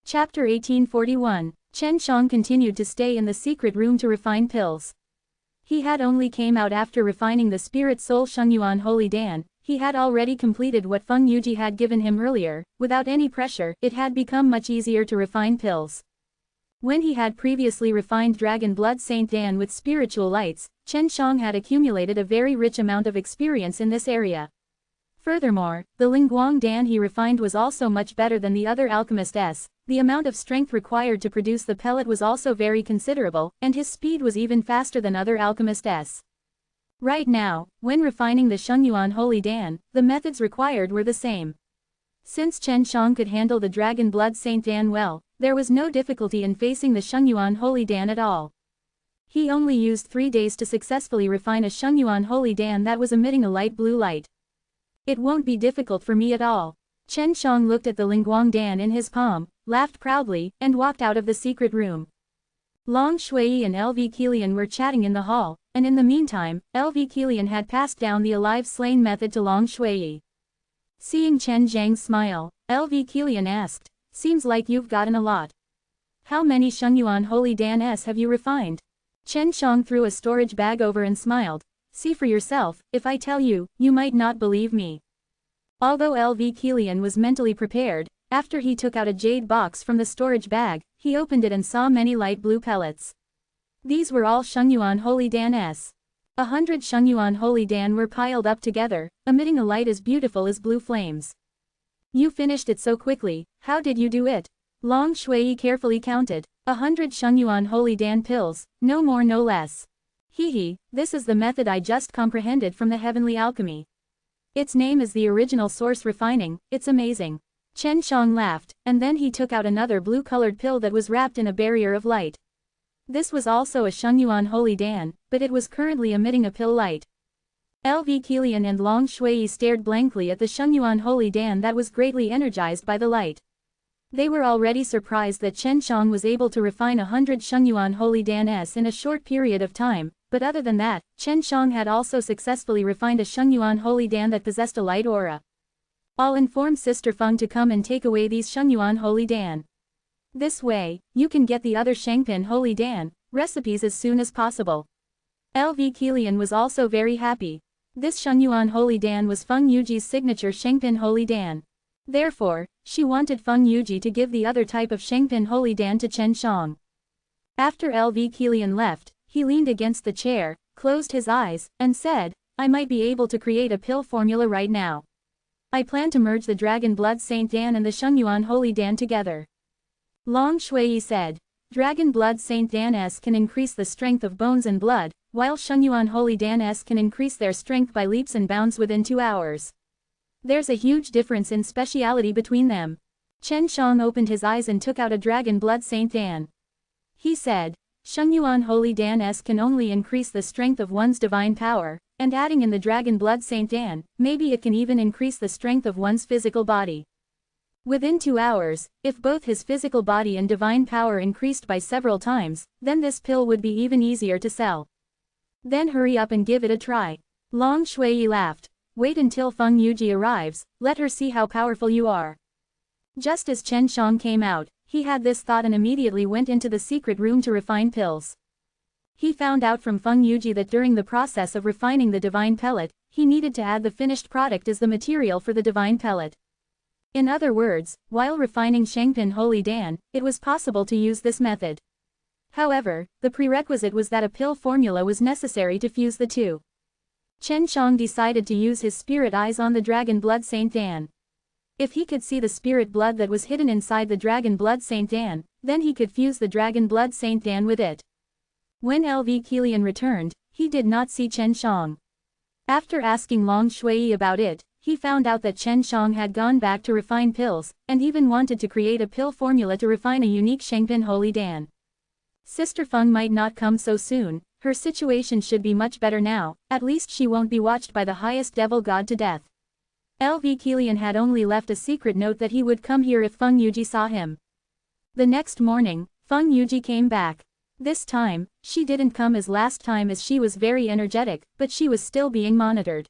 Chapter 1841. Chen Shang continued to stay in the secret room to refine pills. He had only came out after refining the spirit soul Shengyuan Holy Dan. He had already completed what Feng Yuji had given him earlier. Without any pressure, it had become much easier to refine pills. When he had previously refined Dragon Blood Saint Dan with spiritual lights, Chen Shang had accumulated a very rich amount of experience in this area. Furthermore, the Lingguang Dan he refined was also much better than the other alchemist's. The amount of strength required to produce the pellet was also very considerable, and his speed was even faster than other alchemists'. Right now, when refining the Shengyuan Holy Dan, the methods required were the same. Since Chen Shang could handle the Dragon Blood Saint Dan well, there was no difficulty in facing the Shengyuan Holy Dan at all. He only used 3 days to successfully refine a Shengyuan Holy Dan that was emitting a light blue light. It won't be difficult for me at all. Chen Shang looked at the Lingguang Dan in his palm, laughed proudly, and walked out of the secret room. Long Shui and LV Kilian were chatting in the hall, and in the meantime, LV Kilian had passed down the alive slain method to Long Shui. Seeing Chen Zhang's smile, LV Kilian asked, "Seems like you've gotten a lot. How many Shengyuan Holy Dan-s have you refined?" Chen Shang threw a storage bag over and smiled. "See for yourself, if I tell you, you might not believe me." Although LV Kilian was mentally prepared, after he took out a jade box from the storage bag, he opened it and saw many light blue pellets. These were all Shengyuan Holy Dan-s. 100 Shengyuan Holy Dan were piled up together, emitting a light as beautiful as blue flames. "You finished it so quickly, how did you do it?" Long Shui carefully counted. 100 Shengyuan Holy Dan pills, no more no less. Hehe, this is the method I just comprehended from the heavenly alchemy. Its name is the original source refining, it's amazing. Chen Shang laughed, and then he took out another blue-colored pill that was wrapped in a barrier of light. This was also a Shengyuan Holy Dan, but it was currently emitting a pill light. LV Kilian and Long Shui stared blankly at the Shengyuan Holy Dan that was greatly energized by the light. They were already surprised that Chen Shang was able to refine 100 Shengyuan Holy Dan-s in a short period of time, but other than that, Chen Shang had also successfully refined a Shengyuan Holy Dan that possessed a light aura. "I'll inform Sister Feng to come and take away these Shengyuan Holy Dan. This way, you can get the other Shangpin Holy Dan recipes as soon as possible." LV Kilian was also very happy. This Shengyuan Holy Dan was Feng Yuji's signature Shangpin Holy Dan. Therefore, she wanted Feng Yuji to give the other type of Shangpin Holy Dan to Chen Shang. After LV Kilian left, he leaned against the chair, closed his eyes, and said, "I might be able to create a pill formula right now. I plan to merge the Dragon Blood Saint Dan and the Shengyuan Holy Dan together." Long Shui said, "Dragon Blood Saint Dan-s can increase the strength of bones and blood, while Shengyuan Holy Dan-s can increase their strength by leaps and bounds within 2 hours. There's a huge difference in speciality between them." Chen Shang opened his eyes and took out a Dragon Blood Saint Dan. He said, "Shengyuan Holy Dan-s can only increase the strength of one's divine power, and adding in the Dragon Blood Saint Dan, maybe it can even increase the strength of one's physical body. Within 2 hours, if both his physical body and divine power increased by several times, then this pill would be even easier to sell. Then hurry up and give it a try." Long Shui laughed. "Wait until Feng Yuji arrives, let her see how powerful you are." Just as Chen Shang came out, he had this thought and immediately went into the secret room to refine pills. He found out from Feng Yuji that during the process of refining the divine pellet, he needed to add the finished product as the material for the divine pellet. In other words, while refining Shangpin Holy Dan, it was possible to use this method. However, the prerequisite was that a pill formula was necessary to fuse the two. Chen Shang decided to use his spirit eyes on the Dragon Blood Saint Dan. If he could see the spirit blood that was hidden inside the Dragon Blood Saint Dan, then he could fuse the Dragon Blood Saint Dan with it. When LV Kilian returned, he did not see Chen Shang. After asking Long Shui about it, he found out that Chen Shang had gone back to refine pills, and even wanted to create a pill formula to refine a unique Shangpin Holy Dan. Sister Feng might not come so soon, her situation should be much better now, at least she won't be watched by the highest devil god to death. LV Kilian had only left a secret note that he would come here if Feng Yuji saw him. The next morning, Feng Yuji came back. This time, she didn't come as last time as she was very energetic, but she was still being monitored.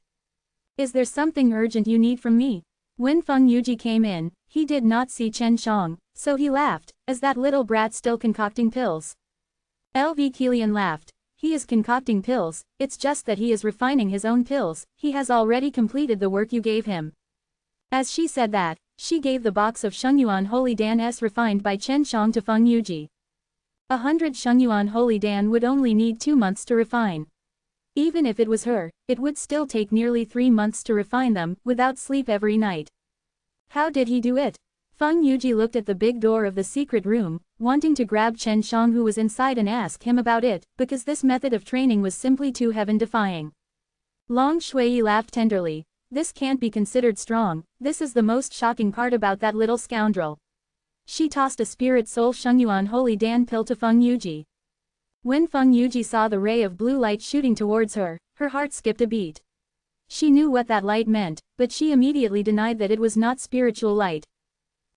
"Is there something urgent you need from me?" When Feng Yuji came in, He did not see Chen Shang, so he laughed, "Is that little brat still concocting pills?" LV Kilian laughed. "He is concocting pills, it's just that he is refining his own pills, he has already completed the work you gave him." As she said that, she gave the box of Shengyuan Holy Dan S refined by Chen Shang to Feng Yuji. 100 Shengyuan Holy Dan would only need 2 months to refine. Even if it was her, it would still take nearly 3 months to refine them, without sleep every night. How did he do it? Feng Yuji looked at the big door of the secret room, wanting to grab Chen Shang who was inside and ask him about it, because this method of training was simply too heaven-defying. Long Shui laughed tenderly. "This can't be considered strong, this is the most shocking part about that little scoundrel." She tossed a spirit soul Shengyuan Holy Dan pill to Feng Yuji. When Feng Yuji saw the ray of blue light shooting towards her, her heart skipped a beat. She knew what that light meant, but she immediately denied that it was not spiritual light.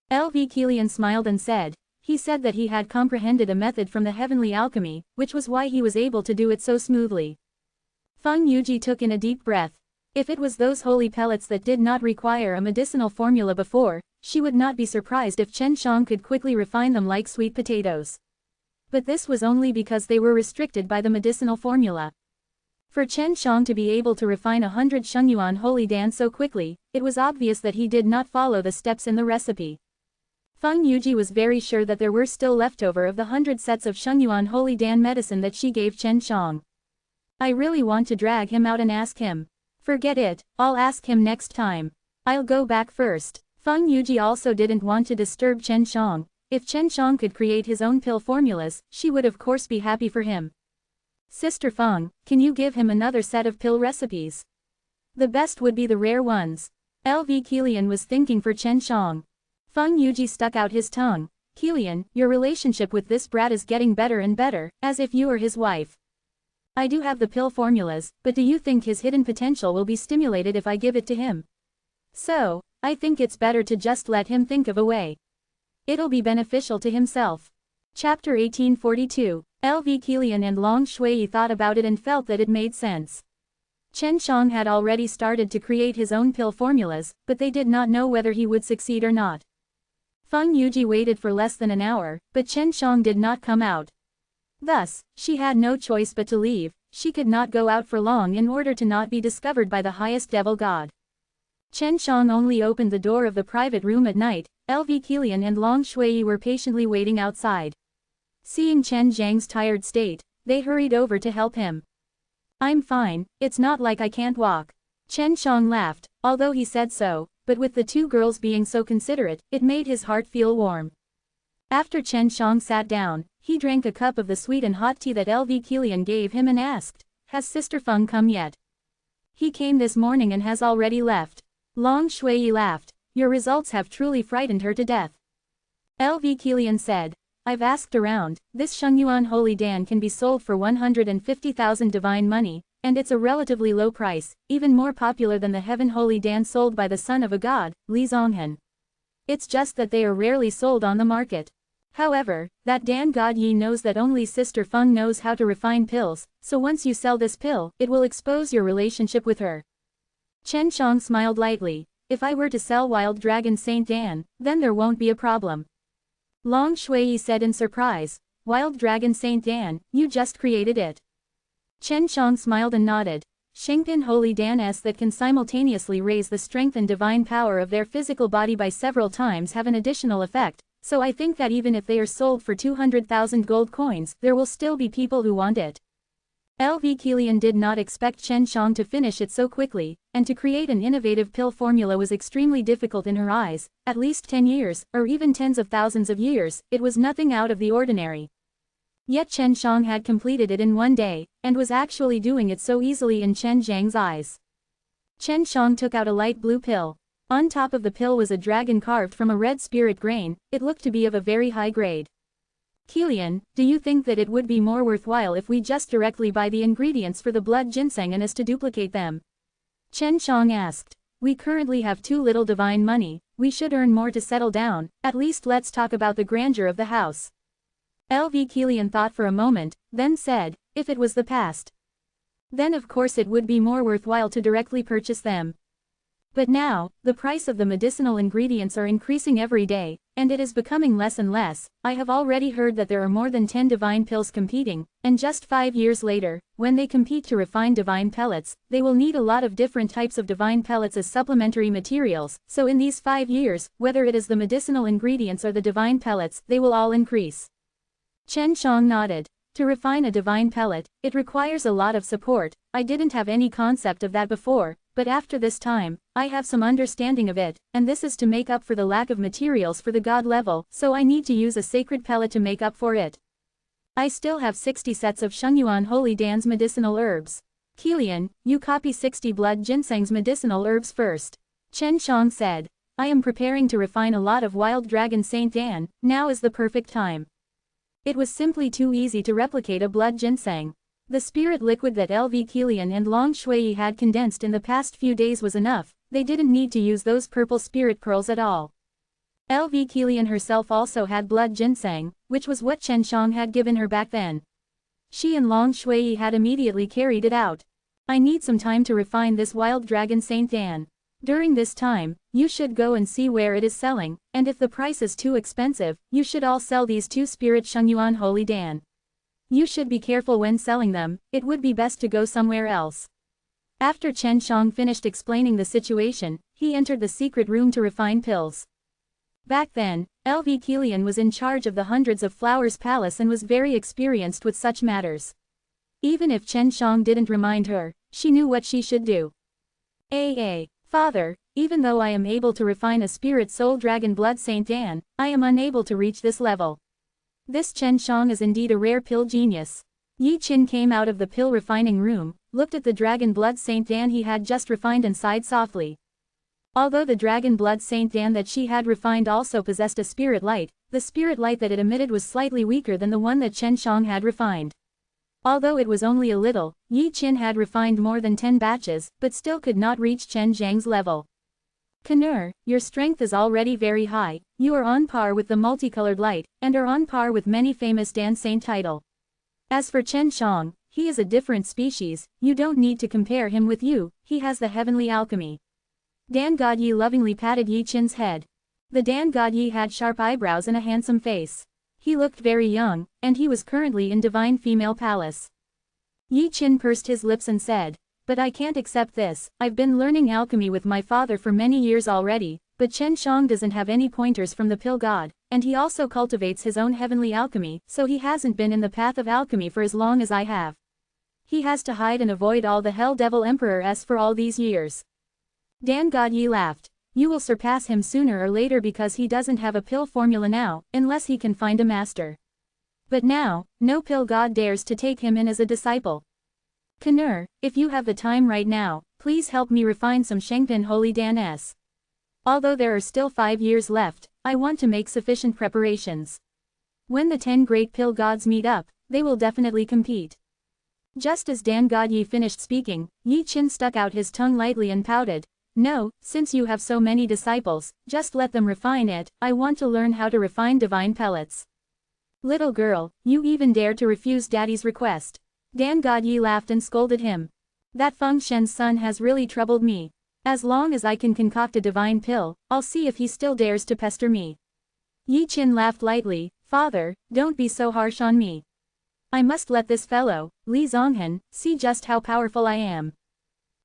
LV Kilian smiled and said, "He said that he had comprehended a method from the heavenly alchemy, which was why he was able to do it so smoothly." Feng Yuji took in a deep breath. If it was those holy pellets that did not require a medicinal formula before, she would not be surprised if Chen Shang could quickly refine them like sweet potatoes. But this was only because they were restricted by the medicinal formula. For Chen Shang to be able to refine 100 Shengyuan Holy Dan so quickly, it was obvious that he did not follow the steps in the recipe. Feng Yuji was very sure that there were still leftover of the 100 sets of Shengyuan Holy Dan medicine that she gave Chen Shang. "I really want to drag him out and ask him." "Forget it, I'll ask him next time. I'll go back first." Feng Yuji also didn't want to disturb Chen Shang. If Chen Shang could create his own pill formulas, she would of course be happy for him. "Sister Feng, can you give him another set of pill recipes? The best would be the rare ones." LV Kilian was thinking for Chen Shang. Feng Yuji stuck out his tongue. "Kilian, your relationship with this brat is getting better and better, as if you are his wife. I do have the pill formulas, but do you think his hidden potential will be stimulated if I give it to him? So, I think it's better to just let him think of a way. It'll be beneficial to himself." Chapter 1842. LV Kilian and Long Shui thought about it and felt that it made sense. Chen Shang had already started to create his own pill formulas, but they did not know whether he would succeed or not. Feng Yuji waited for less than an hour, but Chen Shang did not come out. Thus, she had no choice but to leave. She could not go out for long in order to not be discovered by the highest devil god. Chen Shang only opened the door of the private room at night. LV Kilian and Long Shui were patiently waiting outside. Seeing Chen Zhang's tired state, they hurried over to help him. "I'm fine, it's not like I can't walk." Chen Shang laughed, although he said so, but with the two girls being so considerate, it made his heart feel warm. After Chen Shang sat down, he drank a cup of the sweet and hot tea that LV Kilian gave him and asked, "Has Sister Feng come yet?" "He came this morning and has already left." Long Shui laughed. "Your results have truly frightened her to death." LV Kilian said, "I've asked around, this Shengyuan Holy Dan can be sold for 150,000 divine money, and it's a relatively low price, even more popular than the Heaven Holy Dan sold by the son of a god, Li Zonghan. It's just that they are rarely sold on the market. However, that Dan god Yi knows that only Sister Feng knows how to refine pills, so once you sell this pill, it will expose your relationship with her." Chen Shang smiled lightly. "If I were to sell Wild Dragon Saint Dan, then there won't be a problem." Long Shui said in surprise, "Wild Dragon Saint Dan, you just created it?" Chen Shang smiled and nodded. Shengpin Holy Dan that can simultaneously raise the strength and divine power of their physical body by several times have an additional effect, so I think that even if they are sold for 200,000 gold coins, there will still be people who want it. LV Kilian did not expect Chen Shang to finish it so quickly, and to create an innovative pill formula was extremely difficult in her eyes. At least 10 years, or even tens of thousands of years, it was nothing out of the ordinary. Yet Chen Shang had completed it in one day, and was actually doing it so easily in Chen Zhang's eyes. Chen Shang took out a light blue pill. On top of the pill was a dragon carved from a red spirit grain. It looked to be of a very high grade. "Kilian, do you think that it would be more worthwhile if we just directly buy the ingredients for the blood ginseng and as to duplicate them?" Chen Shang asked. "We currently have too little divine money, we should earn more to settle down, at least let's talk about the grandeur of the house." LV Kilian thought for a moment, then said, "If it was the past, then of course it would be more worthwhile to directly purchase them. But now, the price of the medicinal ingredients are increasing every day, and it is becoming less and less. I have already heard that there are more than 10 divine pills competing, and just 5 years later, when they compete to refine divine pellets, they will need a lot of different types of divine pellets as supplementary materials, so in these 5 years, whether it is the medicinal ingredients or the divine pellets, they will all increase. Chen Shang nodded. To refine a divine pellet, it requires a lot of support. I didn't have any concept of that before, but after this time, I have some understanding of it, and this is to make up for the lack of materials for the god level, so I need to use a sacred pellet to make up for it. I still have 60 sets of Shengyuan Holy Dan's medicinal herbs. Kilian, you copy 60 blood ginseng's medicinal herbs first. Chen Shang said. I am preparing to refine a lot of wild dragon Saint Dan, now is the perfect time. It was simply too easy to replicate a blood ginseng. The spirit liquid that LV Kilian and Long Shui had condensed in the past few days was enough, they didn't need to use those purple spirit pearls at all. LV Kilian herself also had blood ginseng, which was what Chen Shang had given her back then. She and Long Shui had immediately carried it out. I need some time to refine this wild dragon Saint Dan. During this time, you should go and see where it is selling, and if the price is too expensive, you should all sell these 2 spirit Shengyuan Holy Dan. You should be careful when selling them, it would be best to go somewhere else. After Chen Shang finished explaining the situation, he entered the secret room to refine pills. Back then, LV Kilian was in charge of the Hundreds of Flowers Palace and was very experienced with such matters. Even if Chen Shang didn't remind her, she knew what she should do. Father, even though I am able to refine a spirit soul dragon blood Saint Dan, I am unable to reach this level. This Chen Shang is indeed a rare pill genius. Yi Qin came out of the pill refining room, looked at the dragon blood Saint Dan he had just refined and sighed softly. Although the dragon blood Saint Dan that she had refined also possessed a spirit light, the spirit light that it emitted was slightly weaker than the one that Chen Shang had refined. Although it was only a little, Yi Qin had refined more than 10 batches, but still could not reach Chen Zhang's level. Kanur, your strength is already very high, you are on par with the multicolored light, and are on par with many famous Dan Saint title. As for Chen Shang, he is a different species, you don't need to compare him with you, he has the heavenly alchemy. Dan Godyi lovingly patted Yi Qin's head. The Dan Godyi had sharp eyebrows and a handsome face. He looked very young, and he was currently in Divine Female Palace. Yi Qin pursed his lips and said, but I can't accept this, I've been learning alchemy with my father for many years already, but Chen Shang doesn't have any pointers from the pill god, and he also cultivates his own heavenly alchemy, so he hasn't been in the path of alchemy for as long as I have. He has to hide and avoid all the Hell Devil Emperors for all these years. Dan Godyi laughed. You will surpass him sooner or later because he doesn't have a pill formula now, unless he can find a master. But now, no pill god dares to take him in as a disciple. Kanur, if you have the time right now, please help me refine some Shengpin Holy Dan S. Although there are still 5 years left, I want to make sufficient preparations. When the 10 great pill gods meet up, they will definitely compete. Just as Dan Godyi finished speaking, Yi Qin stuck out his tongue lightly and pouted. No, since you have so many disciples, just let them refine it, I want to learn how to refine divine pellets. Little girl, you even dare to refuse daddy's request. Dan Godyi laughed and scolded him. That Feng Shen's son has really troubled me. As long as I can concoct a divine pill, I'll see if he still dares to pester me. Yi Qin laughed lightly. Father, don't be so harsh on me. I must let this fellow, Li Zonghan, see just how powerful I am.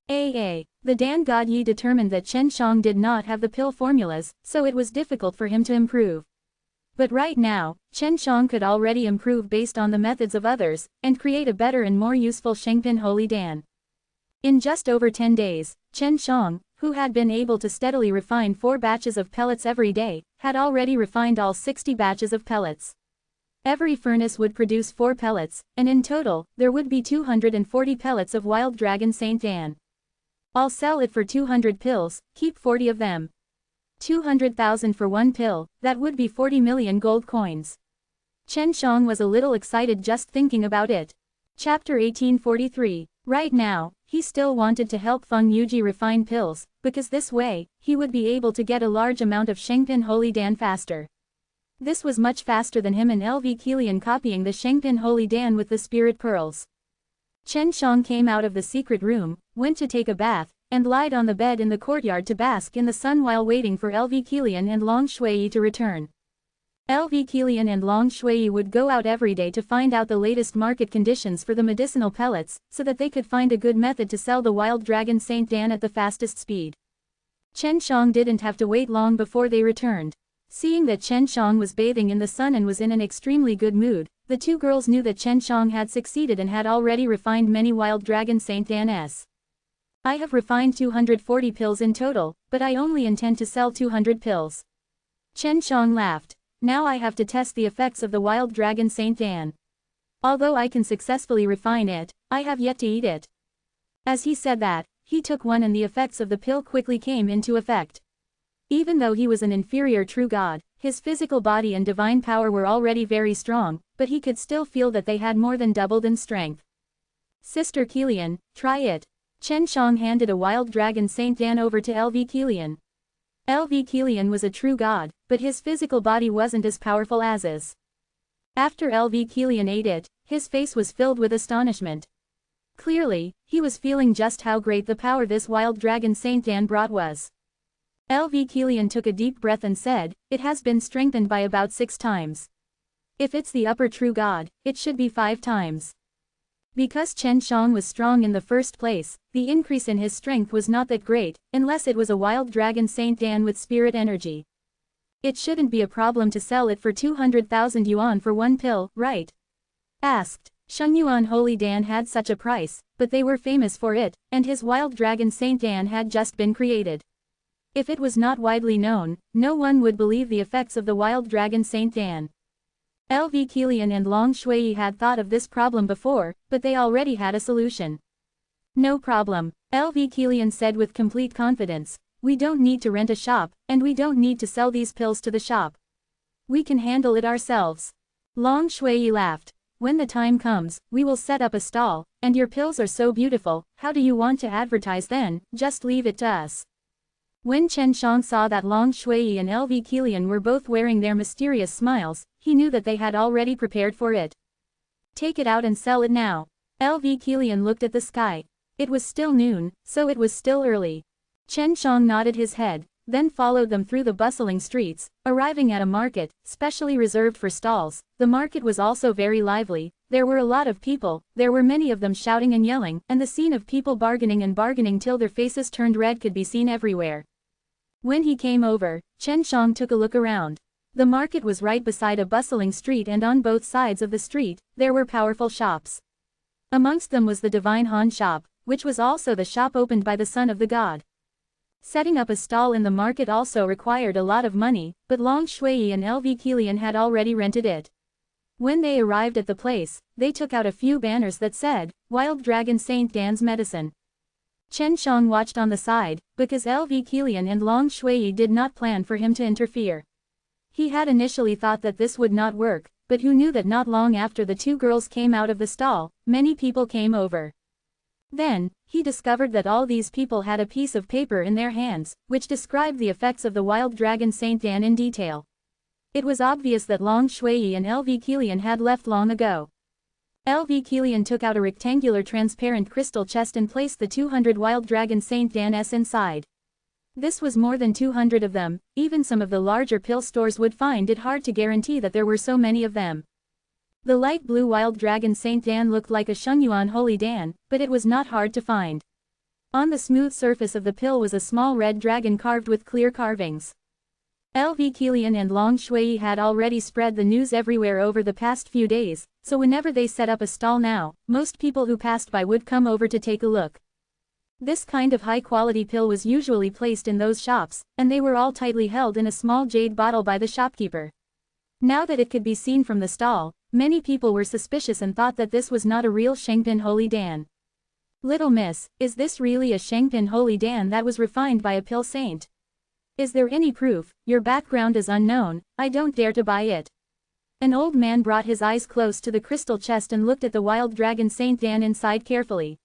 The Dan Godyi determined that Chen Shang did not have the pill formulas, so it was difficult for him to improve. But right now, Chen Shang could already improve based on the methods of others, and create a better and more useful Shengpin Holy Dan. In just over 10 days, Chen Shang, who had been able to steadily refine 4 batches of pellets every day, had already refined all 60 batches of pellets. Every furnace would produce 4 pellets, and in total, there would be 240 pellets of Wild Dragon Saint Dan. I'll sell it for 200 pills, keep 40 of them. 200,000 for 1 pill, that would be 40 million gold coins. Chen Shang was a little excited just thinking about it. Chapter 1843. Right now, he still wanted to help Feng Yuji refine pills, because this way, he would be able to get a large amount of Shengpin Holy Dan faster. This was much faster than him and LV Kilian copying the Shengpin Holy Dan with the spirit pearls. Chen Shang came out of the secret room, went to take a bath, and lied on the bed in the courtyard to bask in the sun while waiting for LV Kilian and Long Shui to return. LV Kilian and Long Shui would go out every day to find out the latest market conditions for the medicinal pellets, so that they could find a good method to sell the wild dragon Saint Dan at the fastest speed. Chen Shang didn't have to wait long before they returned. Seeing that Chen Shang was bathing in the sun and was in an extremely good mood, the two girls knew that Chen Shang had succeeded and had already refined many wild dragon Saint Dan's. I have refined 240 pills in total, but I only intend to sell 200 pills. Chen Shang laughed. Now I have to test the effects of the wild dragon Saint Dan. Although I can successfully refine it, I have yet to eat it. As he said that, he took one and the effects of the pill quickly came into effect. Even though he was an inferior true god, his physical body and divine power were already very strong, but he could still feel that they had more than doubled in strength. Sister Kilian, try it. Chen Shang handed a wild dragon Saint Dan over to LV Kilian. LV Kilian was a true god, but his physical body wasn't as powerful as his. After LV Kilian ate it, his face was filled with astonishment. Clearly, he was feeling just how great the power this wild dragon Saint Dan brought was. LV Kilian took a deep breath and said, "It has been strengthened by about 6 times. If it's the upper true god, it should be 5 times. Because Chen Shang was strong in the first place, the increase in his strength was not that great, unless it was a wild dragon Saint Dan with spirit energy. It shouldn't be a problem to sell it for 200,000 yuan for 1 pill, right?" Asked. Shengyuan Holy Dan had such a price, but they were famous for it, and his wild dragon Saint Dan had just been created. If it was not widely known, no one would believe the effects of the wild dragon Saint Dan. LV Kilian and Long Shui had thought of this problem before, but they already had a solution. "No problem," LV Kilian said with complete confidence. "We don't need to rent a shop, and we don't need to sell these pills to the shop. We can handle it ourselves." Long Shui laughed. "When the time comes, we will set up a stall, and your pills are so beautiful, how do you want to advertise then? Just leave it to us." When Chen Shang saw that Long Shui and LV Kilian were both wearing their mysterious smiles, he knew that they had already prepared for it. "Take it out and sell it now." LV Kilian looked at the sky. It was still noon, so it was still early. Chen Shang nodded his head, then followed them through the bustling streets, arriving at a market, specially reserved for stalls. The market was also very lively, there were a lot of people, there were many of them shouting and yelling, and the scene of people bargaining and bargaining till their faces turned red could be seen everywhere. When he came over, Chen Shang took a look around. The market was right beside a bustling street, and on both sides of the street, there were powerful shops. Amongst them was the Divine Han shop, which was also the shop opened by the son of the god. Setting up a stall in the market also required a lot of money, but Long Shui and LV Kilian had already rented it. When they arrived at the place, they took out a few banners that said, "Wild Dragon Saint Dan's Medicine." Chen Shang watched on the side, because LV Kilian and Long Shui did not plan for him to interfere. He had initially thought that this would not work, but who knew that not long after the two girls came out of the stall, many people came over. Then, he discovered that all these people had a piece of paper in their hands, which described the effects of the wild dragon Saint Dan in detail. It was obvious that Long Shui and LV Kilian had left long ago. LV Kilian took out a rectangular transparent crystal chest and placed the 200 wild dragon Saint Dan's inside. This was more than 200 of them. Even some of the larger pill stores would find it hard to guarantee that there were so many of them. The light blue wild dragon Saint Dan looked like a Shengyuan Holy Dan, but it was not hard to find. On the smooth surface of the pill was a small red dragon carved with clear carvings. LV Kilian and Long Shui had already spread the news everywhere over the past few days, so whenever they set up a stall now, most people who passed by would come over to take a look. This kind of high-quality pill was usually placed in those shops, and they were all tightly held in a small jade bottle by the shopkeeper. Now that it could be seen from the stall, many people were suspicious and thought that this was not a real Shengpin Holy Dan. "Little miss, is this really a Shengpin Holy Dan that was refined by a pill saint? Is there any proof? Your background is unknown, I don't dare to buy it." An old man brought his eyes close to the crystal chest and looked at the wild dragon Saint Dan inside carefully.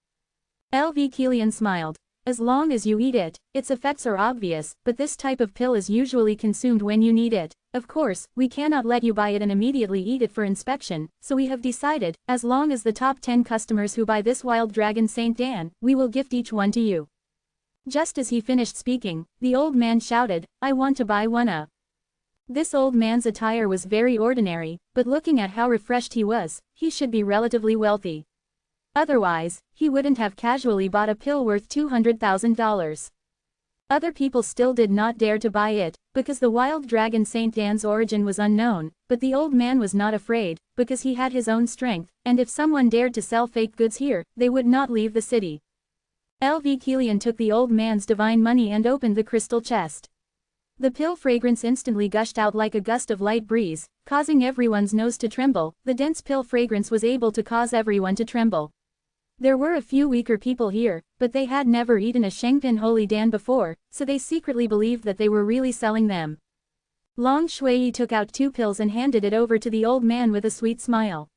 LV Kilian smiled. "As long as you eat it, its effects are obvious, but this type of pill is usually consumed when you need it. Of course, we cannot let you buy it and immediately eat it for inspection, so we have decided, as long as the top 10 customers who buy this wild dragon Saint Dan, we will gift each one to you." Just as he finished speaking, the old man shouted, "I want to buy one." This old man's attire was very ordinary, but looking at how refreshed he was, he should be relatively wealthy. Otherwise, he wouldn't have casually bought a pill worth $200,000. Other people still did not dare to buy it, because the wild dragon Saint Dan's origin was unknown, but the old man was not afraid, because he had his own strength, and if someone dared to sell fake goods here, they would not leave the city. L.V. Kilian took the old man's divine money and opened the crystal chest. The pill fragrance instantly gushed out like a gust of light breeze, causing everyone's nose to tremble. The dense pill fragrance was able to cause everyone to tremble. There were a few weaker people here, but they had never eaten a Shengpin Holy Dan before, so they secretly believed that they were really selling them. Long Shui took out 2 pills and handed it over to the old man with a sweet smile.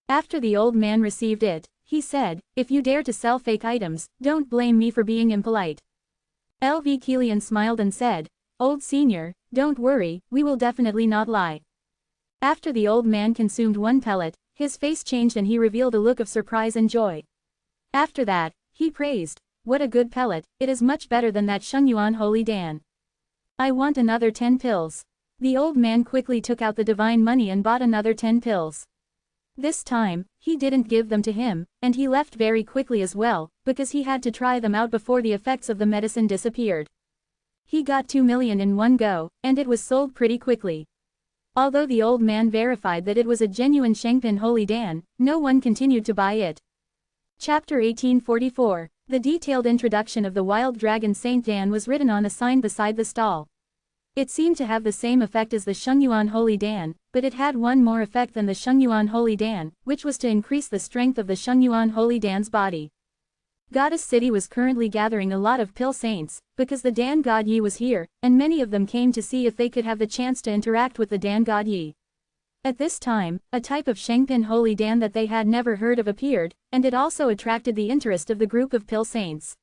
After the old man received it, he said, "If you dare to sell fake items, don't blame me for being impolite." L.V. Kilian smiled and said, "Old senior, don't worry, we will definitely not lie." After the old man consumed 1 pellet, his face changed and he revealed a look of surprise and joy. After that, he praised, "What a good pellet, it is much better than that Shengyuan Holy Dan. I want another 10 pills. The old man quickly took out the divine money and bought another 10 pills. This time, he didn't give them to him, and he left very quickly as well, because he had to try them out before the effects of the medicine disappeared. He got 2 million in one go, and it was sold pretty quickly. Although the old man verified that it was a genuine Shengpin Holy Dan, no one continued to buy it. Chapter 1844. The detailed introduction of the wild dragon Saint Dan was written on a sign beside the stall. It seemed to have the same effect as the Shengyuan Holy Dan, but it had one more effect than the Shengyuan Holy Dan, which was to increase the strength of the Shengyuan Holy Dan's body. Goddess City was currently gathering a lot of pill saints, because the Dan God Yi was here, and many of them came to see if they could have the chance to interact with the Dan God Yi. At this time, a type of Shengpin Holy Dan that they had never heard of appeared, and it also attracted the interest of the group of pill saints.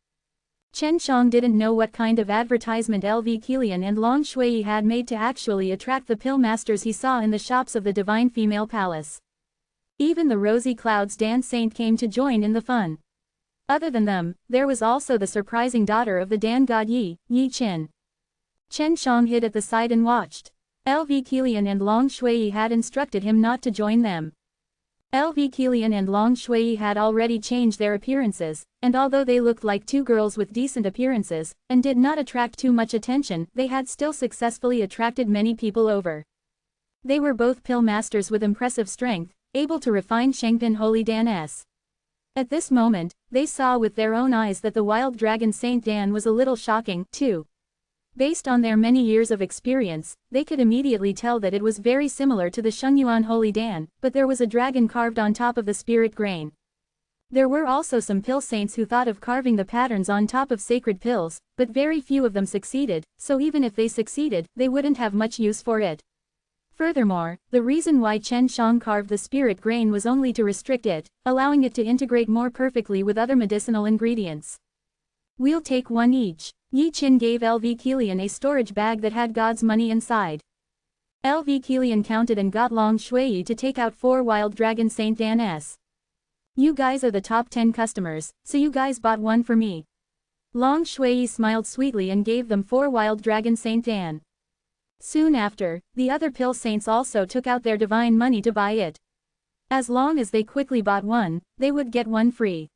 Chen Shang didn't know what kind of advertisement L.V. Kilian and Long Shui had made to actually attract the pill masters he saw in the shops of the Divine Female Palace. Even the Rosy Clouds Dan Saint came to join in the fun. Other than them, there was also the surprising daughter of the Dan God Yi, Yi Qin. Chen Shang hid at the side and watched. L.V. Kilian and Long Shui had instructed him not to join them. L.V. Kilian and Long Shui had already changed their appearances, and although they looked like 2 girls with decent appearances, and did not attract too much attention, they had still successfully attracted many people over. They were both pill masters with impressive strength, able to refine Shengpin Holy Dan-s. At this moment, they saw with their own eyes that the wild dragon Saint Dan was a little shocking, too. Based on their many years of experience, they could immediately tell that it was very similar to the Shengyuan Holy Dan, but there was a dragon carved on top of the spirit grain. There were also some pill saints who thought of carving the patterns on top of sacred pills, but very few of them succeeded, so even if they succeeded, they wouldn't have much use for it. Furthermore, the reason why Chen Shang carved the spirit grain was only to restrict it, allowing it to integrate more perfectly with other medicinal ingredients. "We'll take 1 each." Yi Qin gave L.V. Kilian a storage bag that had God's money inside. L.V. Kilian counted and got Long Shui to take out 4 wild dragon Saint Dan-s. "You guys are the top 10 customers, so you guys bought 1 for me." Long Shui smiled sweetly and gave them 4 wild dragon Saint Dan. Soon after, the other pill saints also took out their divine money to buy it. As long as they quickly bought 1, they would get 1 free.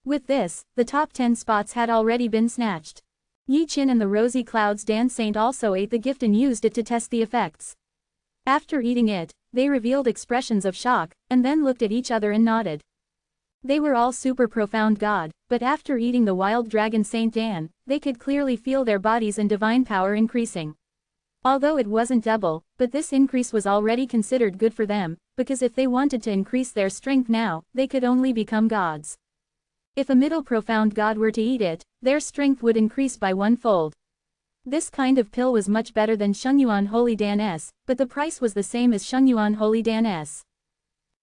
With this, the top 10 spots had already been snatched. Yi Qin and the Rosy Clouds Dan Saint also ate the gift and used it to test the effects. After eating it, they revealed expressions of shock, and then looked at each other and nodded. They were all super profound God, but after eating the wild dragon Saint Dan, they could clearly feel their bodies and divine power increasing. Although it wasn't double, but this increase was already considered good for them, because if they wanted to increase their strength now, they could only become gods. If a middle profound god were to eat it, their strength would increase by 1-fold. This kind of pill was much better than Shengyuan Holy Dan-s, but the price was the same as Shengyuan Holy Dan-s.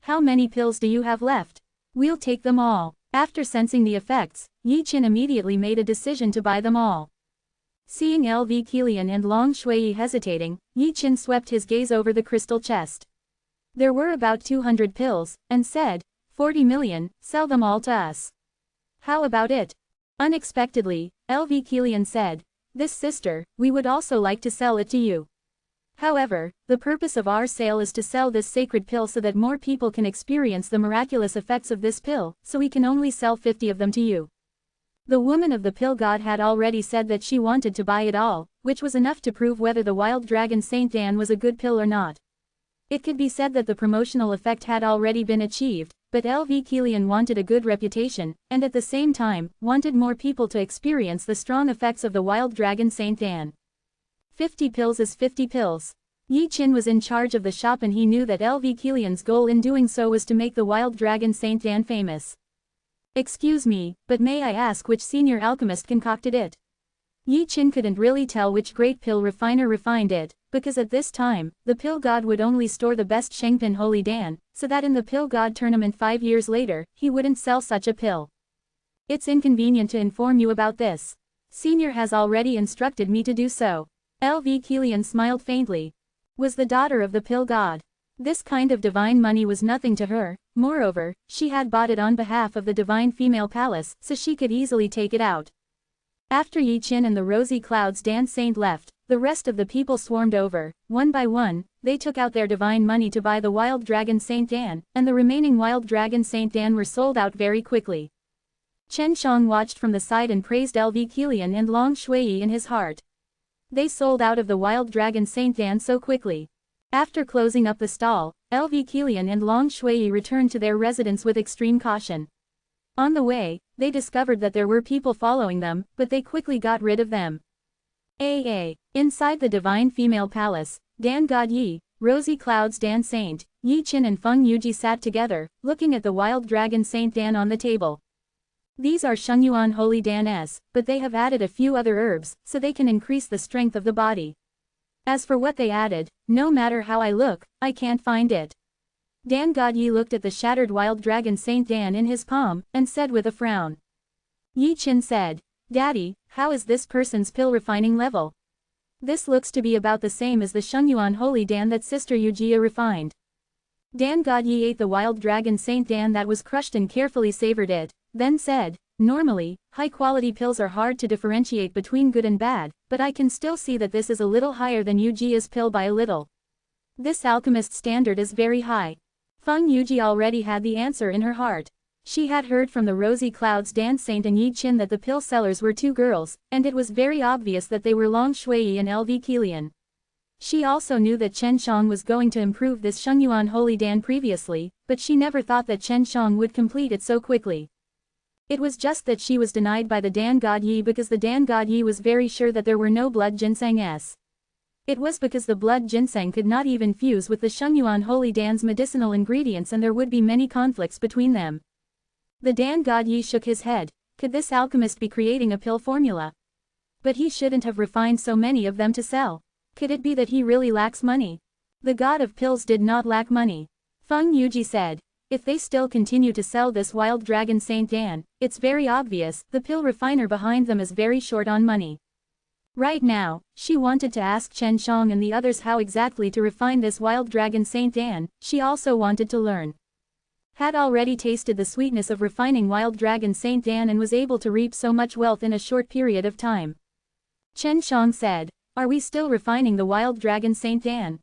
"How many pills do you have left?" "We'll take them all." After sensing the effects, Yi Qin immediately made a decision to buy them all. Seeing L.V. Kilian and Long Shui hesitating, Yi Qin swept his gaze over the crystal chest. There were about 200 pills, and said, 40 million, sell them all to us. How about it? Unexpectedly, LV Kilian said. This sister, we would also like to sell it to you. However, the purpose of our sale is to sell this sacred pill so that more people can experience the miraculous effects of this pill, so we can only sell 50 of them to you. The woman of the pill god had already said that she wanted to buy it all, which was enough to prove whether the wild dragon Saint Dan was a good pill or not. It could be said that the promotional effect had already been achieved, but LV Kilian wanted a good reputation, and at the same time, wanted more people to experience the strong effects of the wild dragon Saint Dan. 50 pills is 50 pills. Yi Qin was in charge of the shop and he knew that LV Kilian's goal in doing so was to make the wild dragon Saint Dan famous. Excuse me, but may I ask which senior alchemist concocted it? Yi Qin couldn't really tell which great pill refiner refined it, because at this time, the pill god would only store the best Shengpin Holy Dan, so that in the pill god tournament 5 years later, he wouldn't sell such a pill. It's inconvenient to inform you about this. Senior has already instructed me to do so. LV Kilian smiled faintly. Was the daughter of the pill god. This kind of divine money was nothing to her, moreover, she had bought it on behalf of the divine female palace, so she could easily take it out. After Yi Qin and the rosy clouds Dan Saint left, the rest of the people swarmed over. One by one, they took out their divine money to buy the wild dragon Saint Dan, and the remaining wild dragon Saint Dan were sold out very quickly. Chen Shang watched from the side and praised LV Kilian and Long Shui in his heart. They sold out of the wild dragon Saint Dan so quickly. After closing up the stall, LV Kilian and Long Shui returned to their residence with extreme caution. On the way, they discovered that there were people following them, but they quickly got rid of them. Inside the divine female palace, Dan God Yi, Rosy Clouds Dan Saint, Yi Qin and Feng Yuji sat together, looking at the wild dragon Saint Dan on the table. These are Shengyuan Holy Danes, but they have added a few other herbs, so they can increase the strength of the body. As for what they added, no matter how I look, I can't find it. Dan Godyi looked at the shattered wild dragon Saint Dan in his palm, and said with a frown. Yi Qin said, Daddy, how is this person's pill refining level? This looks to be about the same as the Shengyuan Holy Dan that Sister Yujia refined. Dan Godyi ate the wild dragon Saint Dan that was crushed and carefully savored it, then said, Normally, high-quality pills are hard to differentiate between good and bad, but I can still see that this is a little higher than Yujia's pill by a little. This alchemist's standard is very high. Feng Yuji already had the answer in her heart. She had heard from the Rosy Clouds Dan Saint and Yi Qin that the pill sellers were two girls, and it was very obvious that they were Long Shui and LV Kilian. She also knew that Chen Shang was going to improve this Shengyuan Holy Dan previously, but she never thought that Chen Shang would complete it so quickly. It was just that she was denied by the Dan God Yi because the Dan God Yi was very sure that there were no blood ginsengs. It was because the blood ginseng could not even fuse with the Shengyuan Holy Dan's medicinal ingredients and there would be many conflicts between them. The Dan God Yi shook his head. Could this alchemist be creating a pill formula? But he shouldn't have refined so many of them to sell. Could it be that he really lacks money? The god of pills did not lack money. Feng Yuji said. If they still continue to sell this wild dragon Saint Dan, it's very obvious the pill refiner behind them is very short on money. Right now, she wanted to ask Chen Shang and the others how exactly to refine this wild dragon Saint Dan. She also wanted to learn. Had already tasted the sweetness of refining wild dragon Saint Dan and was able to reap so much wealth in a short period of time. Chen Shang said, Are we still refining the wild dragon Saint Dan?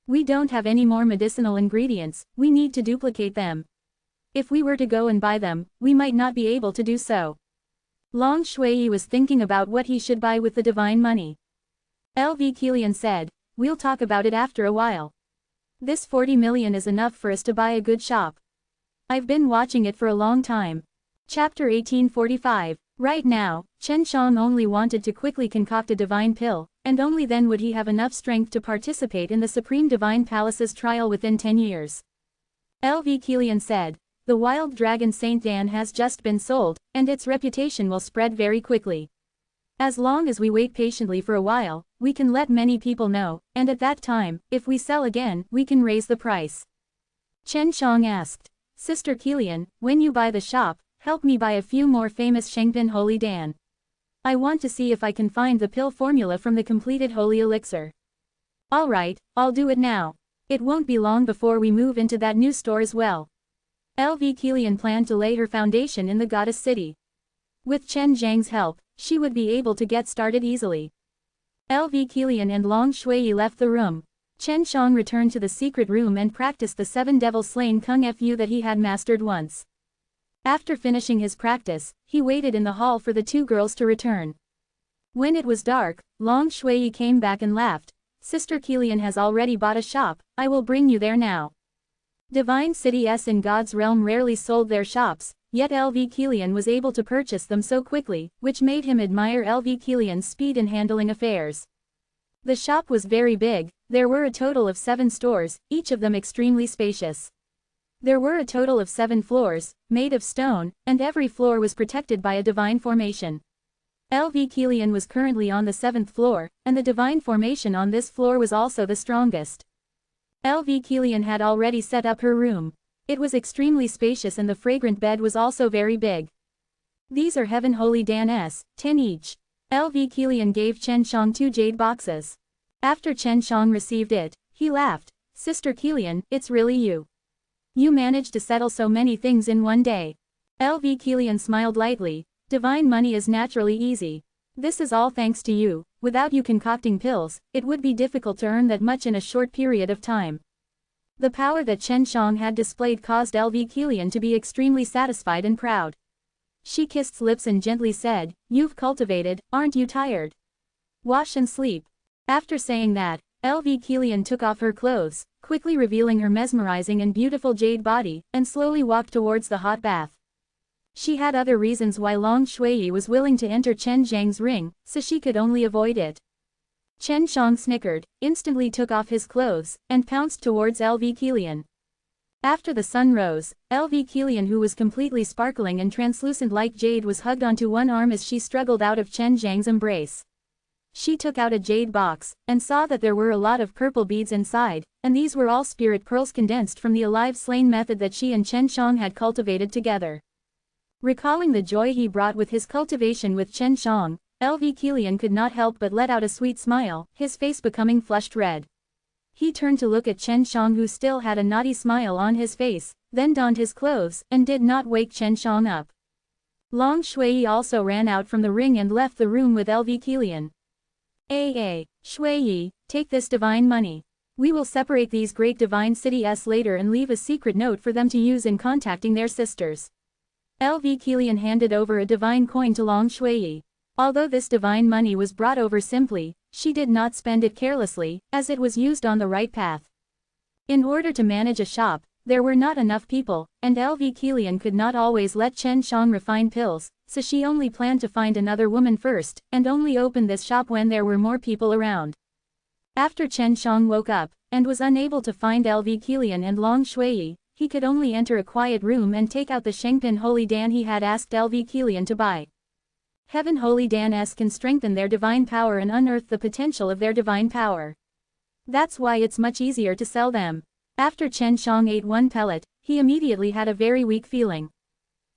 We don't have any more medicinal ingredients, we need to duplicate them. If we were to go and buy them, we might not be able to do so. Long Shui was thinking about what he should buy with the divine money. LV Kilian said, We'll talk about it after a while. This 40 million is enough for us to buy a good shop. I've been watching it for a long time. Chapter 1845. Right now, Chen Shang only wanted to quickly concoct a divine pill, and only then would he have enough strength to participate in the Supreme Divine Palace's trial within 10 years. LV Kilian said, The wild dragon Saint Dan has just been sold, and its reputation will spread very quickly. As long as we wait patiently for a while, we can let many people know, and at that time, if we sell again, we can raise the price. Chen Shang asked, Sister Kilian, when you buy the shop, help me buy a few more famous Shengpin Holy Dan. I want to see if I can find the pill formula from the completed holy elixir. Alright, I'll do it now. It won't be long before we move into that new store as well. LV Kilian planned to lay her foundation in the goddess city. With Chen Zhang's help, she would be able to get started easily. LV Kilian and Long Shui left the room. Chen Shang returned to the secret room and practiced the 7 devil slain kung fu that he had mastered once. After finishing his practice, he waited in the hall for the 2 girls to return. When it was dark, Long Shui came back and laughed. Sister Kilian has already bought a shop, I will bring you there now. Divine cities in God's realm rarely sold their shops, yet LV Kilian was able to purchase them so quickly, which made him admire LV Kilian's speed in handling affairs. The shop was very big, there were a total of 7 stores, each of them extremely spacious. There were a total of 7 floors, made of stone, and every floor was protected by a divine formation. LV Kilian was currently on the 7th floor, and the divine formation on this floor was also the strongest. LV Kilian had already set up her room. It was extremely spacious and the fragrant bed was also very big. These are Heaven Holy Dans, 10 each. LV Kilian gave Chen Shang 2 jade boxes. After Chen Shang received it, he laughed. Sister Kilian, it's really you. You managed to settle so many things in one day. LV Kilian smiled lightly. Divine money is naturally easy. This is all thanks to you. Without you concocting pills, it would be difficult to earn that much in a short period of time. The power that Chen Shang had displayed caused LV Kilian to be extremely satisfied and proud. She kissed lips and gently said, you've cultivated, aren't you tired? Wash and sleep. After saying that, LV Kilian took off her clothes, quickly revealing her mesmerizing and beautiful jade body, and slowly walked towards the hot bath. She had other reasons why Long Shui was willing to enter Chen Zhang's ring, so she could only avoid it. Chen Shang snickered, instantly took off his clothes, and pounced towards LV Kilian. After the sun rose, LV Kilian, who was completely sparkling and translucent like jade, was hugged onto one arm as she struggled out of Chen Zhang's embrace. She took out a jade box, and saw that there were a lot of purple beads inside, and these were all spirit pearls condensed from the alive slain method that she and Chen Shang had cultivated together. Recalling the joy he brought with his cultivation with Chen Shang, LV Kilian could not help but let out a sweet smile, his face becoming flushed red. He turned to look at Chen Shang, who still had a naughty smile on his face, then donned his clothes, and did not wake Chen Shang up. Long Shui also ran out from the ring and left the room with LV Kilian. Shui, take this divine money. We will separate these great divine cities later and leave a secret note for them to use in contacting their sisters. LV Kilian handed over a divine coin to Long Shui. Although this divine money was brought over simply, she did not spend it carelessly, as it was used on the right path. In order to manage a shop, there were not enough people, and LV Kilian could not always let Chen Shang refine pills, so she only planned to find another woman first, and only open this shop when there were more people around. After Chen Shang woke up, and was unable to find LV Kilian and Long Shui, he could only enter a quiet room and take out the Shengpin Holy Dan he had asked LV Kilian to buy. Heaven Holy Dans can strengthen their divine power and unearth the potential of their divine power. That's why it's much easier to sell them. After Chen Shang ate one pellet, he immediately had a very weak feeling.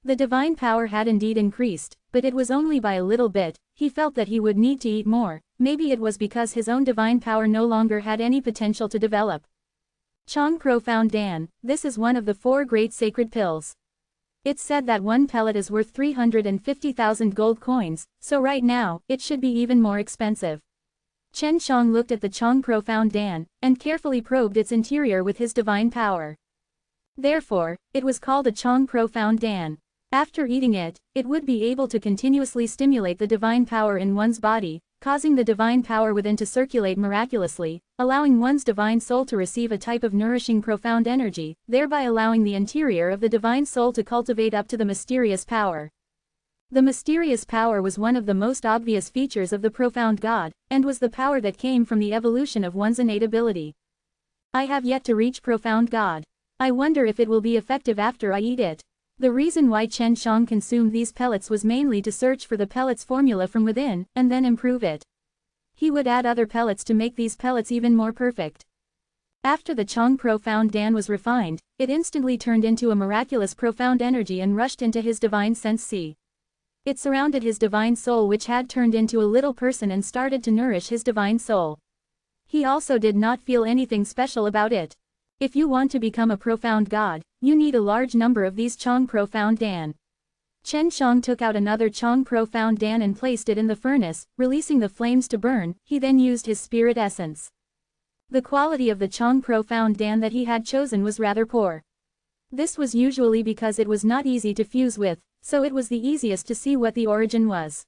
The divine power had indeed increased, but it was only by a little bit. He felt that he would need to eat more. Maybe it was because his own divine power no longer had any potential to develop. Chong Profound Dan, this is one of the 4 great sacred pills. It's said that one pellet is worth 350,000 gold coins, so right now, it should be even more expensive. Chen Shang looked at the Chong Profound Dan, and carefully probed its interior with his divine power. Therefore, it was called a Chong Profound Dan. After eating it, it would be able to continuously stimulate the divine power in one's body, causing the divine power within to circulate miraculously, allowing one's divine soul to receive a type of nourishing profound energy, thereby allowing the interior of the divine soul to cultivate up to the mysterious power. The mysterious power was one of the most obvious features of the profound God, and was the power that came from the evolution of one's innate ability. I have yet to reach profound God. I wonder if it will be effective after I eat it. The reason why Chen Shang consumed these pellets was mainly to search for the pellets formula from within, and then improve it. He would add other pellets to make these pellets even more perfect. After the Chong Profound Dan was refined, it instantly turned into a miraculous profound energy and rushed into his divine sense sea. It surrounded his divine soul, which had turned into a little person, and started to nourish his divine soul. He also did not feel anything special about it. If you want to become a profound God, you need a large number of these Chong Profound Dan. Chen Shang took out another Chong Profound Dan and placed it in the furnace, releasing the flames to burn. He then used his spirit essence. The quality of the Chong Profound Dan that he had chosen was rather poor. This was usually because it was not easy to fuse with, so it was the easiest to see what the origin was.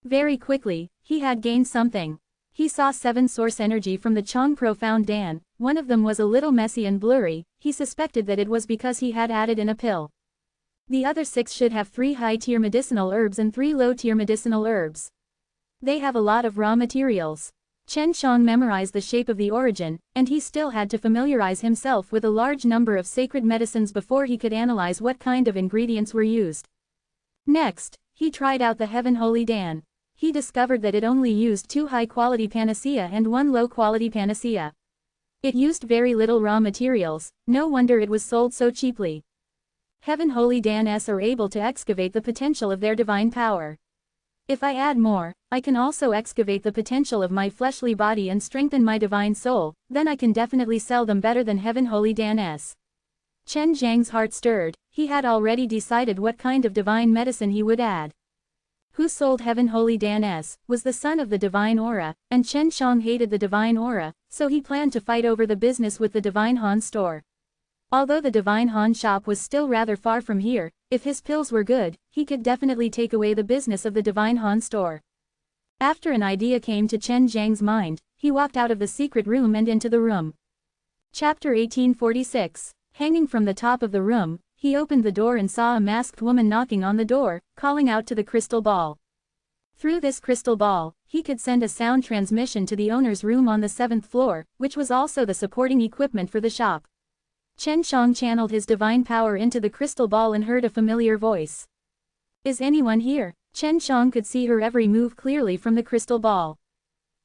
Very quickly, he had gained something. He saw 7 source energy from the Chong Profound Dan. One of them was a little messy and blurry. He suspected that it was because he had added in a pill. The other 6 should have 3 high-tier medicinal herbs and 3 low-tier medicinal herbs. They have a lot of raw materials. Chen Shang memorized the shape of the origin, and he still had to familiarize himself with a large number of sacred medicines before he could analyze what kind of ingredients were used. Next, he tried out the Heaven Holy Dan. He discovered that it only used 2 high-quality panacea and 1 low-quality panacea. It used very little raw materials, no wonder it was sold so cheaply. Heaven Holy Dans are able to excavate the potential of their divine power. If I add more, I can also excavate the potential of my fleshly body and strengthen my divine soul, then I can definitely sell them better than Heaven Holy Dans. Chen Zhang's heart stirred. He had already decided what kind of divine medicine he would add. Who sold Heaven Holy Dans was the son of the divine aura, and Chen Shang hated the divine aura, so he planned to fight over the business with the divine Han store. Although the divine Han shop was still rather far from here, if his pills were good, he could definitely take away the business of the divine Han store. After an idea came to Chen Zhang's mind, he walked out of the secret room and into the room. Chapter 1846. Hanging from the top of the room, he opened the door and saw a masked woman knocking on the door, calling out to the crystal ball. Through this crystal ball, he could send a sound transmission to the owner's room on the 7th floor, which was also the supporting equipment for the shop. Chen Shang channeled his divine power into the crystal ball and heard a familiar voice. Is anyone here? Chen Shang could see her every move clearly from the crystal ball.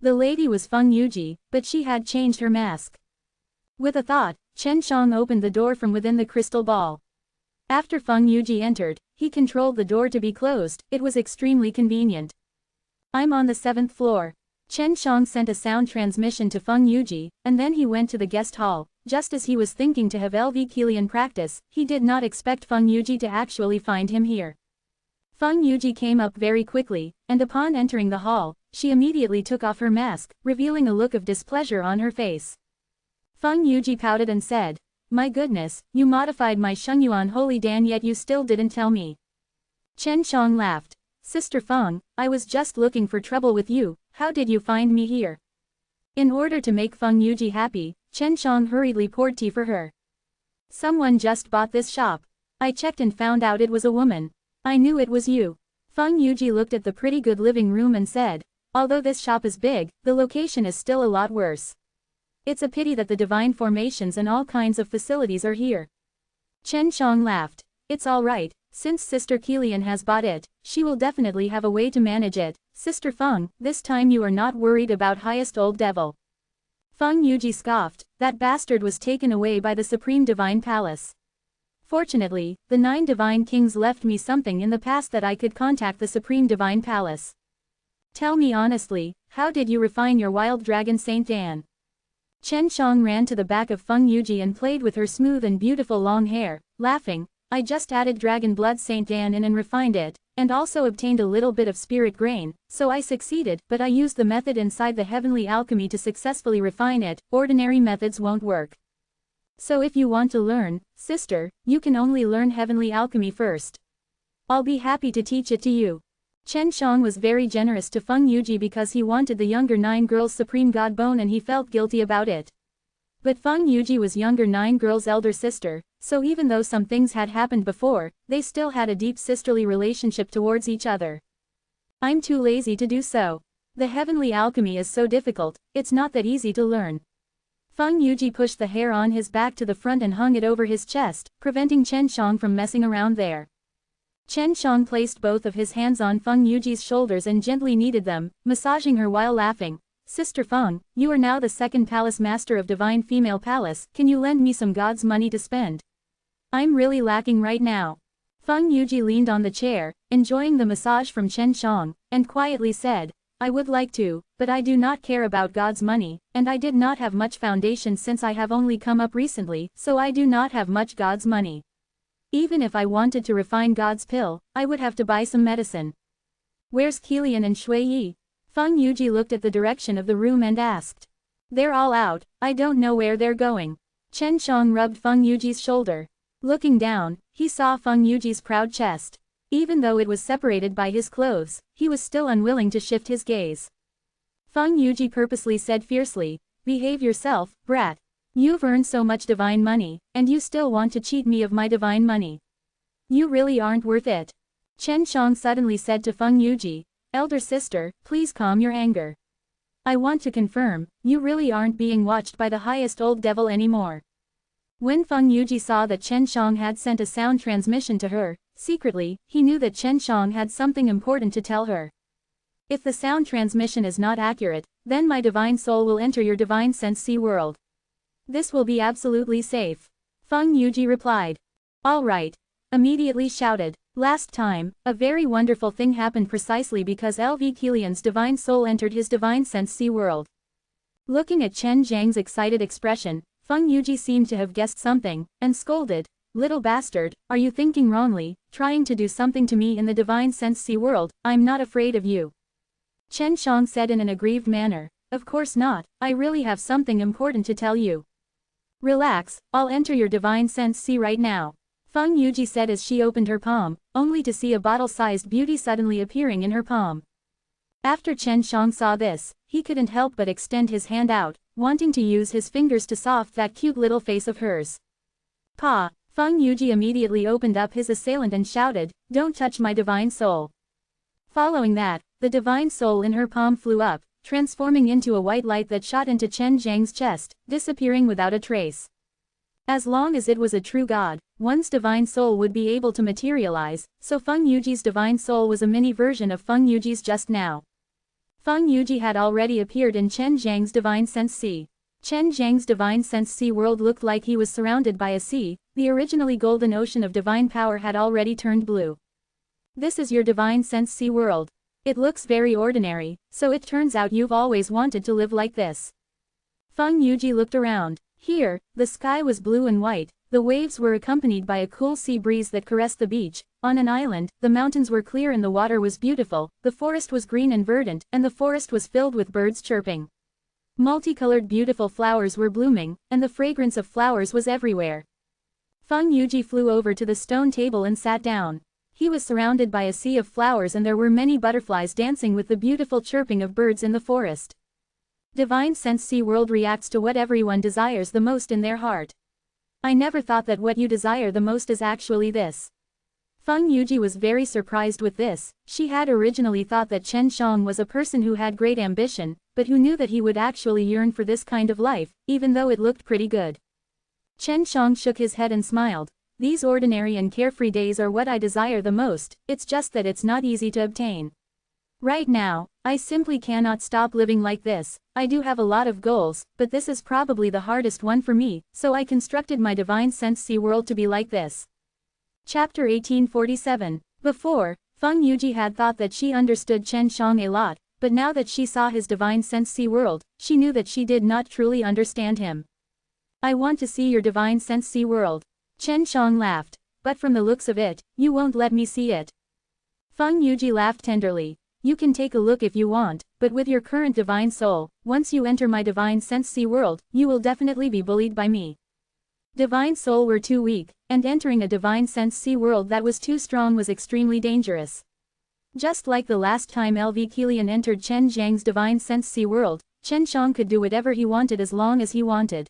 The lady was Feng Yuji, but she had changed her mask. With a thought, Chen Shang opened the door from within the crystal ball. After Feng Yuji entered, he controlled the door to be closed. It was extremely convenient. I'm on the 7th floor. Chen Shang sent a sound transmission to Feng Yuji, and then he went to the guest hall. Just as he was thinking to have LV Kilian practice, he did not expect Feng Yuji to actually find him here. Feng Yuji came up very quickly, and upon entering the hall, she immediately took off her mask, revealing a look of displeasure on her face. Feng Yuji pouted and said, "My goodness, you modified my Shengyuan Holy Dan yet you still didn't tell me." Chen Shang laughed. "Sister Feng, I was just looking for trouble with you, how did you find me here?" In order to make Feng Yuji happy, Chen Shang hurriedly poured tea for her. "Someone just bought this shop. I checked and found out it was a woman. I knew it was you." Feng Yuji looked at the pretty good living room and said, "Although this shop is big, the location is still a lot worse. It's a pity that the divine formations and all kinds of facilities are here." Chen Shang laughed. "It's alright, since Sister Kilian has bought it, she will definitely have a way to manage it. Sister Feng, this time you are not worried about highest old devil." Feng Yuji scoffed. That bastard was taken away by the Supreme Divine Palace. Fortunately, the 9 Divine Kings left me something in the past that I could contact the Supreme Divine Palace. Tell me honestly, how did you refine your wild dragon Saint Dan? Chen Shang ran to the back of Feng Yuji and played with her smooth and beautiful long hair, laughing. "I just added dragon blood Saint Dan in and refined it, and also obtained a little bit of spirit grain, so I succeeded, but I used the method inside the heavenly alchemy to successfully refine it. Ordinary methods won't work. So if you want to learn, sister, you can only learn heavenly alchemy first. I'll be happy to teach it to you." Chen Shang was very generous to Feng Yuji because he wanted the younger 9 girls' supreme god bone and he felt guilty about it. But Feng Yuji was younger 9 girls' elder sister, so even though some things had happened before, they still had a deep sisterly relationship towards each other. "I'm too lazy to do so. The heavenly alchemy is so difficult, it's not that easy to learn." Feng Yuji pushed the hair on his back to the front and hung it over his chest, preventing Chen Shang from messing around there. Chen Shang placed both of his hands on Feng Yuji's shoulders and gently kneaded them, massaging her while laughing. "Sister Feng, you are now the 2nd palace master of Divine Female Palace, can you lend me some god's money to spend? I'm really lacking right now." Feng Yuji leaned on the chair, enjoying the massage from Chen Shang, and quietly said, "I would like to, but I do not care about God's money, and I did not have much foundation since I have only come up recently, so I do not have much God's money." Even if I wanted to refine God's pill, I would have to buy some medicine. Where's Kilian and Shui Yi? Feng Yuji looked at the direction of the room and asked. They're all out, I don't know where they're going. Chen Shang rubbed Feng Yuji's shoulder. Looking down, he saw Feng Yuji's proud chest. Even though it was separated by his clothes, he was still unwilling to shift his gaze. Feng Yuji purposely said fiercely, behave yourself, brat. You've earned so much divine money, and you still want to cheat me of my divine money. You really aren't worth it. Chen Shang suddenly said to Feng Yuji, elder sister, please calm your anger. I want to confirm, you really aren't being watched by the highest old devil anymore. When Feng Yuji saw that Chen Shang had sent a sound transmission to her, secretly, he knew that Chen Shang had something important to tell her. If the sound transmission is not accurate, then my divine soul will enter your divine sense sea world. This will be absolutely safe. Feng Yuji replied. All right. Immediately shouted. Last time, a very wonderful thing happened precisely because LV Kilian's divine soul entered his divine sense sea world. Looking at Chen Zhang's excited expression, Feng Yuji seemed to have guessed something, and scolded, little bastard, are you thinking wrongly, trying to do something to me in the divine sense sea world? I'm not afraid of you. Chen Shang said in an aggrieved manner, of course not, I really have something important to tell you. Relax, I'll enter your divine sense sea right now. Feng Yuji said as she opened her palm, only to see a bottle-sized beauty suddenly appearing in her palm. After Chen Shang saw this, he couldn't help but extend his hand out, wanting to use his fingers to soft that cute little face of hers. Pa! Feng Yuji immediately opened up his assailant and shouted, don't touch my divine soul. Following that, the divine soul in her palm flew up, transforming into a white light that shot into Chen Zhang's chest, disappearing without a trace. As long as it was a true god, one's divine soul would be able to materialize, so Feng Yuji's divine soul was a mini version of Feng Yuji's just now. Feng Yuji had already appeared in Chen Zhang's divine sense sea. Chen Zhang's divine sense sea world looked like he was surrounded by a sea, the originally golden ocean of divine power had already turned blue. This is your divine sense sea world. It looks very ordinary, so it turns out you've always wanted to live like this. Feng Yuji looked around. Here, the sky was blue and white, the waves were accompanied by a cool sea breeze that caressed the beach. On an island, the mountains were clear and the water was beautiful, the forest was green and verdant, and the forest was filled with birds chirping. Multicolored beautiful flowers were blooming, and the fragrance of flowers was everywhere. Feng Yuji flew over to the stone table and sat down. He was surrounded by a sea of flowers and there were many butterflies dancing with the beautiful chirping of birds in the forest. Divine Sense Sea World reacts to what everyone desires the most in their heart. I never thought that what you desire the most is actually this. Feng Yuji was very surprised with this. She had originally thought that Chen Shang was a person who had great ambition, but who knew that he would actually yearn for this kind of life, even though it looked pretty good. Chen Shang shook his head and smiled. These ordinary and carefree days are what I desire the most, it's just that it's not easy to obtain. Right now, I simply cannot stop living like this. I do have a lot of goals, but this is probably the hardest one for me, so I constructed my Divine Sense Sea World to be like this. Chapter 1847. Before, Feng Yuji had thought that she understood Chen Shang a lot, but now that she saw his Divine Sense Sea World, she knew that she did not truly understand him. I want to see your Divine Sense Sea World. Chen Shang laughed, but from the looks of it, you won't let me see it. Feng Yuji laughed tenderly. You can take a look if you want, but with your current divine soul, once you enter my Divine Sense Sea World, you will definitely be bullied by me. Divine soul were too weak, and entering a Divine Sense Sea World that was too strong was extremely dangerous. Just like the last time LV Kilian entered Chen Zhang's Divine Sense Sea World, Chen Shang could do whatever he wanted as long as he wanted.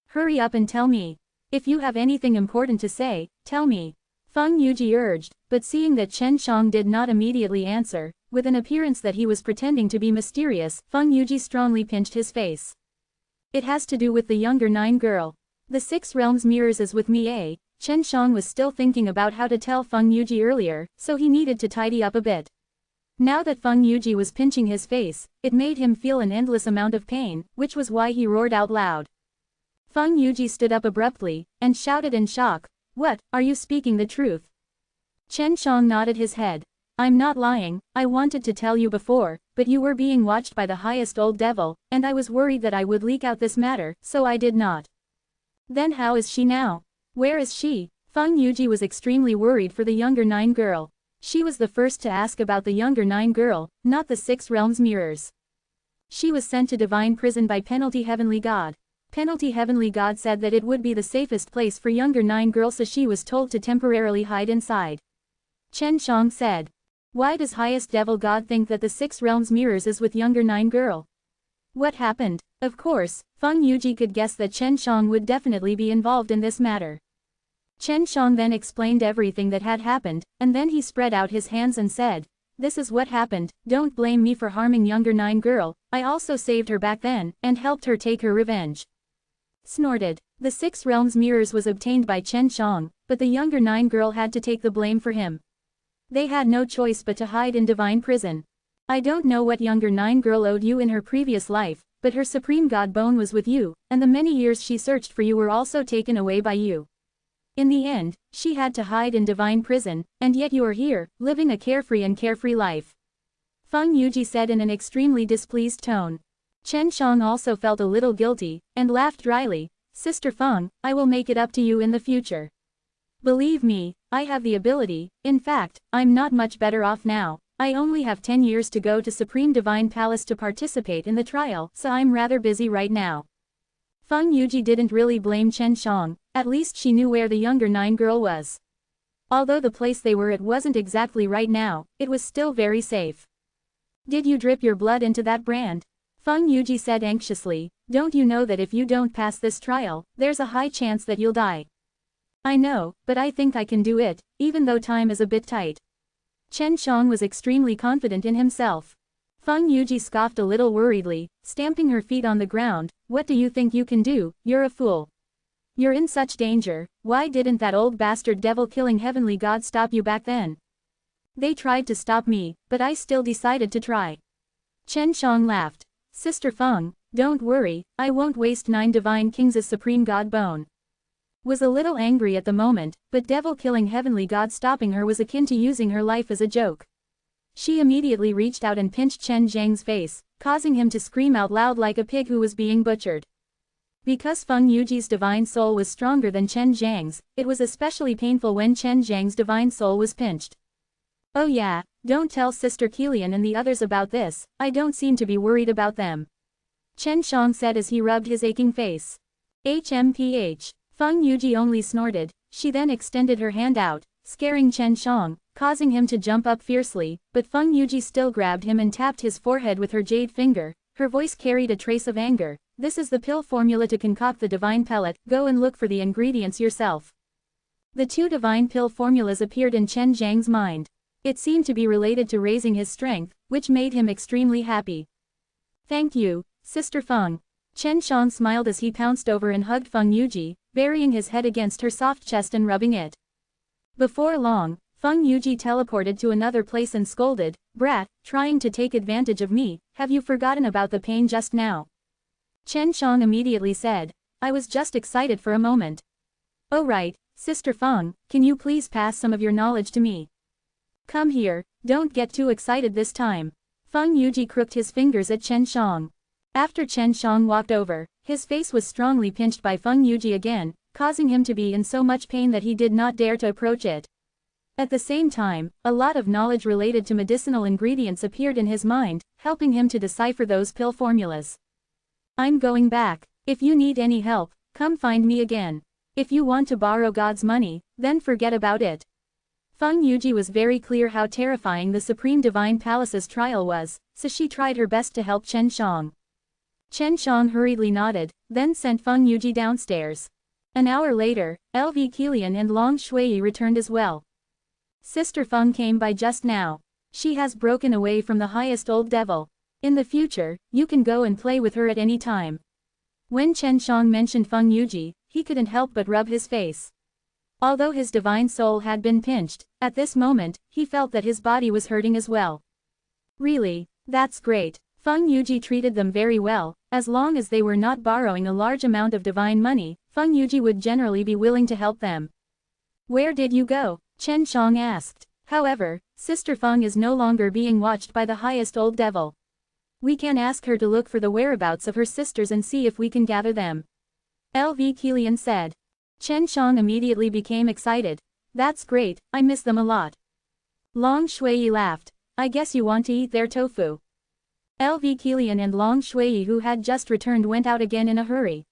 Hurry up and tell me. If you have anything important to say, tell me. Feng Yuji urged, but seeing that Chen Shang did not immediately answer, with an appearance that he was pretending to be mysterious, Feng Yuji strongly pinched his face. It has to do with the younger 9 girl. The 6 realms mirrors as with me eh? Chen Shang was still thinking about how to tell Feng Yuji earlier, so he needed to tidy up a bit. Now that Feng Yuji was pinching his face, it made him feel an endless amount of pain, which was why he roared out loud. Feng Yuji stood up abruptly, and shouted in shock, "What, are you speaking the truth?" Chen Shang nodded his head. "I'm not lying, I wanted to tell you before, but you were being watched by the highest old devil, and I was worried that I would leak out this matter, so I did not." "Then how is she now? Where is she?" Feng Yuji was extremely worried for the younger Nine girl. She was the first to ask about the younger Nine girl, not the Six Realms mirrors. She was sent to divine prison by Penalty Heavenly God. Penalty Heavenly God said that it would be the safest place for younger Nine girl, so she was told to temporarily hide inside. Chen Shang said. Why does highest devil God think that the Six Realms mirrors is with younger Nine girl? What happened? Of course, Feng Yuji could guess that Chen Shang would definitely be involved in this matter. Chen Shang then explained everything that had happened, and then he spread out his hands and said, "This is what happened, don't blame me for harming younger Nine girl, I also saved her back then, and helped her take her revenge." Snorted. The Six Realms mirrors was obtained by Chen Shang, but the younger Nine girl had to take the blame for him. They had no choice but to hide in divine prison. I don't know what younger Nine girl owed you in her previous life, but her supreme god bone was with you, and the many years she searched for you were also taken away by you. In the end, she had to hide in divine prison, and yet you are here, living a carefree life. Feng Yuji said in an extremely displeased tone. Chen Shang also felt a little guilty, and laughed dryly. Sister Feng, I will make it up to you in the future. Believe me, I have the ability, in fact, I'm not much better off now. I only have 10 years to go to Supreme Divine Palace to participate in the trial, so I'm rather busy right now. Feng Yuji didn't really blame Chen Shang, at least she knew where the younger Nine girl was. Although the place they were at wasn't exactly right now, it was still very safe. Did you drip your blood into that brand? Feng Yuji said anxiously, don't you know that if you don't pass this trial, there's a high chance that you'll die? I know, but I think I can do it, even though time is a bit tight. Chen Shang was extremely confident in himself. Feng Yuji scoffed a little worriedly, stamping her feet on the ground. What do you think you can do? You're a fool. You're in such danger. Why didn't that old bastard devil-killing heavenly god stop you back then? They tried to stop me, but I still decided to try. Chen Shang laughed. Sister Feng, don't worry, I won't waste 9 divine kings' supreme god bone. Was a little angry at the moment, but devil-killing heavenly god stopping her was akin to using her life as a joke. She immediately reached out and pinched Chen Zhang's face, causing him to scream out loud like a pig who was being butchered. Because Feng Yuji's divine soul was stronger than Chen Zhang's, it was especially painful when Chen Zhang's divine soul was pinched. Oh yeah, don't tell Sister Kilian and the others about this, I don't seem to be worried about them. Chen Shang said as he rubbed his aching face. HMPH. Feng Yuji only snorted. She then extended her hand out, scaring Chen Shang, causing him to jump up fiercely, but Feng Yuji still grabbed him and tapped his forehead with her jade finger. Her voice carried a trace of anger. This is the pill formula to concoct the divine pellet, go and look for the ingredients yourself. The 2 divine pill formulas appeared in Chen Zhang's mind. It seemed to be related to raising his strength, which made him extremely happy. Thank you, Sister Feng. Chen Shang smiled as he pounced over and hugged Feng Yuji, burying his head against her soft chest and rubbing it. Before long, Feng Yuji teleported to another place and scolded, "Brat, trying to take advantage of me, have you forgotten about the pain just now?" Chen Shang immediately said, "I was just excited for a moment." "Oh right, Sister Feng, can you please pass some of your knowledge to me?" "Come here, don't get too excited this time." Feng Yuji crooked his fingers at Chen Shang. After Chen Shang walked over, his face was strongly pinched by Feng Yuji again, causing him to be in so much pain that he did not dare to approach it. At the same time, a lot of knowledge related to medicinal ingredients appeared in his mind, helping him to decipher those pill formulas. "I'm going back. If you need any help, come find me again. If you want to borrow God's money, then forget about it." Feng Yuji was very clear how terrifying the Supreme Divine Palace's trial was, so she tried her best to help Chen Shang. Chen Shang hurriedly nodded, then sent Feng Yuji downstairs. An hour later, LV Kilian and Long Shui returned as well. Sister Feng came by just now. She has broken away from the highest old devil. In the future, you can go and play with her at any time. When Chen Shang mentioned Feng Yuji, he couldn't help but rub his face. Although his divine soul had been pinched, at this moment, he felt that his body was hurting as well. Really, that's great. Feng Yuji treated them very well. As long as they were not borrowing a large amount of divine money, Feng Yuji would generally be willing to help them. "Where did you go?" Chen Shang asked. "However, Sister Feng is no longer being watched by the highest old devil. We can ask her to look for the whereabouts of her sisters and see if we can gather them." LV Kilian said. Chen Shang immediately became excited. That's great, I miss them a lot. Long Shui laughed. I guess you want to eat their tofu. LV Kilian and Long Shui, who had just returned, went out again in a hurry.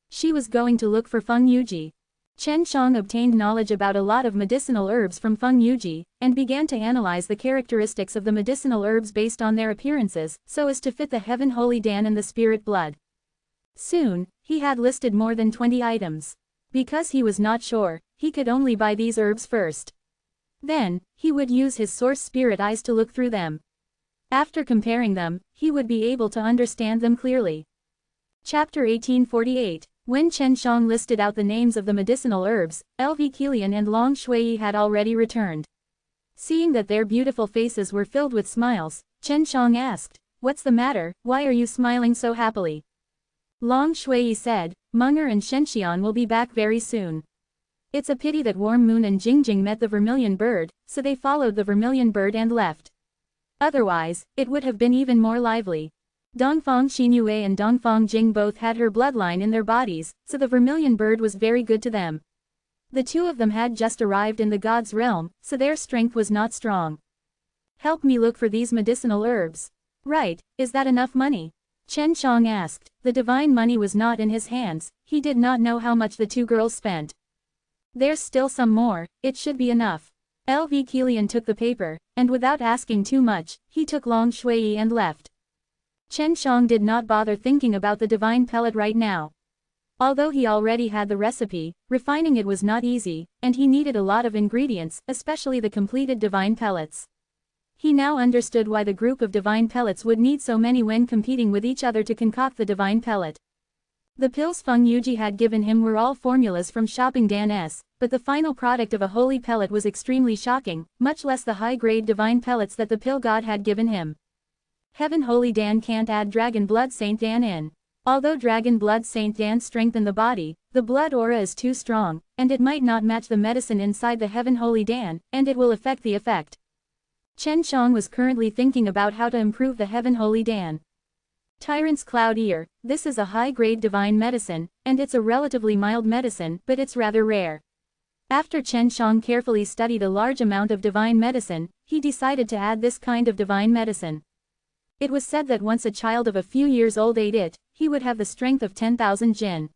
She was going to look for Feng Yuji. Chen Shang obtained knowledge about a lot of medicinal herbs from Feng Yuji, and began to analyze the characteristics of the medicinal herbs based on their appearances, so as to fit the Heaven Holy Dan and the spirit blood. Soon, he had listed more than 20 items. Because he was not sure, he could only buy these herbs first. Then, he would use his source spirit eyes to look through them. After comparing them, he would be able to understand them clearly. Chapter 1848. When Chen Shang listed out the names of the medicinal herbs, LV Kilian and Long Shui had already returned. Seeing that their beautiful faces were filled with smiles, Chen Shang asked, "What's the matter, why are you smiling so happily?" Long Shui said, "Munger and Shenxian will be back very soon. It's a pity that Warm Moon and Jingjing met the vermilion bird, so they followed the vermilion bird and left. Otherwise, it would have been even more lively. Dongfang Xinyue and Dongfang Jing both had her bloodline in their bodies, so the vermilion bird was very good to them. The two of them had just arrived in the god's realm, so their strength was not strong. Help me look for these medicinal herbs." "Right, is that enough money?" Chen Shang asked. The divine money was not in his hands, he did not know how much the two girls spent. "There's still some more, it should be enough." LV Kilian took the paper, and without asking too much, he took Long Shui and left. Chen Shang did not bother thinking about the divine pellet right now. Although he already had the recipe, refining it was not easy, and he needed a lot of ingredients, especially the completed divine pellets. He now understood why the group of divine pellets would need so many when competing with each other to concoct the divine pellet. The pills Feng Yuji had given him were all formulas from Shopping Dan S, but the final product of a holy pellet was extremely shocking, much less the high-grade divine pellets that the pill god had given him. Heaven Holy Dan can't add Dragon Blood Saint Dan in. Although Dragon Blood Saint Dan strengthen the body, the blood aura is too strong, and it might not match the medicine inside the Heaven Holy Dan, and it will affect the effect. Chen Shang was currently thinking about how to improve the Heaven Holy Dan. Tyrant's Cloud Ear, this is a high-grade divine medicine, and it's a relatively mild medicine, but it's rather rare. After Chen Shang carefully studied a large amount of divine medicine, he decided to add this kind of divine medicine. It was said that once a child of a few years old ate it, he would have the strength of 10,000 jin.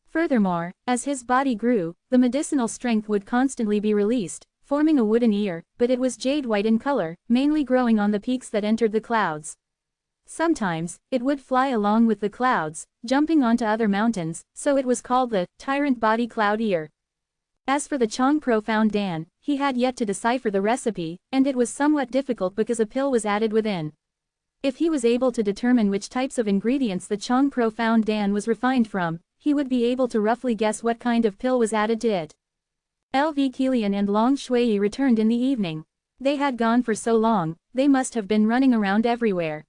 Furthermore, as his body grew, the medicinal strength would constantly be released, forming a wooden ear, but it was jade white in color, mainly growing on the peaks that entered the clouds. Sometimes, it would fly along with the clouds, jumping onto other mountains, so it was called the Tyrant Body Cloud Ear. As for the Chong Profound Dan, he had yet to decipher the recipe, and it was somewhat difficult because a pill was added within. If he was able to determine which types of ingredients the Chong Profound Dan was refined from, he would be able to roughly guess what kind of pill was added to it. LV Kilian and Long Shui returned in the evening. They had gone for so long, they must have been running around everywhere.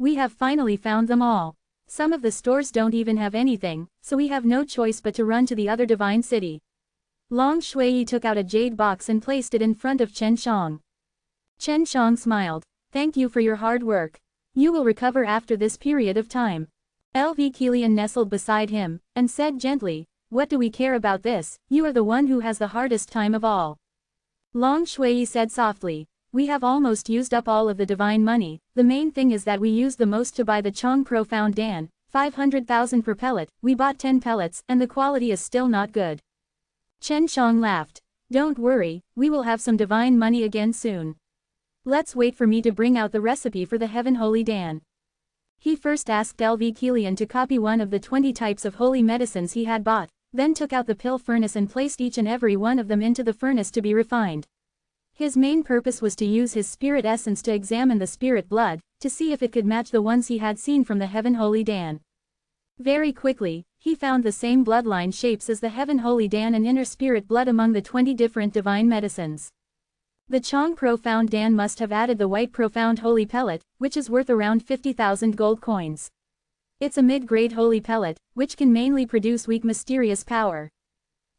"We have finally found them all. Some of the stores don't even have anything, so we have no choice but to run to the other divine city." Long Shui took out a jade box and placed it in front of Chen Shang. Chen Shang smiled. "Thank you for your hard work. You will recover after this period of time." LV Kilian nestled beside him, and said gently, "What do we care about this, you are the one who has the hardest time of all." Long Shui said softly, "We have almost used up all of the divine money, the main thing is that we used the most to buy the Chong Profound Dan, 500,000 per pellet, we bought 10 pellets, and the quality is still not good." Chen Shang laughed. "Don't worry, we will have some divine money again soon. Let's wait for me to bring out the recipe for the Heaven Holy Dan." He first asked LV Kilian to copy one of the 20 types of holy medicines he had bought, then took out the pill furnace and placed each and every one of them into the furnace to be refined. His main purpose was to use his spirit essence to examine the spirit blood, to see if it could match the ones he had seen from the Heaven Holy Dan. Very quickly, he found the same bloodline shapes as the Heaven Holy Dan and inner spirit blood among the 20 different divine medicines. The Chong Profound Dan must have added the White Profound Holy Pellet, which is worth around 50,000 gold coins. It's a mid-grade holy pellet, which can mainly produce weak mysterious power.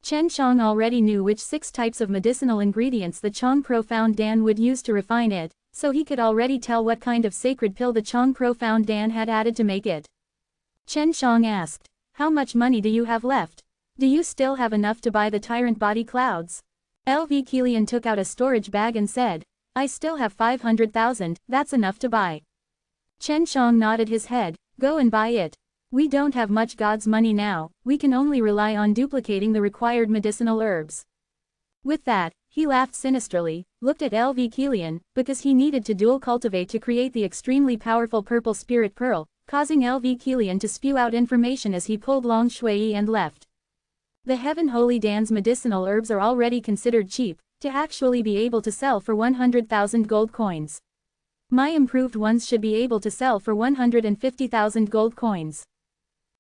Chen Shang already knew which 6 types of medicinal ingredients the Chong Profound Dan would use to refine it, so he could already tell what kind of sacred pill the Chong Profound Dan had added to make it. Chen Shang asked, "How much money do you have left?" Do you still have enough to buy the tyrant body clouds? LV Kilian took out a storage bag and said, I still have 500,000, that's enough to buy. Chen Shang nodded his head, go and buy it. We don't have much God's money now, we can only rely on duplicating the required medicinal herbs. With that, he laughed sinisterly, looked at LV Kilian, because he needed to dual cultivate to create the extremely powerful purple spirit pearl, causing LV Kilian to spew out information as he pulled Long Shui and left. The Heaven Holy Dan's medicinal herbs are already considered cheap, to actually be able to sell for 100,000 gold coins. My improved ones should be able to sell for 150,000 gold coins.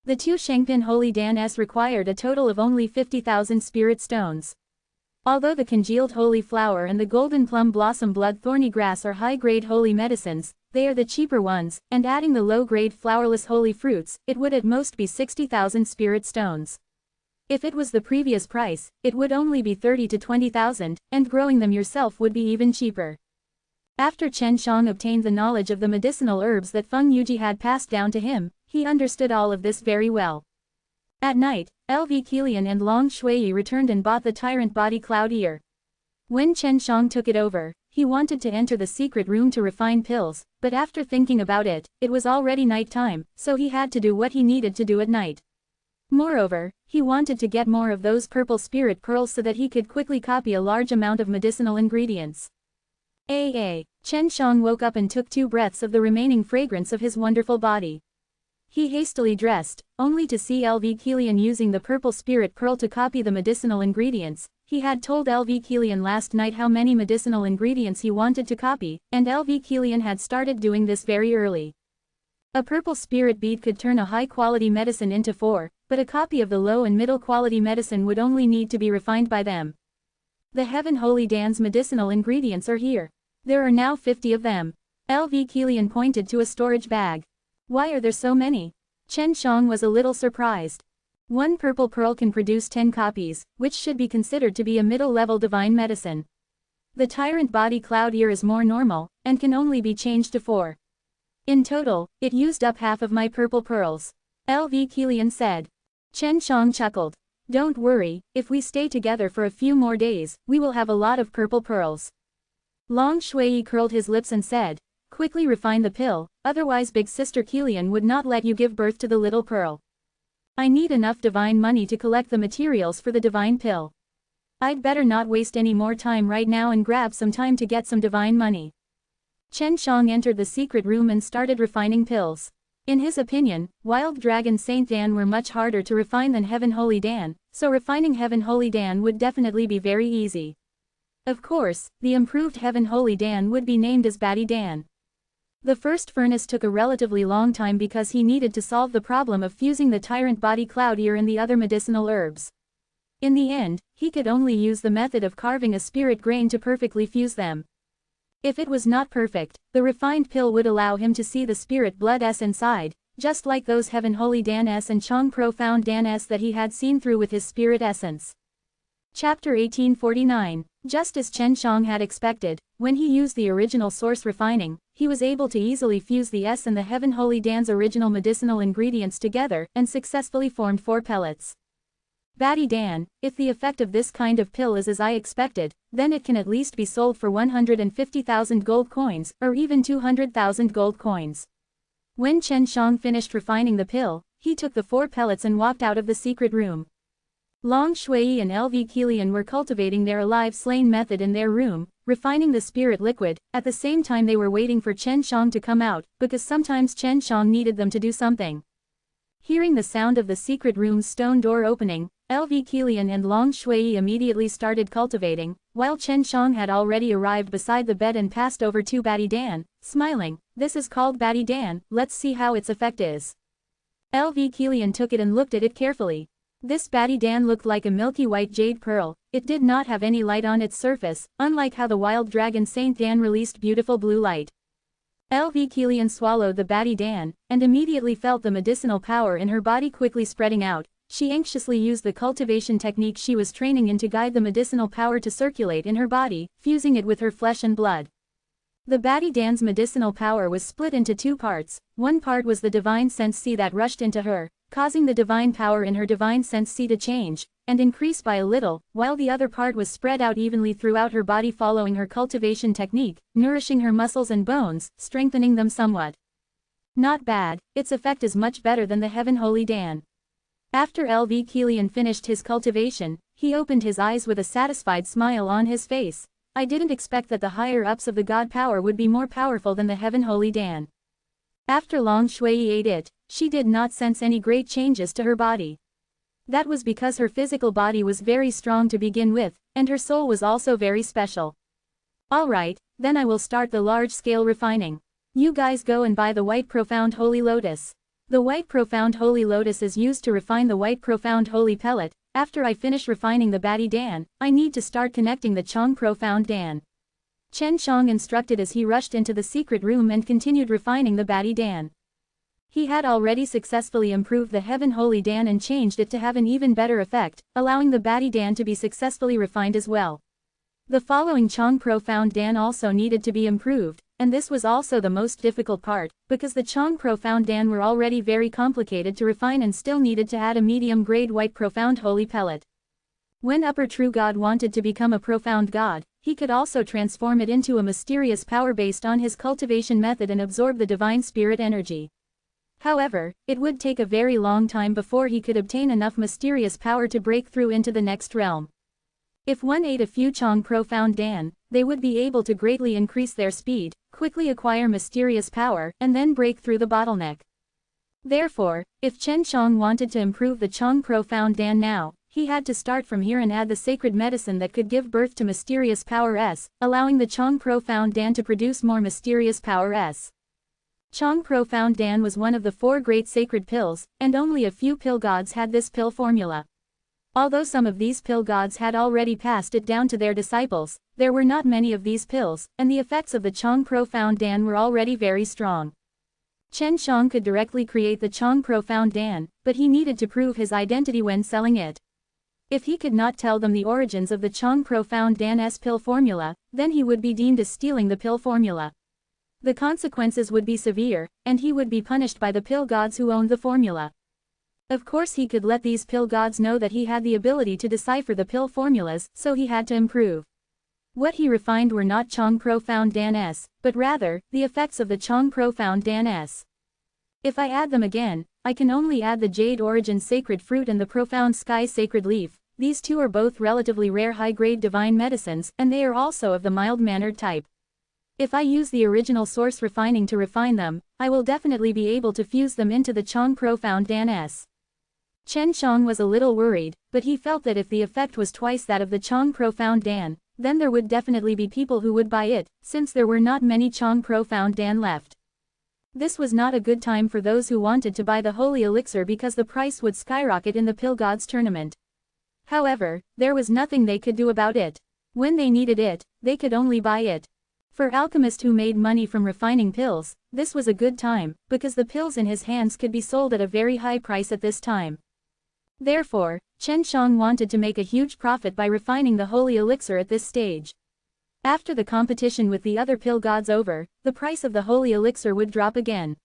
The two Shengpin Holy Dan's required a total of only 50,000 spirit stones. Although the congealed holy flower and the golden plum blossom blood thorny grass are high-grade holy medicines, they are the cheaper ones, and adding the low-grade flowerless holy fruits, it would at most be 60,000 spirit stones. If it was the previous price, it would only be 30 to 20,000, and growing them yourself would be even cheaper. After Chen Shang obtained the knowledge of the medicinal herbs that Feng Yuji had passed down to him, he understood all of this very well. At night, LV Kilian and Long Shui returned and bought the tyrant body cloud ear. When Chen Shang took it over, he wanted to enter the secret room to refine pills, but after thinking about it, it was already night time, so he had to do what he needed to do at night. Moreover, he wanted to get more of those purple spirit pearls so that he could quickly copy a large amount of medicinal ingredients. Chen Shang woke up and took 2 breaths of the remaining fragrance of his wonderful body. He hastily dressed, only to see LV Kilian using the purple spirit pearl to copy the medicinal ingredients. He had told LV Kilian last night how many medicinal ingredients he wanted to copy, and LV Kilian had started doing this very early. A purple spirit bead could turn a high-quality medicine into 4, but a copy of the low and middle-quality medicine would only need to be refined by them. The Heaven Holy Dan's medicinal ingredients are here. There are now 50 of them. LV Kilian pointed to a storage bag. Why are there so many? Chen Shang was a little surprised. One purple pearl can produce 10 copies, which should be considered to be a middle-level divine medicine. The tyrant body cloud ear is more normal, and can only be changed to 4. In total, it used up half of my purple pearls. LV Kilian said. Chen Shang chuckled. Don't worry, if we stay together for a few more days, we will have a lot of purple pearls. Long Shui curled his lips and said, quickly refine the pill, otherwise big sister Kilian would not let you give birth to the little pearl. I need enough divine money to collect the materials for the divine pill. I'd better not waste any more time right now and grab some time to get some divine money. Chen Shang entered the secret room and started refining pills. In his opinion, Wild Dragon Saint Dan were much harder to refine than Heaven Holy Dan, so refining Heaven Holy Dan would definitely be very easy. Of course, the improved Heaven Holy Dan would be named as Batty Dan. The first furnace took a relatively long time because he needed to solve the problem of fusing the tyrant body cloud ear and the other medicinal herbs. In the end, he could only use the method of carving a spirit grain to perfectly fuse them. If it was not perfect, the refined pill would allow him to see the spirit blood S inside, just like those Heaven Holy Dan S and Chong Profound Dan S that he had seen through with his spirit essence. Chapter 1849. Just as Chen Shang had expected, when he used the original source refining, he was able to easily fuse the S and the Heaven Holy Dan's original medicinal ingredients together and successfully formed 4 pellets. Batty Dan, if the effect of this kind of pill is as I expected, then it can at least be sold for 150,000 gold coins, or even 200,000 gold coins. When Chen Shang finished refining the pill, he took the 4 pellets and walked out of the secret room. Long Shui and LV Kilian were cultivating their alive slain method in their room, refining the spirit liquid. At the same time they were waiting for Chen Shang to come out, because sometimes Chen Shang needed them to do something. Hearing the sound of the secret room's stone door opening, LV Kilian and Long Shui immediately started cultivating, while Chen Shang had already arrived beside the bed and passed over to Batty Dan, smiling. This is called Batty Dan, let's see how its effect is. LV Kilian took it and looked at it carefully. This Batty Dan looked like a milky white jade pearl. It did not have any light on its surface, unlike how the Wild Dragon Saint Dan released beautiful blue light. LV Kilian swallowed the Batty Dan, and immediately felt the medicinal power in her body quickly spreading out. She anxiously used the cultivation technique she was training in to guide the medicinal power to circulate in her body, fusing it with her flesh and blood. The Batty Dan's medicinal power was split into 2 parts. One part was the divine sense C that rushed into her, causing the divine power in her divine sense to change, and increase by a little, while the other part was spread out evenly throughout her body following her cultivation technique, nourishing her muscles and bones, strengthening them somewhat. Not bad, its effect is much better than the Heaven Holy Dan. After L.V. Kilian finished his cultivation, he opened his eyes with a satisfied smile on his face. I didn't expect that the higher-ups of the god power would be more powerful than the Heaven Holy Dan. After Long Shui ate it, she did not sense any great changes to her body. That was because her physical body was very strong to begin with, and her soul was also very special. Alright, then I will start the large-scale refining. You guys go and buy the White Profound Holy Lotus. The White Profound Holy Lotus is used to refine the White Profound Holy Pellet. After I finish refining the Batty Dan, I need to start connecting the Chong Profound Dan. Chen Chong instructed as he rushed into the secret room and continued refining the Batty Dan. He had already successfully improved the Heaven Holy Dan and changed it to have an even better effect, allowing the Batty Dan to be successfully refined as well. The following Chong Profound Dan also needed to be improved, and this was also the most difficult part, because the Chong Profound Dan were already very complicated to refine and still needed to add a medium-grade White Profound Holy Pellet. When Upper True God wanted to become a profound god, he could also transform it into a mysterious power based on his cultivation method and absorb the divine spirit energy. However, it would take a very long time before he could obtain enough mysterious power to break through into the next realm. If one ate a few Chong Profound Dan, they would be able to greatly increase their speed, quickly acquire mysterious power, and then break through the bottleneck. Therefore, if Chen Chong wanted to improve the Chong Profound Dan now, he had to start from here and add the sacred medicine that could give birth to mysterious power S, allowing the Chong Profound Dan to produce more mysterious power S. Chong Profound Dan was one of the 4 great sacred pills, and only a few pill gods had this pill formula. Although some of these pill gods had already passed it down to their disciples, there were not many of these pills, and the effects of the Chong Profound Dan were already very strong. Chen Chong could directly create the Chong Profound Dan, but he needed to prove his identity when selling it. If he could not tell them the origins of the Chong Profound Dan's pill formula, then he would be deemed as stealing the pill formula. The consequences would be severe, and he would be punished by the pill gods who owned the formula. Of course he could let these pill gods know that he had the ability to decipher the pill formulas, so he had to improve. What he refined were not Chong Profound Dan-s, but rather, the effects of the Chong Profound Dan-s. If I add them again, I can only add the Jade Origin Sacred Fruit and the Profound Sky Sacred Leaf. These two are both relatively rare high-grade divine medicines, and they are also of the mild-mannered type. If I use the original source refining to refine them, I will definitely be able to fuse them into the Chong Profound Dan-s. Chen Chong was a little worried, but he felt that if the effect was twice that of the Chong Profound Dan, then there would definitely be people who would buy it, since there were not many Chong Profound Dan left. This was not a good time for those who wanted to buy the holy elixir because the price would skyrocket in the Pill Gods tournament. However, there was nothing they could do about it. When they needed it, they could only buy it. For alchemists who made money from refining pills, this was a good time, because the pills in his hands could be sold at a very high price at this time. Therefore, Chen Chong wanted to make a huge profit by refining the holy elixir at this stage. After the competition with the other pill gods over, the price of the holy elixir would drop again.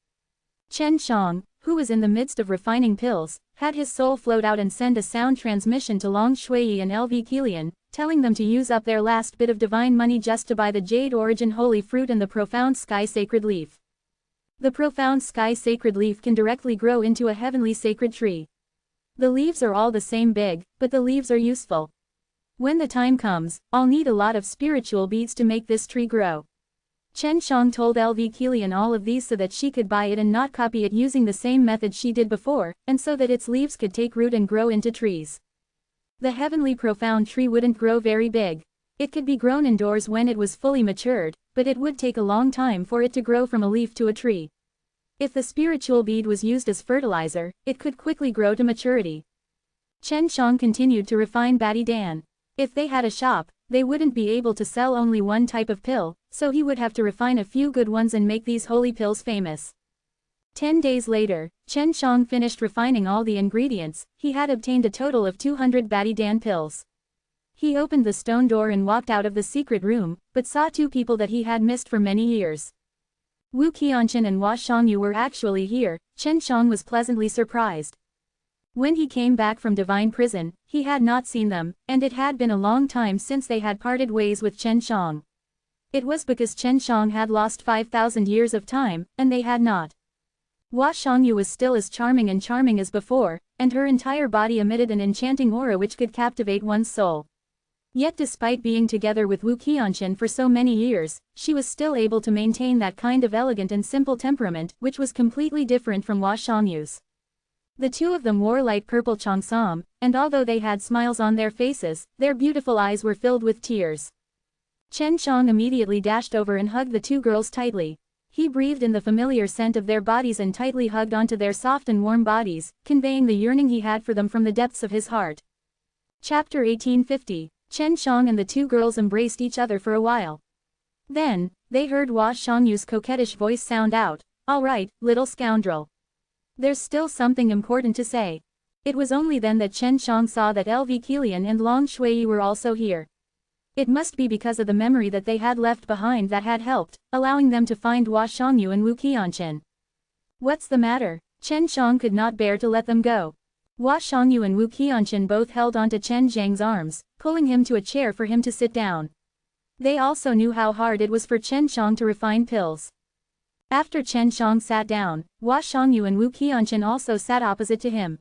Chen Chong, who was in the midst of refining pills, had his soul float out and send a sound transmission to Long Shui and L.V. Kilian, telling them to use up their last bit of divine money just to buy the Jade Origin Holy Fruit and the Profound Sky Sacred Leaf. The Profound Sky Sacred Leaf can directly grow into a heavenly sacred tree. The leaves are all the same big, but the leaves are useful. When the time comes, I'll need a lot of spiritual beads to make this tree grow. Chen Chong told L.V. Kilian all of these so that she could buy it and not copy it using the same method she did before, and so that its leaves could take root and grow into trees. The heavenly profound tree wouldn't grow very big. It could be grown indoors when it was fully matured, but it would take a long time for it to grow from a leaf to a tree. If the spiritual bead was used as fertilizer, it could quickly grow to maturity. Chen Chong continued to refine Batty Dan. If they had a shop, they wouldn't be able to sell only one type of pill, so he would have to refine a few good ones and make these holy pills famous. 10 days later, Chen Chong finished refining all the ingredients. He had obtained a total of 200 Batty Dan pills. He opened the stone door and walked out of the secret room, but saw 2 people that he had missed for many years. Wu Qianchen and Hua Shangyu were actually here. Chen Chong was pleasantly surprised. When he came back from divine prison, he had not seen them, and it had been a long time since they had parted ways with Chen Shang. It was because Chen Shang had lost 5,000 years of time, and they had not. Hua Shangyu was still as charming as before, and her entire body emitted an enchanting aura which could captivate one's soul. Yet despite being together with Wu Qianchen for so many years, she was still able to maintain that kind of elegant and simple temperament which was completely different from Hua Shangyu's. The two of them wore light purple cheongsam, and although they had smiles on their faces, their beautiful eyes were filled with tears. Chen Shang immediately dashed over and hugged the two girls tightly. He breathed in the familiar scent of their bodies and tightly hugged onto their soft and warm bodies, conveying the yearning he had for them from the depths of his heart. Chapter 1850. Chen Shang and the two girls embraced each other for a while. Then, they heard Hua Shangyu's coquettish voice sound out, "All right, little scoundrel. There's still something important to say." It was only then that Chen Shang saw that LV Kilian and Long Shui were also here. It must be because of the memory that they had left behind that had helped, allowing them to find Hua Shangyu and Wu Qianchen. "What's the matter?" Chen Shang could not bear to let them go. Hua Shangyu and Wu Qianchen both held onto Chen Zhang's arms, pulling him to a chair for him to sit down. They also knew how hard it was for Chen Shang to refine pills. After Chen Shang sat down, Hua Shangyu and Wu Qianchen also sat opposite to him.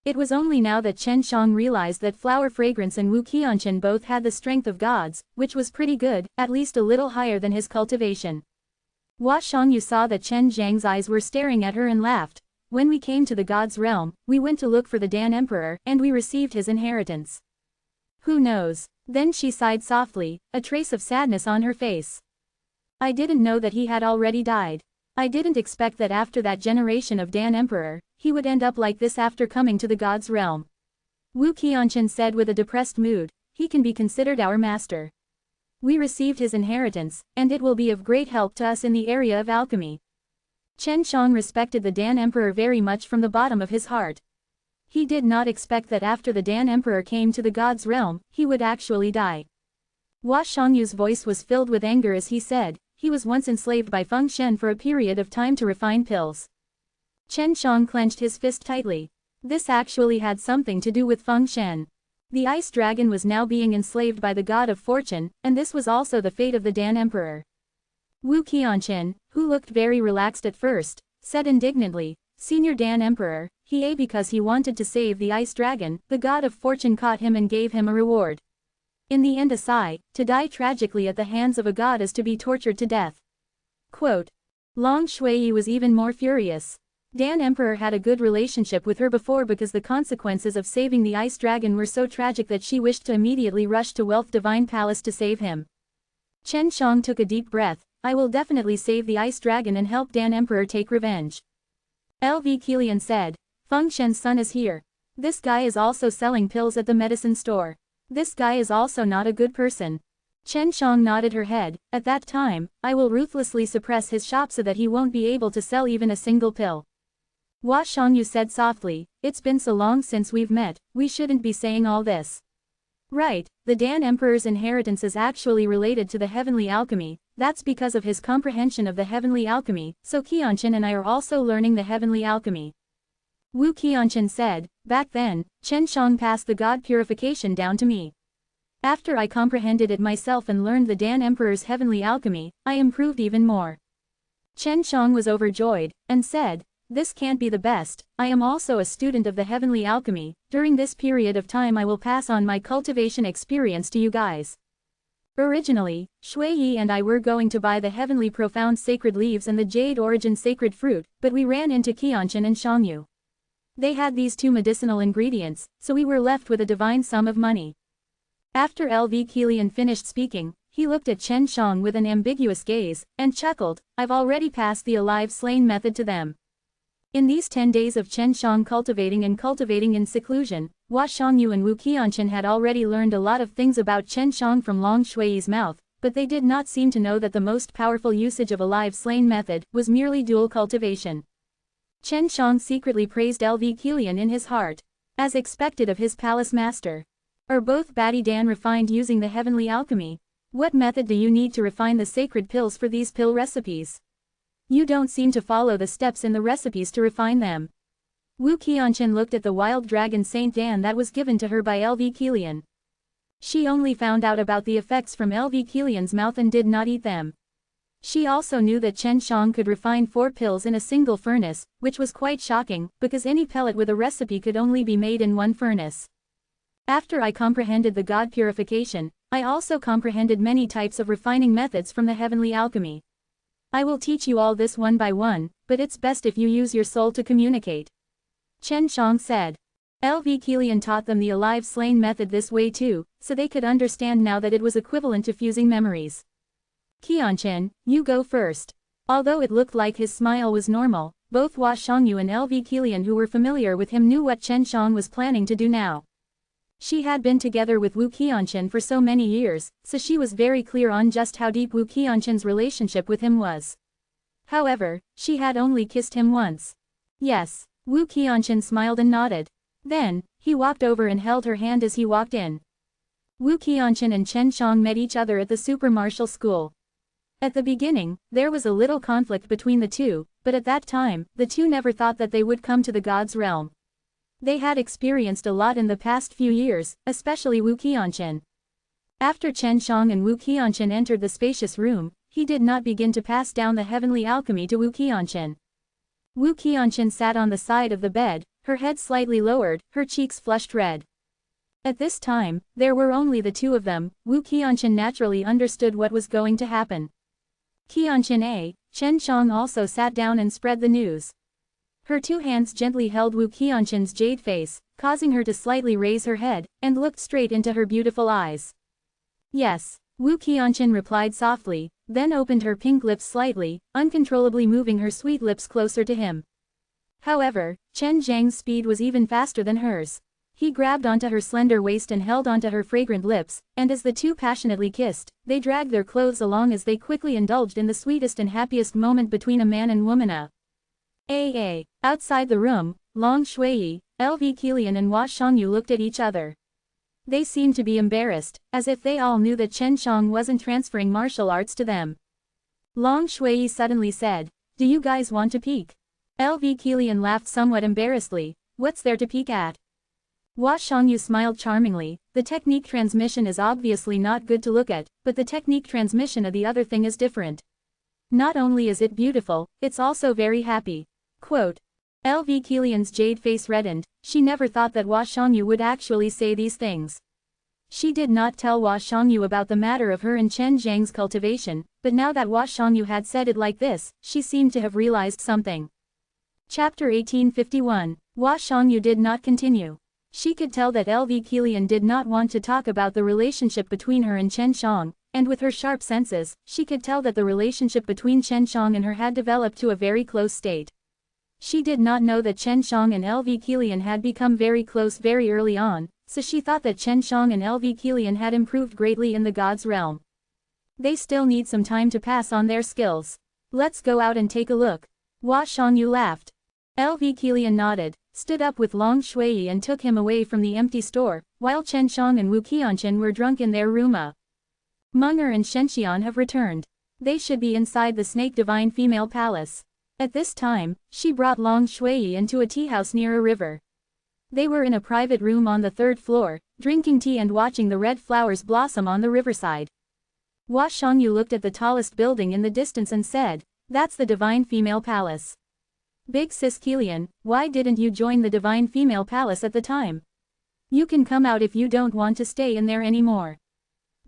It was only now that Chen Shang realized that Flower Fragrance and Wu Qianchen both had the strength of gods, which was pretty good, at least a little higher than his cultivation. Hua Shangyu saw that Chen Zhang's eyes were staring at her and laughed. "When we came to the God's realm, we went to look for the Dan Emperor, and we received his inheritance. Who knows?" Then she sighed softly, a trace of sadness on her face. "I didn't know that he had already died. I didn't expect that after that generation of Dan Emperor, he would end up like this after coming to the God's realm." Wu Qianchen said with a depressed mood, "He can be considered our master. We received his inheritance, and it will be of great help to us in the area of alchemy." Chen Shang respected the Dan Emperor very much from the bottom of his heart. He did not expect that after the Dan Emperor came to the God's realm, he would actually die. Hua Shangyu's voice was filled with anger as he said, "He was once enslaved by Feng Shen for a period of time to refine pills." Chen Shang clenched his fist tightly. This actually had something to do with Feng Shen. The ice dragon was now being enslaved by the god of fortune, and this was also the fate of the Dan Emperor. Wu Qianchen, who looked very relaxed at first, said indignantly, "Senior Dan Emperor, because he wanted to save the ice dragon, the god of fortune caught him and gave him a reward. In the end to die tragically at the hands of a god is to be tortured to death." Quote. Long Shui was even more furious. Dan Emperor had a good relationship with her before because the consequences of saving the ice dragon were so tragic that she wished to immediately rush to Wealth Divine Palace to save him. Chen Shang took a deep breath. "I will definitely save the ice dragon and help Dan Emperor take revenge." LV Kilian said, "Feng Shen's son is here. This guy is also selling pills at the medicine store. This guy is also not a good person." Chen Shang nodded her head. "At that time, I will ruthlessly suppress his shop so that he won't be able to sell even a single pill." Hua Shangyu said softly, "It's been so long since we've met, we shouldn't be saying all this." Right, the Dan Emperor's inheritance is actually related to the heavenly alchemy. That's because of his comprehension of the heavenly alchemy, so Qianchen and I are also learning the heavenly alchemy. Wu Qianchen said, "Back then, Chen Shang passed the god purification down to me. After I comprehended it myself and learned the Dan Emperor's heavenly alchemy, I improved even more." Chen Shang was overjoyed, and said, "This can't be the best, I am also a student of the heavenly alchemy. During this period of time I will pass on my cultivation experience to you guys." Originally, Shui Yi and I were going to buy the heavenly profound sacred leaves and the jade origin sacred fruit, but we ran into Qianchen and Shangyu. They had these two medicinal ingredients, so we were left with a divine sum of money. After LV Kilian finished speaking, he looked at Chen Shang with an ambiguous gaze, and chuckled, "I've already passed the alive slain method to them." In these 10 days of Chen Shang cultivating in seclusion, Hua Shangyu and Wu Qianchen had already learned a lot of things about Chen Shang from Long Shui's mouth, but they did not seem to know that the most powerful usage of alive slain method was merely dual cultivation. Chen Shang secretly praised LV Kilian in his heart. As expected of his palace master. "Are both Batty Dan refined using the heavenly alchemy? What method do you need to refine the sacred pills for these pill recipes? You don't seem to follow the steps in the recipes to refine them." Wu Qianchen looked at the wild dragon Saint Dan that was given to her by LV Kilian. She only found out about the effects from LV Kilian's mouth and did not eat them. She also knew that Chen Shang could refine 4 pills in a single furnace, which was quite shocking, because any pellet with a recipe could only be made in one furnace. After I comprehended the God purification, I also comprehended many types of refining methods from the heavenly alchemy. I will teach you all this one by one, but it's best if you use your soul to communicate. Chen Shang said. LV Kilian taught them the alive slain method this way too, so they could understand now that it was equivalent to fusing memories. Qianchen, you go first. Although it looked like his smile was normal, both Hua Shangyu and LV Kilian who were familiar with him knew what Chen Shang was planning to do now. She had been together with Wu Qianchen for so many years, so she was very clear on just how deep Wu Qianchen's relationship with him was. However, she had only kissed him once. Yes, Wu Qianchen smiled and nodded. Then, he walked over and held her hand as he walked in. Wu Qianchen and Chen Shang met each other at the super martial school. At the beginning, there was a little conflict between the two, but at that time, the two never thought that they would come to the God's realm. They had experienced a lot in the past few years, especially Wu Qianchen. After Chen Shang and Wu Qianchen entered the spacious room, he did not begin to pass down the heavenly alchemy to Wu Qianchen. Wu Qianchen sat on the side of the bed, her head slightly lowered, her cheeks flushed red. At this time, there were only the two of them. Wu Qianchen naturally understood what was going to happen. Qianchen A. Chen Shang also sat down and spread the news. Her 2 hands gently held Wu Qianchen's jade face, causing her to slightly raise her head, and looked straight into her beautiful eyes. Yes, Wu Qianchen replied softly, then opened her pink lips slightly, uncontrollably moving her sweet lips closer to him. However, Chen Zhang's speed was even faster than hers. He grabbed onto her slender waist and held onto her fragrant lips, and as the two passionately kissed, they dragged their clothes along as they quickly indulged in the sweetest and happiest moment between a man and woman. Outside the room, Long Shui, LV Kilian and Hua Shangyu looked at each other. They seemed to be embarrassed, as if they all knew that Chen Shang wasn't transferring martial arts to them. Long Shui suddenly said, "Do you guys want to peek?" LV Kilian laughed somewhat embarrassedly. "What's there to peek at?" Hua Shangyu smiled charmingly. "The technique transmission is obviously not good to look at, but the technique transmission of the other thing is different. Not only is it beautiful, it's also very happy." Quote. LV Kilian's jade face reddened. She never thought that Hua Shangyu would actually say these things. She did not tell Hua Shangyu about the matter of her and Chen Zhang's cultivation, but now that Hua Shangyu had said it like this, she seemed to have realized something. Chapter 1851. Hua Shangyu did not continue. She could tell that LV Kilian did not want to talk about the relationship between her and Chen Shang, and with her sharp senses, she could tell that the relationship between Chen Shang and her had developed to a very close state. She did not know that Chen Shang and LV Kilian had become very close very early on, so she thought that Chen Shang and LV Kilian had improved greatly in the God's realm. They still need some time to pass on their skills. Let's go out and take a look. Hua Shangyu laughed. LV Kilian nodded, stood up with Long Shui and took him away from the empty store, while Chen Shang and Wu Qianchen were drunk in their room. Munger and Shenxian have returned. They should be inside the Snake Divine Female Palace. At this time, she brought Long Shui into a tea house near a river. They were in a private room on the 3rd floor, drinking tea and watching the red flowers blossom on the riverside. Hua Shangyu looked at the tallest building in the distance and said, "That's the Divine Female Palace." "Big sis Kilian, why didn't you join the Divine Female Palace at the time? You can come out if you don't want to stay in there anymore.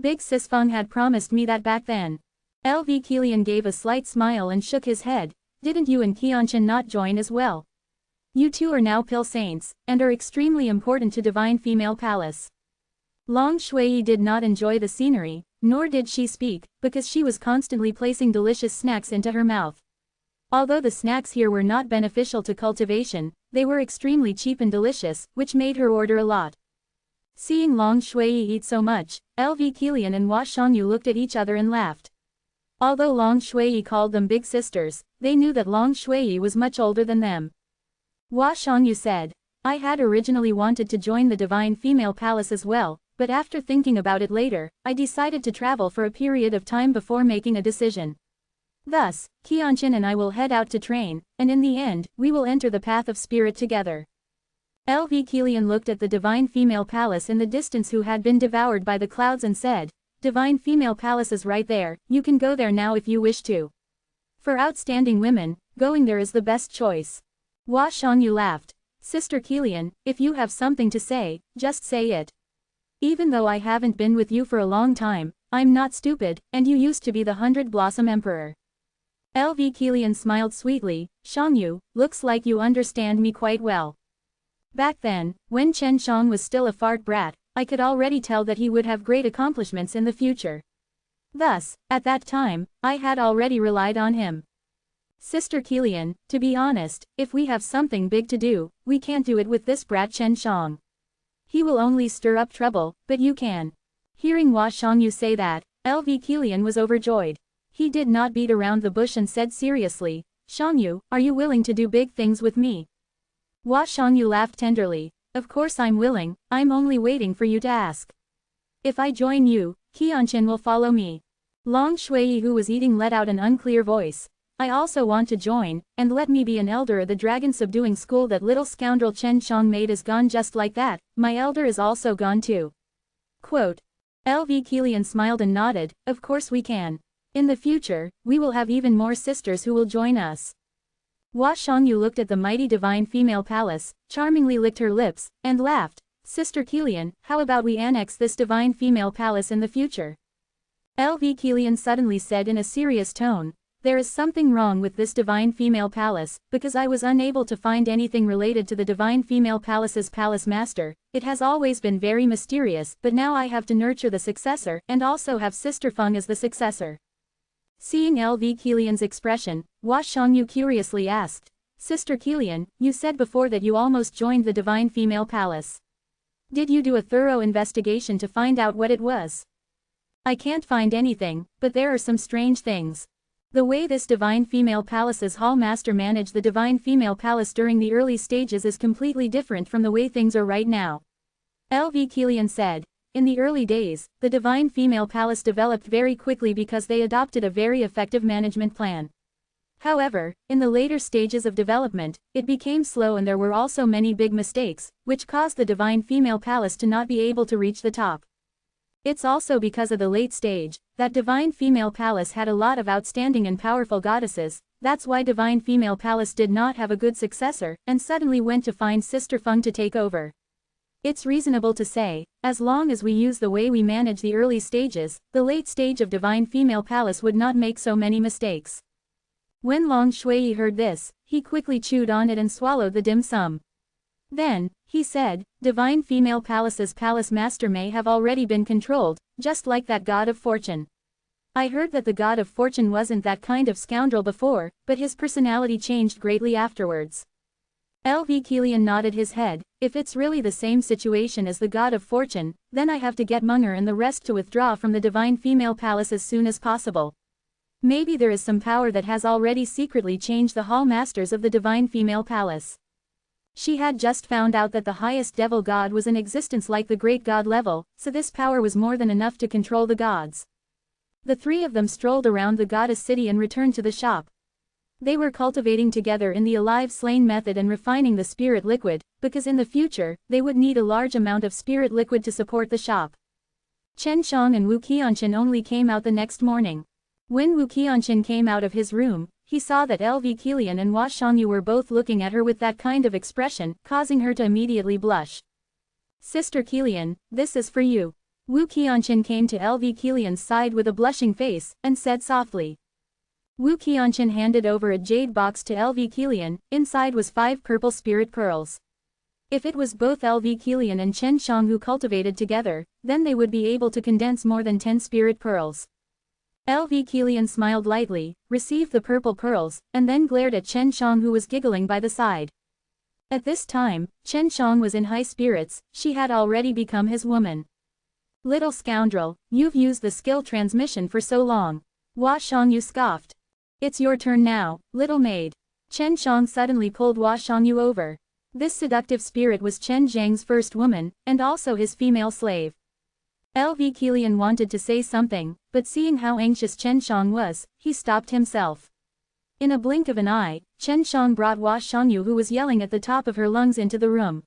Big sis Feng had promised me that back then." LV Kilian gave a slight smile and shook his head. "Didn't you and Qianchen not join as well? You two are now pill saints, and are extremely important to Divine Female Palace." Long Shui did not enjoy the scenery, nor did she speak, because she was constantly placing delicious snacks into her mouth. Although the snacks here were not beneficial to cultivation, they were extremely cheap and delicious, which made her order a lot. Seeing Long Shui eat so much, LV Kilian and Hua Shangyu looked at each other and laughed. Although Long Shui called them big sisters, they knew that Long Shui was much older than them. Hua Shangyu said, "I had originally wanted to join the Divine Female Palace as well, but after thinking about it later, I decided to travel for a period of time before making a decision." Thus, Qianqin and I will head out to train, and in the end, we will enter the path of spirit together. LV Kilian looked at the divine female palace in the distance who had been devoured by the clouds and said, "Divine female palace is right there, you can go there now if you wish to. For outstanding women, going there is the best choice." Hua Shangyu laughed. "Sister Kilian, if you have something to say, just say it. Even though I haven't been with you for a long time, I'm not stupid, and you used to be the 100-blossom emperor." LV Kilian smiled sweetly. "Shangyu, looks like you understand me quite well. Back then, when Chen Shang was still a fart brat, I could already tell that he would have great accomplishments in the future. Thus, at that time, I had already relied on him. Sister Kilian, to be honest, if we have something big to do, we can't do it with this brat Chen Shang. He will only stir up trouble, but you can." Hearing Hua Shangyu say that, LV Kilian was overjoyed. He did not beat around the bush and said seriously, "Shangyu, are you willing to do big things with me?" Hua Shangyu laughed tenderly. "Of course I'm willing, I'm only waiting for you to ask. If I join you, Qianqin will follow me." Long Shui, who was eating, let out an unclear voice. "I also want to join, and let me be an elder of the dragon subduing school. That little scoundrel Chen Shang made is gone just like that, my elder is also gone too." Quote. LV Kilian smiled and nodded, "Of course we can. In the future, we will have even more sisters who will join us." Hua Shangyu looked at the mighty divine female palace, charmingly licked her lips, and laughed. "Sister Kilian, how about we annex this divine female palace in the future?" LV Kilian suddenly said in a serious tone, "There is something wrong with this divine female palace, because I was unable to find anything related to the divine female palace's palace master. It has always been very mysterious, but now I have to nurture the successor, and also have Sister Feng as the successor." Seeing LV Kilian's expression, Hua Shangyu curiously asked, "Sister Kilian, you said before that you almost joined the divine female palace. Did you do a thorough investigation to find out what it was?" "I can't find anything, but there are some strange things. The way this divine female palace's hall master managed the divine female palace during the early stages is completely different from the way things are right now." LV Kilian said. In the early days, the divine female palace developed very quickly because they adopted a very effective management plan. However, in the later stages of development, it became slow and there were also many big mistakes, which caused the divine female palace to not be able to reach the top. It's also because of the late stage, that divine female palace had a lot of outstanding and powerful goddesses. That's why divine female palace did not have a good successor, and suddenly went to find Sister Feng to take over. It's reasonable to say, as long as we use the way we manage the early stages, the late stage of divine female palace would not make so many mistakes. When Long Shui heard this, he quickly chewed on it and swallowed the dim sum. Then, he said, "Divine female palace's palace master may have already been controlled, just like that god of fortune. I heard that the god of fortune wasn't that kind of scoundrel before, but his personality changed greatly afterwards." LV Kilian nodded his head. "If it's really the same situation as the god of fortune, then I have to get Munger and the rest to withdraw from the divine female palace as soon as possible. Maybe there is some power that has already secretly changed the hall masters of the divine female palace." She had just found out that the highest devil god was in existence like the great god level, so this power was more than enough to control the gods. The three of them strolled around the goddess city and returned to the shop. They were cultivating together in the alive slain method and refining the spirit liquid, because in the future, they would need a large amount of spirit liquid to support the shop. Chen Shang and Wu Qianqin only came out the next morning. When Wu Qianqin came out of his room, he saw that LV Kilian and Hua Shangyu were both looking at her with that kind of expression, causing her to immediately blush. "Sister Kilian, this is for you." Wu Qianqin came to LV Kilian's side with a blushing face, and said softly. Wu Qianqin handed over a jade box to LV Kilian. Inside was 5 purple spirit pearls. If it was both LV Kilian and Chen Shang who cultivated together, then they would be able to condense more than 10 spirit pearls. LV Kilian smiled lightly, received the purple pearls, and then glared at Chen Shang who was giggling by the side. At this time, Chen Shang was in high spirits, she had already become his woman. "Little scoundrel, you've used the skill transmission for so long." Hua Shangyu scoffed. "It's your turn now, little maid." Chen Shang suddenly pulled Hua Shangyu over. This seductive spirit was Chen Zhang's first woman, and also his female slave. LV Kilian wanted to say something, but seeing how anxious Chen Shang was, he stopped himself. In a blink of an eye, Chen Shang brought Hua Shangyu, who was yelling at the top of her lungs, into the room.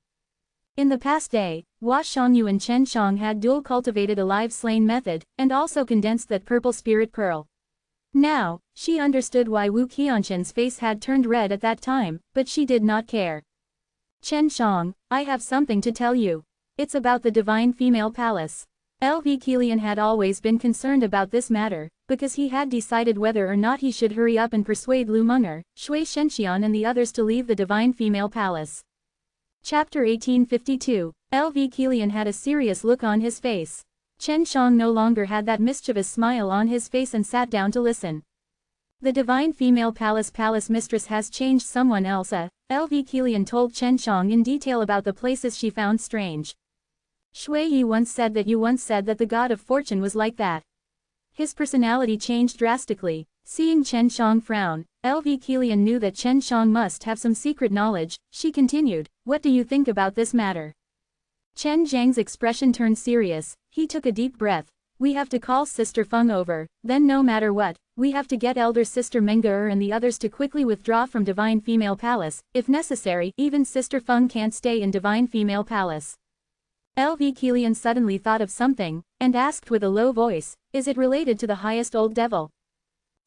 In the past day, Hua Shangyu and Chen Shang had dual cultivated a live slain method, and also condensed that purple spirit pearl. Now, she understood why Wu Qianshen's face had turned red at that time, but she did not care. Chen Shang, I have something to tell you. It's about the divine female palace. LV Kilian had always been concerned about this matter, because he had decided whether or not he should hurry up and persuade Lu Meng'er, Shui Shenxian and the others to leave the divine female palace. Chapter 1852. LV Kilian had a serious look on his face. Chen Shang no longer had that mischievous smile on his face and sat down to listen. The divine female palace mistress has changed someone else. LV Kilian told Chen Shang in detail about the places she found strange. Shui Yi once said that the god of fortune was like that. His personality changed drastically. Seeing Chen Shang frown, LV Kilian knew that Chen Shang must have some secret knowledge. She continued, what do you think about this matter? Chen Zhang's expression turned serious. He took a deep breath. We have to call Sister Feng over, then no matter what, we have to get Elder Sister Meng'er and the others to quickly withdraw from Divine Female Palace. If necessary, even Sister Feng can't stay in Divine Female Palace. LV Kilian suddenly thought of something, and asked with a low voice, is it related to the highest old devil?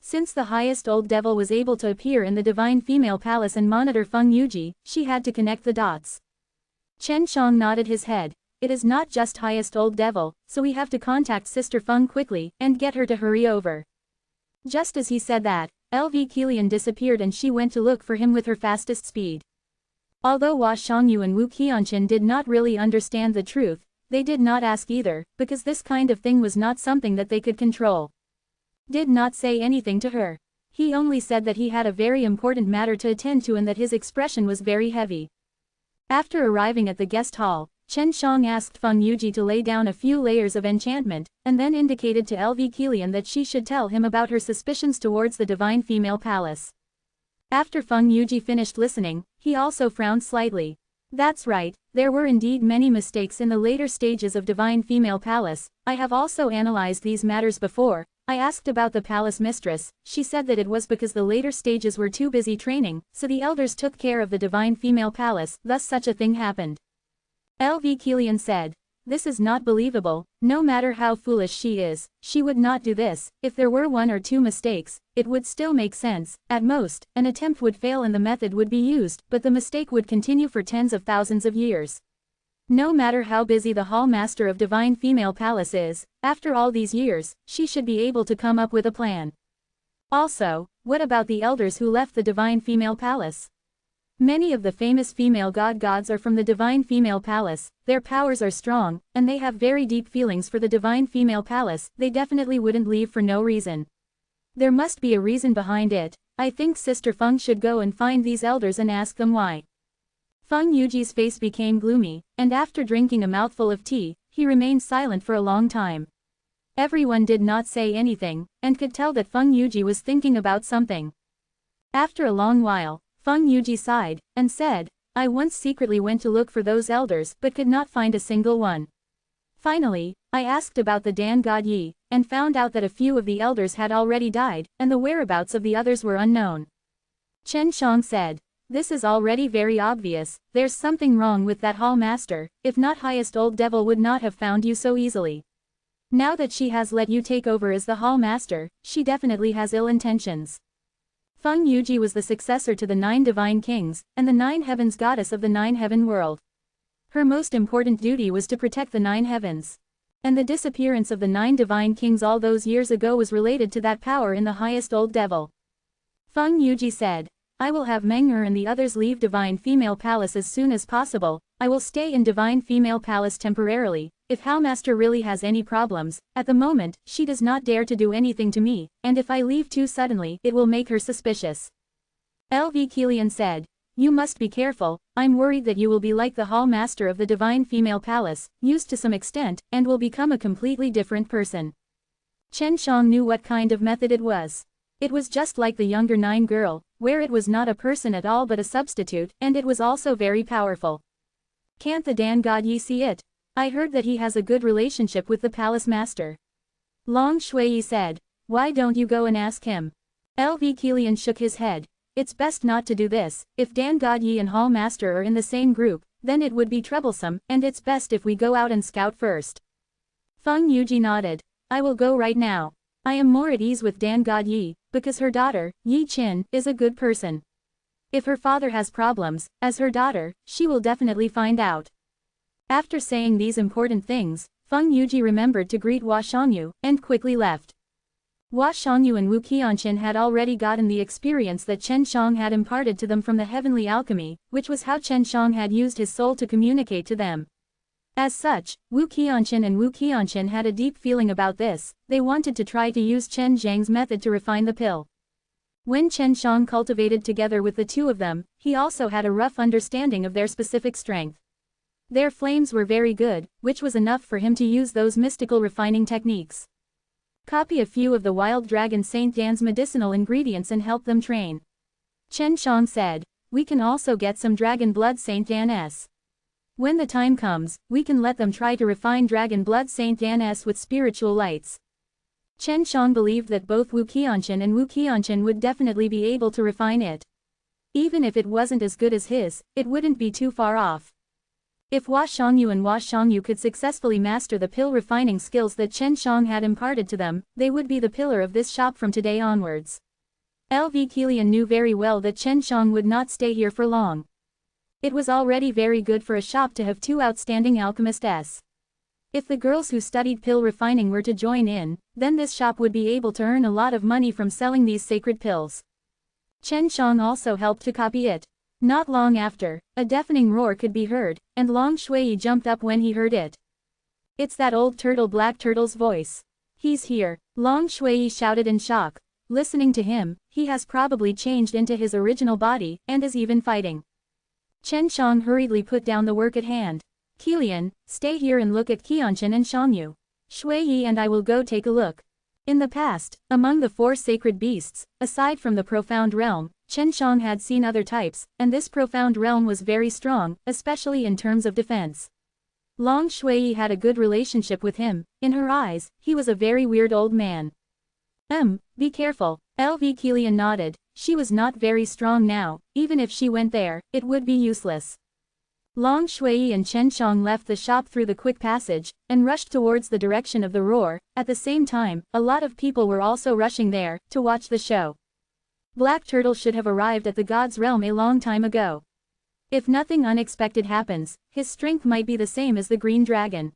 Since the highest old devil was able to appear in the Divine Female Palace and monitor Feng Yuji, she had to connect the dots. Chen Shang nodded his head. It is not just highest old devil, so we have to contact Sister Feng quickly, and get her to hurry over. Just as he said that, LV Kilian disappeared and she went to look for him with her fastest speed. Although Hua Shangyu and Wu Qianshen did not really understand the truth, they did not ask either, because this kind of thing was not something that they could control. Did not say anything to her. He only said that he had a very important matter to attend to and that his expression was very heavy. After arriving at the guest hall, Chen Shang asked Feng Yuji to lay down a few layers of enchantment, and then indicated to LV Kilian that she should tell him about her suspicions towards the Divine Female Palace. After Feng Yuji finished listening, he also frowned slightly. That's right, there were indeed many mistakes in the later stages of Divine Female Palace. I have also analyzed these matters before. I asked about the palace mistress. She said that it was because the later stages were too busy training, so the elders took care of the Divine Female Palace, thus such a thing happened. LV Kilian said, this is not believable. No matter how foolish she is, she would not do this. If there were one or two mistakes, it would still make sense. At most, an attempt would fail and the method would be used, but the mistake would continue for tens of thousands of years. No matter how busy the Hall Master of Divine Female Palace is, after all these years, she should be able to come up with a plan. Also, what about the elders who left the Divine Female Palace? Many of the famous female gods are from the Divine Female Palace. Their powers are strong, and they have very deep feelings for the Divine Female Palace. They definitely wouldn't leave for no reason. There must be a reason behind it. I think Sister Feng should go and find these elders and ask them why. Feng Yuji's face became gloomy, and after drinking a mouthful of tea, he remained silent for a long time. Everyone did not say anything, and could tell that Feng Yuji was thinking about something. After a long while, Feng Yuji sighed, and said, I once secretly went to look for those elders but could not find a single one. Finally, I asked about the Dan God Yi, and found out that a few of the elders had already died, and the whereabouts of the others were unknown. Chen Shang said, this is already very obvious. There's something wrong with that hall master. If not, highest old devil would not have found you so easily. Now that she has let you take over as the hall master, she definitely has ill intentions. Feng Yuji was the successor to the 9 divine kings, and the 9 heavens goddess of the 9 heaven world. Her most important duty was to protect the 9 heavens. And the disappearance of the 9 divine kings all those years ago was related to that power in the highest old devil. Feng Yuji said, I will have Meng'er and the others leave Divine Female Palace as soon as possible. I will stay in Divine Female Palace temporarily. If Howmaster really has any problems, at the moment, she does not dare to do anything to me, and if I leave too suddenly, it will make her suspicious. LV Kilian said, you must be careful. I'm worried that you will be like the Hall Master of the Divine Female Palace, used to some extent, and will become a completely different person. Chen Shang knew what kind of method it was. It was just like the younger 9 girl, where it was not a person at all but a substitute, and it was also very powerful. Can't the Dan God Yi see it? I heard that he has a good relationship with the palace master. Long Shui said, why don't you go and ask him? LV Kilian shook his head. It's best not to do this. If Dan God Yi and Hall Master are in the same group, then it would be troublesome, and it's best if we go out and scout first. Feng Yuji nodded. I will go right now. I am more at ease with Dan God Yi, because her daughter, Yi Qin, is a good person. If her father has problems, as her daughter, she will definitely find out. After saying these important things, Feng Yuji remembered to greet Hua Shangyu, and quickly left. Hua Shangyu and Wu Qianqin had already gotten the experience that Chen Shang had imparted to them from the heavenly alchemy, which was how Chen Shang had used his soul to communicate to them. As such, Wu Qianqin had a deep feeling about this. They wanted to try to use Chen Zhang's method to refine the pill. When Chen Shang cultivated together with the two of them, he also had a rough understanding of their specific strength. Their flames were very good, which was enough for him to use those mystical refining techniques. Copy a few of the wild dragon Saint Dan's medicinal ingredients and help them train. Chen Shang said, we can also get some dragon blood Saint Dan's. When the time comes, we can let them try to refine dragon blood Saint Dan's with spiritual lights. Chen Shang believed that both Wu Qianqin and Wu Qianqin would definitely be able to refine it. Even if it wasn't as good as his, it wouldn't be too far off. If Hua Shangyu and Hua Shangyu could successfully master the pill refining skills that Chen Shang had imparted to them, they would be the pillar of this shop from today onwards. LV Kilian knew very well that Chen Shang would not stay here for long. It was already very good for a shop to have two outstanding alchemists. If the girls who studied pill refining were to join in, then this shop would be able to earn a lot of money from selling these sacred pills. Chen Shang also helped to copy it. Not long after, a deafening roar could be heard, and Long Shui jumped up when he heard it. It's that old turtle Black Turtle's voice. He's here, Long Shui shouted in shock. Listening to him, he has probably changed into his original body, and is even fighting. Chen Shang hurriedly put down the work at hand. Kilian, stay here and look at Qianqin and Shangyu. Shui and I will go take a look. In the past, among the four sacred beasts, aside from the profound realm, Chen Shang had seen other types, and this profound realm was very strong, especially in terms of defense. Long Shui had a good relationship with him. In her eyes, he was a very weird old man. Be careful. LV Kilian nodded. She was not very strong now. Even if she went there, it would be useless. Long Shui and Chen Shang left the shop through the quick passage, and rushed towards the direction of the roar. At the same time, a lot of people were also rushing there, to watch the show. Black Turtle should have arrived at the God's realm a long time ago. If nothing unexpected happens, his strength might be the same as the Green Dragon.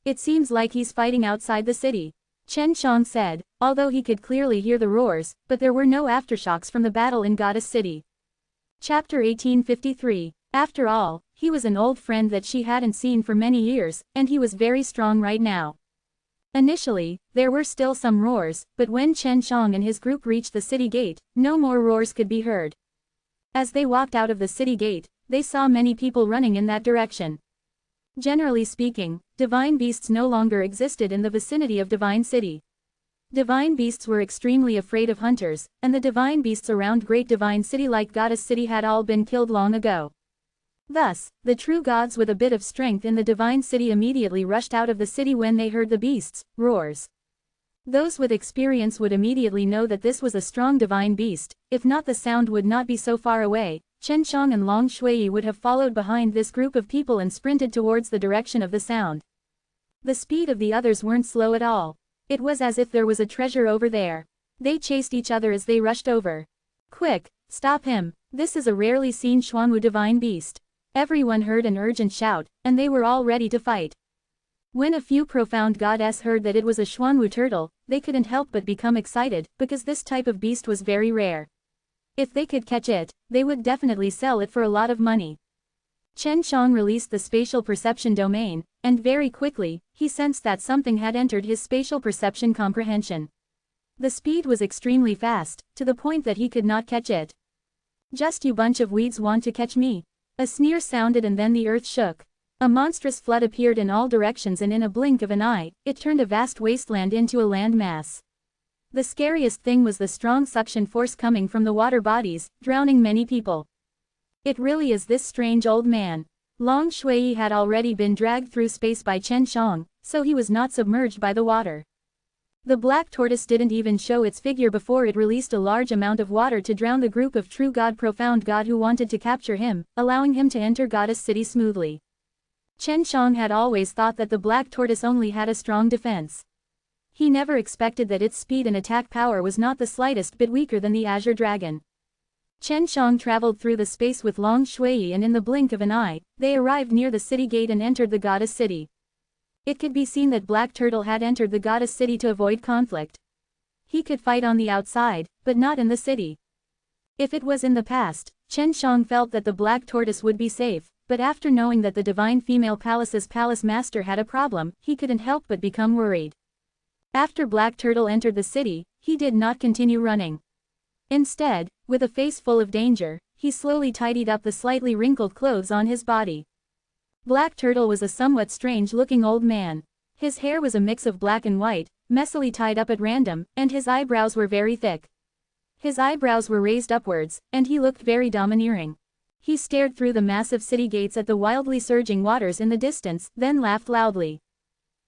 It seems like he's fighting outside the city. Chen Shang said, although he could clearly hear the roars, but there were no aftershocks from the battle in Goddess City. Chapter 1853. After all, he was an old friend that she hadn't seen for many years, and he was very strong right now. Initially, there were still some roars, but when Chen Shang and his group reached the city gate, no more roars could be heard. As they walked out of the city gate, they saw many people running in that direction. Generally speaking, divine beasts no longer existed in the vicinity of Divine City. Divine beasts were extremely afraid of hunters, and the divine beasts around Great Divine City like Goddess City had all been killed long ago. Thus, the true gods with a bit of strength in the Divine City immediately rushed out of the city when they heard the beasts' roars. Those with experience would immediately know that this was a strong divine beast. If not, the sound would not be so far away. Chen Shang and Long Shui would have followed behind this group of people and sprinted towards the direction of the sound. The speed of the others weren't slow at all. It was as if there was a treasure over there. They chased each other as they rushed over. Quick, stop him. This is a rarely seen Xuanwu divine beast. Everyone heard an urgent shout, and they were all ready to fight. When a few profound goddess heard that it was a Xuanwu turtle, they couldn't help but become excited, because this type of beast was very rare. If they could catch it, they would definitely sell it for a lot of money. Chen Shang released the spatial perception domain, and very quickly, he sensed that something had entered his spatial perception comprehension. The speed was extremely fast, to the point that he could not catch it. Just you bunch of weeds want to catch me. A sneer sounded and then the earth shook. A monstrous flood appeared in all directions and in a blink of an eye, it turned a vast wasteland into a land mass. The scariest thing was the strong suction force coming from the water bodies, drowning many people. It really is this strange old man. Long Shui had already been dragged through space by Chen Shang, so he was not submerged by the water. The black tortoise didn't even show its figure before it released a large amount of water to drown the group of true God, profound God who wanted to capture him, allowing him to enter Goddess City smoothly. Chen Shang had always thought that the black tortoise only had a strong defense. He never expected that its speed and attack power was not the slightest bit weaker than the Azure Dragon. Chen Shang traveled through the space with Long Shui, and in the blink of an eye, they arrived near the city gate and entered the Goddess City. It could be seen that Black Turtle had entered the Goddess City to avoid conflict. He could fight on the outside, but not in the city. If it was in the past, Chen Shang felt that the Black Tortoise would be safe, but after knowing that the Divine Female Palace's palace master had a problem, he couldn't help but become worried. After Black Turtle entered the city, he did not continue running. Instead, with a face full of danger, he slowly tidied up the slightly wrinkled clothes on his body. Black Turtle was a somewhat strange-looking old man. His hair was a mix of black and white, messily tied up at random, and his eyebrows were very thick. His eyebrows were raised upwards, and he looked very domineering. He stared through the massive city gates at the wildly surging waters in the distance, then laughed loudly.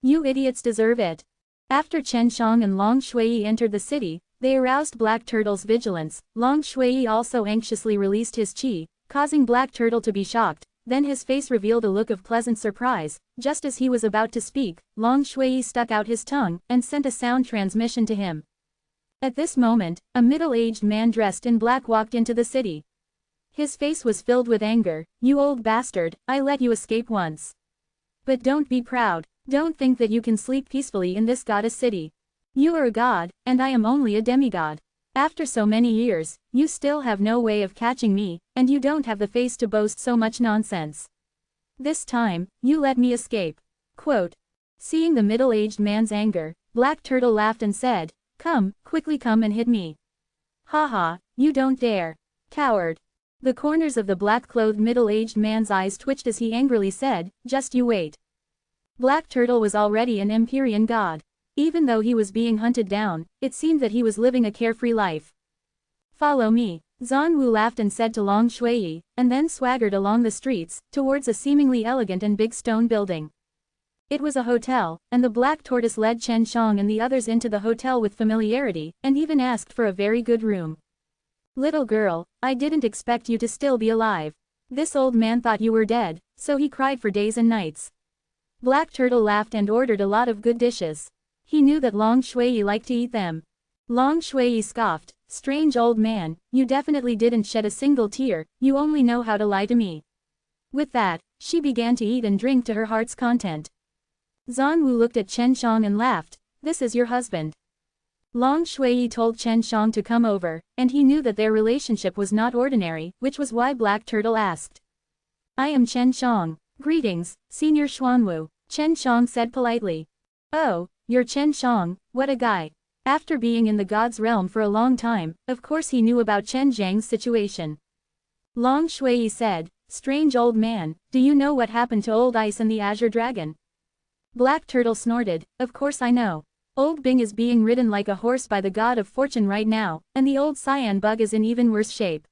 "You idiots deserve it." After Chen Shang and Long Shui entered the city, they aroused Black Turtle's vigilance. Long Shui also anxiously released his qi, causing Black Turtle to be shocked. Then his face revealed a look of pleasant surprise. Just as he was about to speak, Long Shui stuck out his tongue and sent a sound transmission to him. At this moment, a middle-aged man dressed in black walked into the city. His face was filled with anger. "You old bastard, I let you escape once. But don't be proud. Don't think that you can sleep peacefully in this goddess city. You are a god, and I am only a demigod. After so many years, you still have no way of catching me, and you don't have the face to boast so much nonsense. This time, you let me escape." Quote. Seeing the middle-aged man's anger, Black Turtle laughed and said, "Come, quickly come and hit me." "Ha, you don't dare. Coward." The corners of the black-clothed middle-aged man's eyes twitched as he angrily said, "Just you wait." Black Turtle was already an Empyrean god. Even though he was being hunted down, it seemed that he was living a carefree life. "Follow me." Zhan Wu laughed and said to Long Shui, and then swaggered along the streets, towards a seemingly elegant and big stone building. It was a hotel, and the Black Tortoise led Chen Shang and the others into the hotel with familiarity, and even asked for a very good room. "Little girl, I didn't expect you to still be alive. This old man thought you were dead, so he cried for days and nights." Black Turtle laughed and ordered a lot of good dishes. He knew that Long Shui liked to eat them. Long Shui scoffed, "Strange old man, you definitely didn't shed a single tear, you only know how to lie to me." With that, she began to eat and drink to her heart's content. Zhan Wu looked at Chen Shang and laughed, "This is your husband." Long Shui told Chen Shang to come over, and he knew that their relationship was not ordinary, which was why Black Turtle asked. "I am Chen Shang. Greetings, Senior Xuanwu," Chen Shang said politely. "Oh, you're Chen Shang, what a guy." After being in the god's realm for a long time, of course he knew about Chen Zhang's situation. Long Shui said, "Strange old man, do you know what happened to Old Ice and the Azure Dragon?" Black Turtle snorted, "Of course I know. Old Bing is being ridden like a horse by the god of fortune right now, and the old cyan bug is in even worse shape.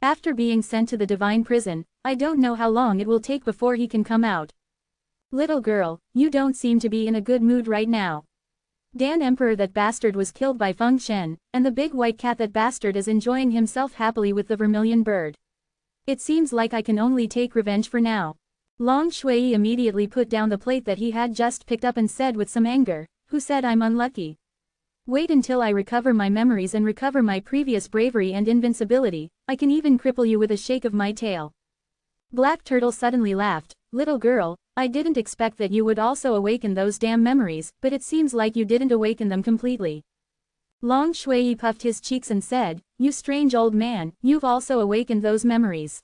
After being sent to the divine prison, I don't know how long it will take before he can come out. Little girl, you don't seem to be in a good mood right now. Dan Emperor, that bastard, was killed by Feng Shen, and the big white cat, that bastard, is enjoying himself happily with the vermilion bird. It seems like I can only take revenge for now." Long Shui immediately put down the plate that he had just picked up and said with some anger, "Who said I'm unlucky? Wait until I recover my memories and recover my previous bravery and invincibility, I can even cripple you with a shake of my tail." Black Turtle suddenly laughed, "Little girl, I didn't expect that you would also awaken those damn memories, but it seems like you didn't awaken them completely." Long Shui puffed his cheeks and said, "You strange old man, you've also awakened those memories."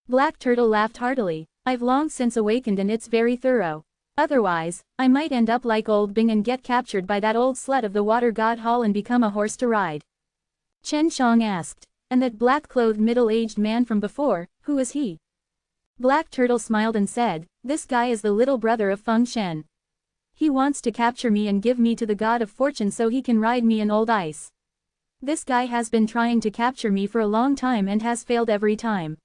Black Turtle laughed heartily, "I've long since awakened, and it's very thorough. Otherwise, I might end up like old Bing and get captured by that old slut of the water god Hall and become a horse to ride." Chen Shang asked, "And that black-clothed middle-aged man from before, who is he?" Black Turtle smiled and said, "This guy is the little brother of Feng Shen. He wants to capture me and give me to the god of fortune so he can ride me in Old Ice. This guy has been trying to capture me for a long time and has failed every time."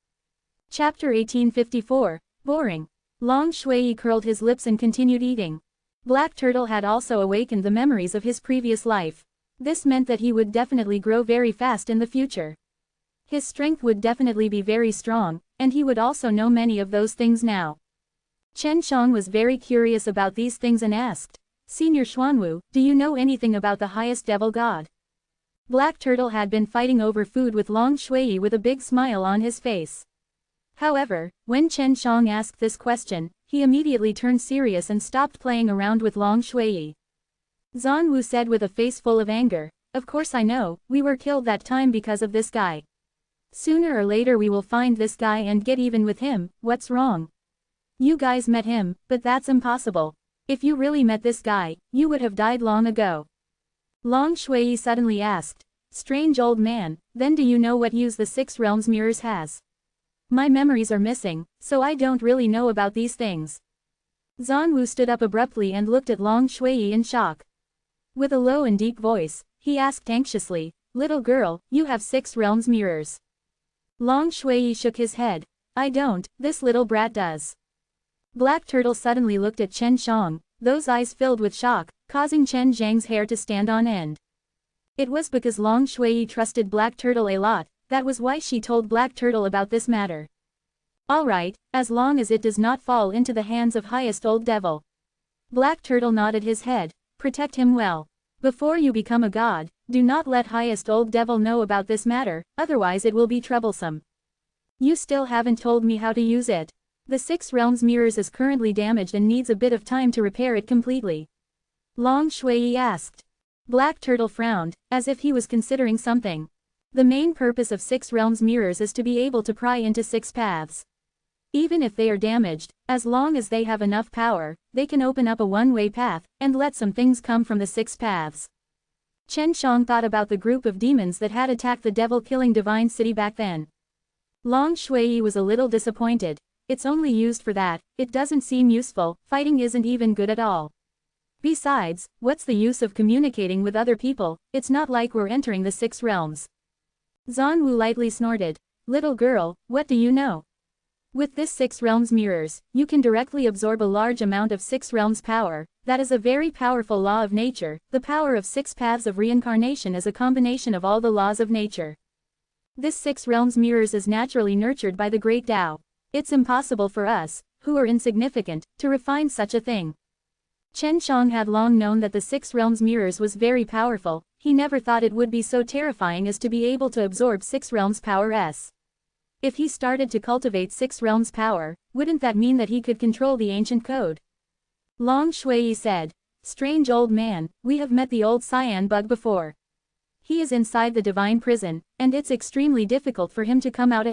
Chapter 1854, Boring. Long Shui curled his lips and continued eating. Black Turtle had also awakened the memories of his previous life. This meant that he would definitely grow very fast in the future. His strength would definitely be very strong, and he would also know many of those things now. Chen Xiang was very curious about these things and asked, "Senior Xuanwu, do you know anything about the highest devil god?" Black Turtle had been fighting over food with Long Shui with a big smile on his face. However, when Chen Xiang asked this question, he immediately turned serious and stopped playing around with Long Shui. Zhan Wu said with a face full of anger, "Of course I know, we were killed that time because of this guy. Sooner or later we will find this guy and get even with him, what's wrong? You guys met him, but that's impossible. If you really met this guy, you would have died long ago." Long Shui suddenly asked, "Strange old man, then do you know what use the Six Realms mirrors has? My memories are missing, so I don't really know about these things." Zhan Wu stood up abruptly and looked at Long Shui in shock. With a low and deep voice, he asked anxiously, "Little girl, you have Six Realms mirrors?" Long Shui shook his head. "I don't, this little brat does." Black Turtle suddenly looked at Chen Xiang, those eyes filled with shock, causing Chen Zhang's hair to stand on end. It was because Long Shui trusted Black Turtle a lot, that was why she told Black Turtle about this matter. "Alright, as long as it does not fall into the hands of highest old devil." Black Turtle nodded his head. "Protect him well. Before you become a god, do not let highest old devil know about this matter, otherwise it will be troublesome. You still haven't told me how to use it. The Six Realms mirrors is currently damaged and needs a bit of time to repair it completely." Long Shui asked. Black Turtle frowned, as if he was considering something. The main purpose of Six Realms mirrors is to be able to pry into six paths. Even if they are damaged, as long as they have enough power, they can open up a one-way path, and let some things come from the six paths. Chen Xiang thought about the group of demons that had attacked the devil-killing divine city back then. Long Shui was a little disappointed. It's only used for that, it doesn't seem useful, fighting isn't even good at all. Besides, what's the use of communicating with other people, it's not like we're entering the Six Realms. Zhan Wu lightly snorted. "Little girl, what do you know? With this Six Realms mirrors, you can directly absorb a large amount of Six Realms power. That is a very powerful law of nature. The power of six paths of reincarnation is a combination of all the laws of nature. This Six Realms mirrors is naturally nurtured by the Great Tao. It's impossible for us, who are insignificant, to refine such a thing." Chen Xiang had long known that the Six Realms mirrors was very powerful. He never thought it would be so terrifying as to be able to absorb Six Realms power. If he started to cultivate Six Realms power, wouldn't that mean that he could control the ancient code? Long Shui said, "Strange old man, we have met the old cyan bug before. He is inside the divine prison, and it's extremely difficult for him to come out.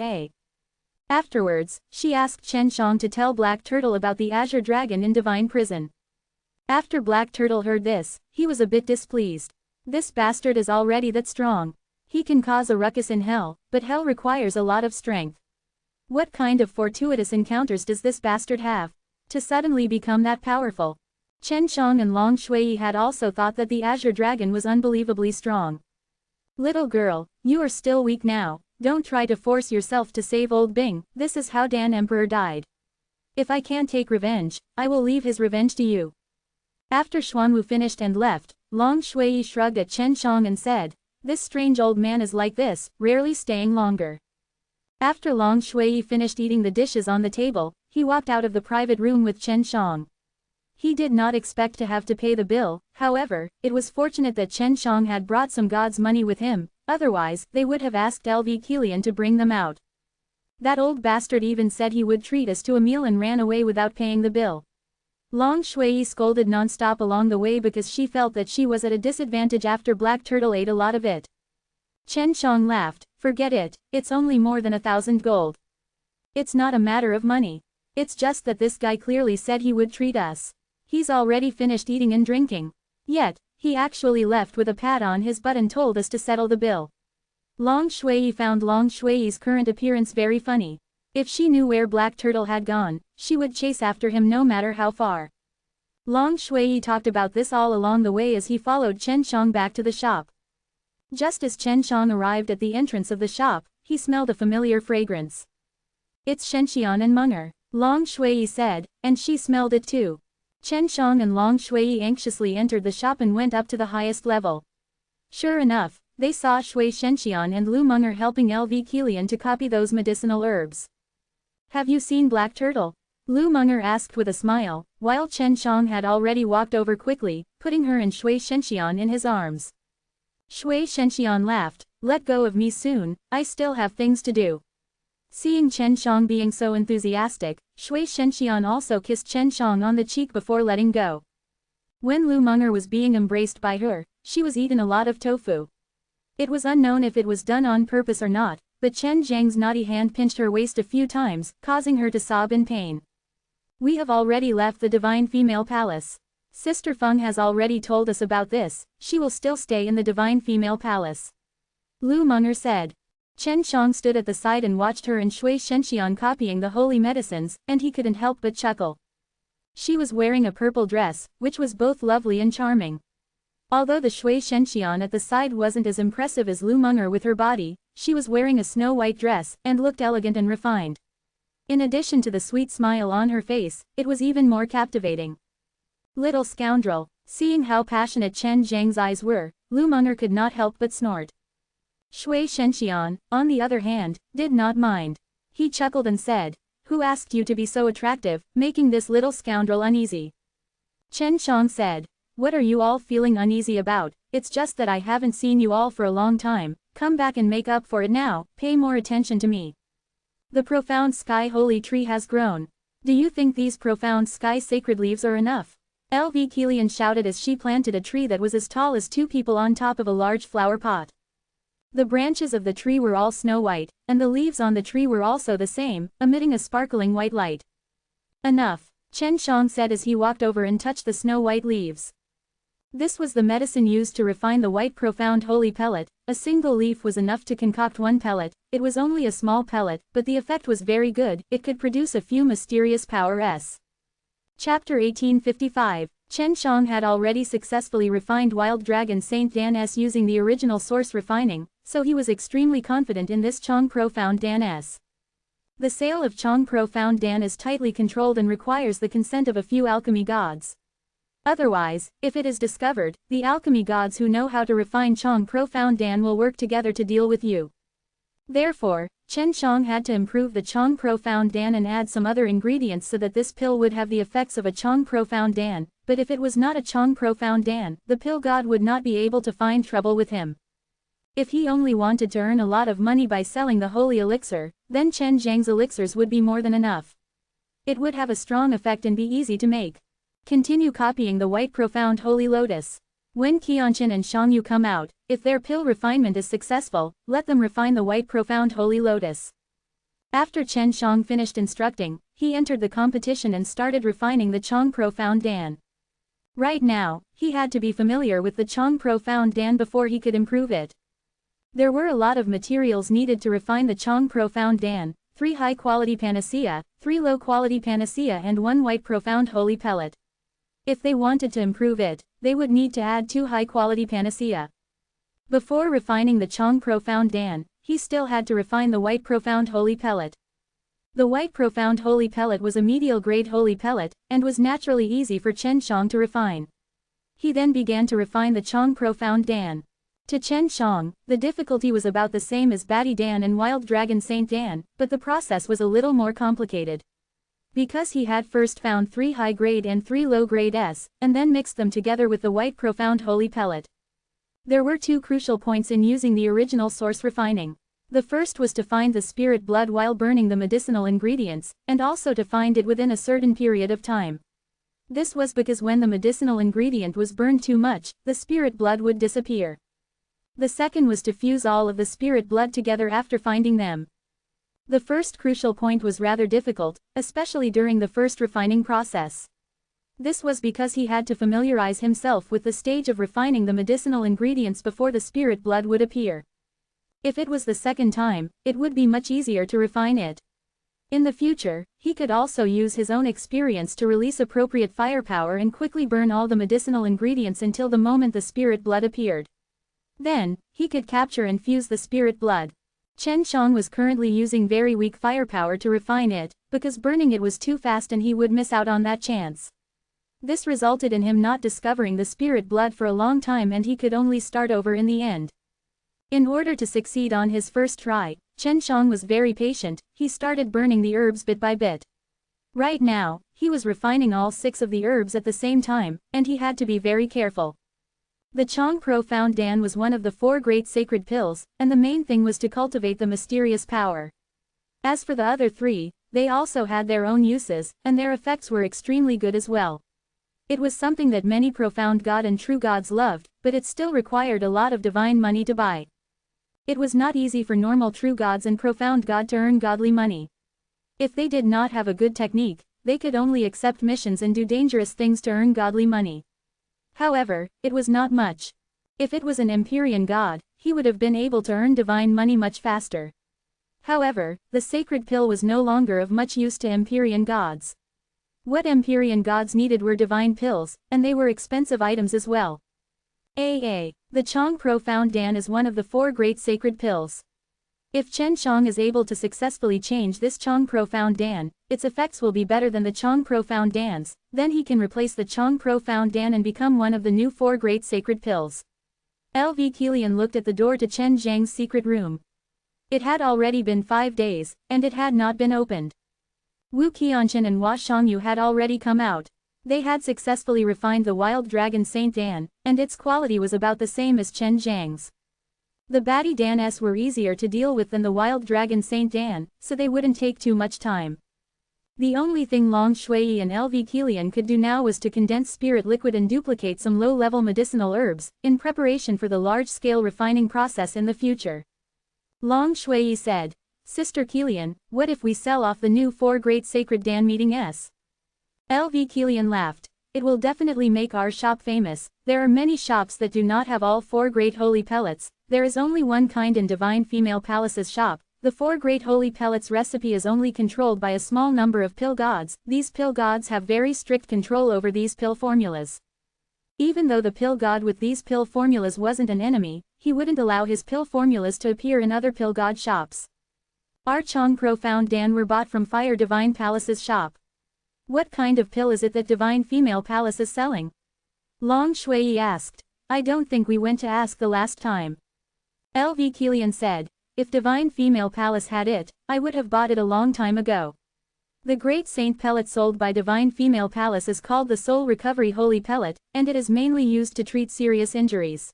Afterwards, she asked Chen Xiang to tell Black Turtle about the Azure Dragon in divine prison. After Black Turtle heard this, he was a bit displeased. This bastard is already that strong. He can cause a ruckus in hell, but hell requires a lot of strength. What kind of fortuitous encounters does this bastard have to suddenly become that powerful? Chen Xiang and Long Shui had also thought that the Azure Dragon was unbelievably strong. "Little girl, you are still weak now, don't try to force yourself to save old Bing, this is how Dan Emperor died. If I can't take revenge, I will leave his revenge to you." After Xuanwu finished and left, Long Shui shrugged at Chen Xiang and said, "This strange old man is like this, rarely staying longer." After Long Shui finished eating the dishes on the table, he walked out of the private room with Chen Xiang. He did not expect to have to pay the bill, however, it was fortunate that Chen Xiang had brought some God's money with him, otherwise, they would have asked LV Kilian to bring them out. That old bastard even said he would treat us to a meal and ran away without paying the bill. Long Shui scolded non-stop along the way because she felt that she was at a disadvantage after Black Turtle ate a lot of it. Chen Xiang laughed, "Forget it, it's only more than 1,000 gold. It's not a matter of money. It's just that this guy clearly said he would treat us. He's already finished eating and drinking. Yet, he actually left with a pat on his butt and told us to settle the bill." Long Shui found Long Shui's current appearance very funny. If she knew where Black Turtle had gone, she would chase after him no matter how far. Long Shui talked about this all along the way as he followed Chen Xiang back to the shop. Just as Chen Xiang arrived at the entrance of the shop, he smelled a familiar fragrance. "It's Shenxian and Munger," Long Shui said, and she smelled it too. Chen Shang and Long Shui anxiously entered the shop and went up to the highest level. Sure enough, they saw Shui Shenxian and Lu Meng'er helping LV Kilian to copy those medicinal herbs. Have you seen Black Turtle? Lu Meng'er asked with a smile, while Chen Shang had already walked over quickly, putting her and Shui Shenxian in his arms. Shui Shenxian laughed, let go of me soon, I still have things to do. Seeing Chen Shang being so enthusiastic, Shui Shenxian also kissed Chen Shang on the cheek before letting go. When Lu Meng'er was being embraced by her, she was eaten a lot of tofu. It was unknown if it was done on purpose or not, but Chen Zhang's naughty hand pinched her waist a few times, causing her to sob in pain. We have already left the Divine Female Palace. Sister Feng has already told us about this, she will still stay in the Divine Female Palace. Lu Meng'er said. Chen Shang stood at the side and watched her and Shui Shenxian copying the holy medicines, and he couldn't help but chuckle. She was wearing a purple dress, which was both lovely and charming. Although the Shui Shenxian at the side wasn't as impressive as Lu Meng'er with her body, she was wearing a snow-white dress, and looked elegant and refined. In addition to the sweet smile on her face, it was even more captivating. Little scoundrel, seeing how passionate Chen Zhang's eyes were, Lu Meng'er could not help but snort. Shui Shenxian, on the other hand, did not mind. He chuckled and said, who asked you to be so attractive, making this little scoundrel uneasy? Chen Shang said, what are you all feeling uneasy about? It's just that I haven't seen you all for a long time, come back and make up for it now, pay more attention to me. The profound sky holy tree has grown. Do you think these profound sky sacred leaves are enough? LV Kilian shouted as she planted a tree that was as tall as two people on top of a large flower pot. The branches of the tree were all snow-white, and the leaves on the tree were also the same, emitting a sparkling white light. Enough, Chen Shang said as he walked over and touched the snow-white leaves. This was the medicine used to refine the white profound holy pellet. A single leaf was enough to concoct one pellet. It was only a small pellet, but the effect was very good, it could produce a few mysterious powers. Chapter 1855. Chen Shang had already successfully refined Wild Dragon Saint Dan S using the original source refining, so he was extremely confident in this Chong Profound Dan S. The sale of Chong Profound Dan is tightly controlled and requires the consent of a few alchemy gods. Otherwise, if it is discovered, the alchemy gods who know how to refine Chong Profound Dan will work together to deal with you. Therefore, Chen Shang had to improve the Chong Profound Dan and add some other ingredients so that this pill would have the effects of a Chong Profound Dan, but if it was not a Chong Profound Dan, the pill god would not be able to find trouble with him. If he only wanted to earn a lot of money by selling the holy elixir, then Chen Zhang's elixirs would be more than enough. It would have a strong effect and be easy to make. Continue copying the white profound holy lotus. When Qianqin and Shangyu come out, if their pill refinement is successful, let them refine the white profound holy lotus. After Chen Shang finished instructing, he entered the competition and started refining the Chong Profound Dan. Right now, he had to be familiar with the Chong Profound Dan before he could improve it. There were a lot of materials needed to refine the Chong Profound Dan, 3 high-quality panacea, 3 low-quality panacea and 1 white profound holy pellet. If they wanted to improve it, they would need to add 2 high-quality panacea. Before refining the Chong Profound Dan, he still had to refine the white profound holy pellet. The white profound holy pellet was a medial-grade holy pellet, and was naturally easy for Chen Shang to refine. He then began to refine the Chong Profound Dan. To Chen Shang, the difficulty was about the same as Batty Dan and Wild Dragon Saint Dan, but the process was a little more complicated. Because he had first found 3 high-grade and 3 low-grade S, and then mixed them together with the white profound holy pellet. There were 2 crucial points in using the original source refining. The first was to find the spirit blood while burning the medicinal ingredients, and also to find it within a certain period of time. This was because when the medicinal ingredient was burned too much, the spirit blood would disappear. The second was to fuse all of the spirit blood together after finding them. The first crucial point was rather difficult, especially during the first refining process. This was because he had to familiarize himself with the stage of refining the medicinal ingredients before the spirit blood would appear. If it was the second time, it would be much easier to refine it. In the future, he could also use his own experience to release appropriate firepower and quickly burn all the medicinal ingredients until the moment the spirit blood appeared. Then, he could capture and fuse the spirit blood. Chen Shang was currently using very weak firepower to refine it, because burning it was too fast and he would miss out on that chance. This resulted in him not discovering the spirit blood for a long time, and he could only start over in the end. In order to succeed on his first try, Chen Shang was very patient. He started burning the herbs bit by bit. Right now, he was refining all 6 of the herbs at the same time, and he had to be very careful. The Chong Profound Dan was one of the 4 great sacred pills, and the main thing was to cultivate the mysterious power. As for the other 3, they also had their own uses, and their effects were extremely good as well. It was something that many profound God and true gods loved, but it still required a lot of divine money to buy. It was not easy for normal true gods and profound God to earn godly money. If they did not have a good technique, they could only accept missions and do dangerous things to earn godly money. However, it was not much. If it was an Empyrean god, he would have been able to earn divine money much faster. However, the sacred pill was no longer of much use to Empyrean gods. What Empyrean gods needed were divine pills, and they were expensive items as well. The Chong Profound Dan is one of the 4 great sacred pills. If Chen Shang is able to successfully change this Chong Profound Dan, its effects will be better than the Chong Profound Dan's, then he can replace the Chong Profound Dan and become one of the new 4 great sacred pills. LV Kilian looked at the door to Chen Zhang's secret room. It had already been 5 days, and it had not been opened. Wu Qianchen and Hua Shangyu had already come out. They had successfully refined the wild dragon Saint Dan, and its quality was about the same as Chen Zhang's. The batty Dan-s were easier to deal with than the wild dragon Saint Dan, so they wouldn't take too much time. The only thing Long Shui and LV Kilian could do now was to condense spirit liquid and duplicate some low-level medicinal herbs, in preparation for the large-scale refining process in the future. Long Shui said, "Sister Kilian, what if we sell off the new 4 great sacred Dan meetings?" LV Kilian laughed. "It will definitely make our shop famous. There are many shops that do not have all 4 great holy pellets. There is only one kind in Divine Female Palace's shop. The 4 great holy pellets recipe is only controlled by a small number of pill gods. These pill gods have very strict control over these pill formulas. Even though the pill god with these pill formulas wasn't an enemy, he wouldn't allow his pill formulas to appear in other pill god shops. Our Chong Profound Dan were bought from Fire Divine Palace's shop. What kind of pill is it that Divine Female Palace is selling?" Long Shui asked. "I don't think we went to ask the last time." LV Kilian said, "If Divine Female Palace had it, I would have bought it a long time ago. The Great Saint Pellet sold by Divine Female Palace is called the Soul Recovery Holy Pellet, and it is mainly used to treat serious injuries.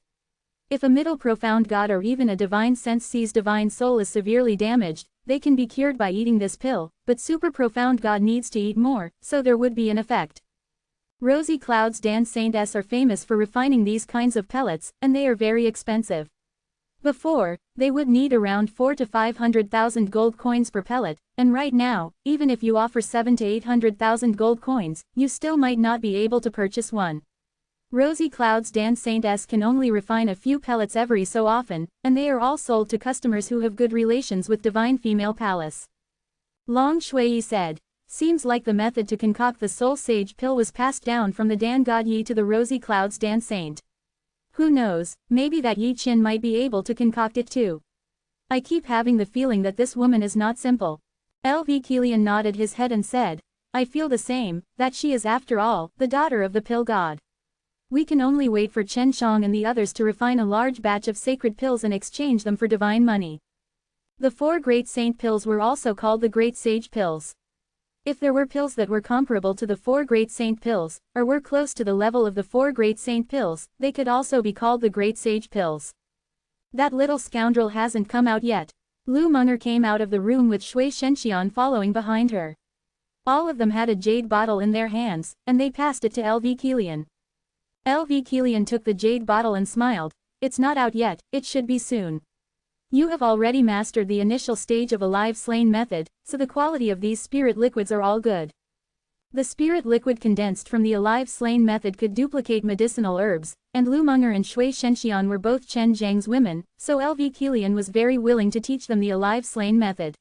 If a middle profound god or even a divine sense sees divine soul is severely damaged, they can be cured by eating this pill, but super profound god needs to eat more, so there would be an effect. Rosy Clouds Dan Saint-S are famous for refining these kinds of pellets, and they are very expensive. Before, they would need around 4 to 500,000 gold coins per pellet, and right now, even if you offer 7 to 800,000 gold coins, you still might not be able to purchase one. Rosy Clouds Dan Saint-S can only refine a few pellets every so often, and they are all sold to customers who have good relations with Divine Female Palace." Long Shui said, "Seems like the method to concoct the Soul Sage pill was passed down from the Dan God Yi to the Rosy Clouds Dan Saint. Who knows, maybe that Yi Qin might be able to concoct it too. I keep having the feeling that this woman is not simple." LV Kilian nodded his head and said, "I feel the same, that she is after all, the daughter of the pill god. We can only wait for Chen Shang and the others to refine a large batch of sacred pills and exchange them for divine money." The 4 great saint pills were also called the Great Sage pills. If there were pills that were comparable to the 4 great saint pills, or were close to the level of the 4 great saint pills, they could also be called the Great Sage pills. "That little scoundrel hasn't come out yet." Lu Munger came out of the room with Shui Shenxian following behind her. All of them had a jade bottle in their hands, and they passed it to LV Kilian. LV Kilian took the jade bottle and smiled. "It's not out yet, it should be soon. You have already mastered the initial stage of a live slain method, so the quality of these spirit liquids are all good." The spirit liquid condensed from the alive slain method could duplicate medicinal herbs, and Lu Munger and Shui Shenxian were both Chen Zhang's women, so LV Kilian was very willing to teach them the alive slain method.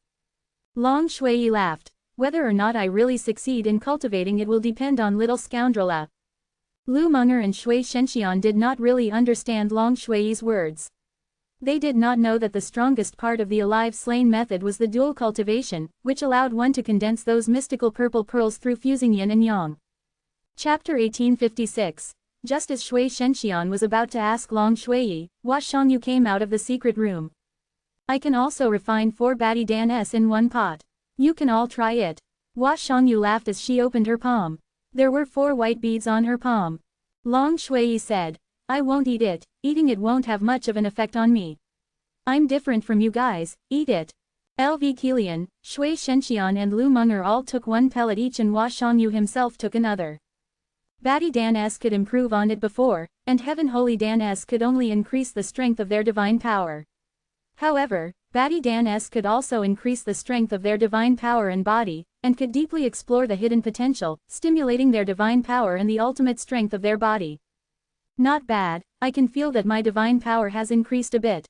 Long Shui laughed. "Whether or not I really succeed in cultivating it will depend on little scoundrel." Lu Munger and Shui Shenxian did not really understand Long Shui's words. They did not know that the strongest part of the alive slain method was the dual cultivation, which allowed one to condense those mystical purple pearls through fusing yin and yang. Chapter 1856. Just as Shui Shenxian was about to ask Long Shuiyi, Hua Shangyu came out of the secret room. I can also refine 4 Batty Dan-s in one pot. You can all try it. Hua Shangyu laughed as she opened her palm. There were 4 white beads on her palm. Long Shuiyi said, I won't eat it, eating it won't have much of an effect on me. I'm different from you guys, eat it. LV Kilian, Shui Shenxian and Lu Meng'er all took 1 pellet each and Hua Shangyu himself took another. Batty Dan-s could improve on it before, and Heaven Holy Dan-s could only increase the strength of their divine power. However, Batty Dan-s could also increase the strength of their divine power and body, and could deeply explore the hidden potential, stimulating their divine power and the ultimate strength of their body. Not bad, I can feel that my divine power has increased a bit.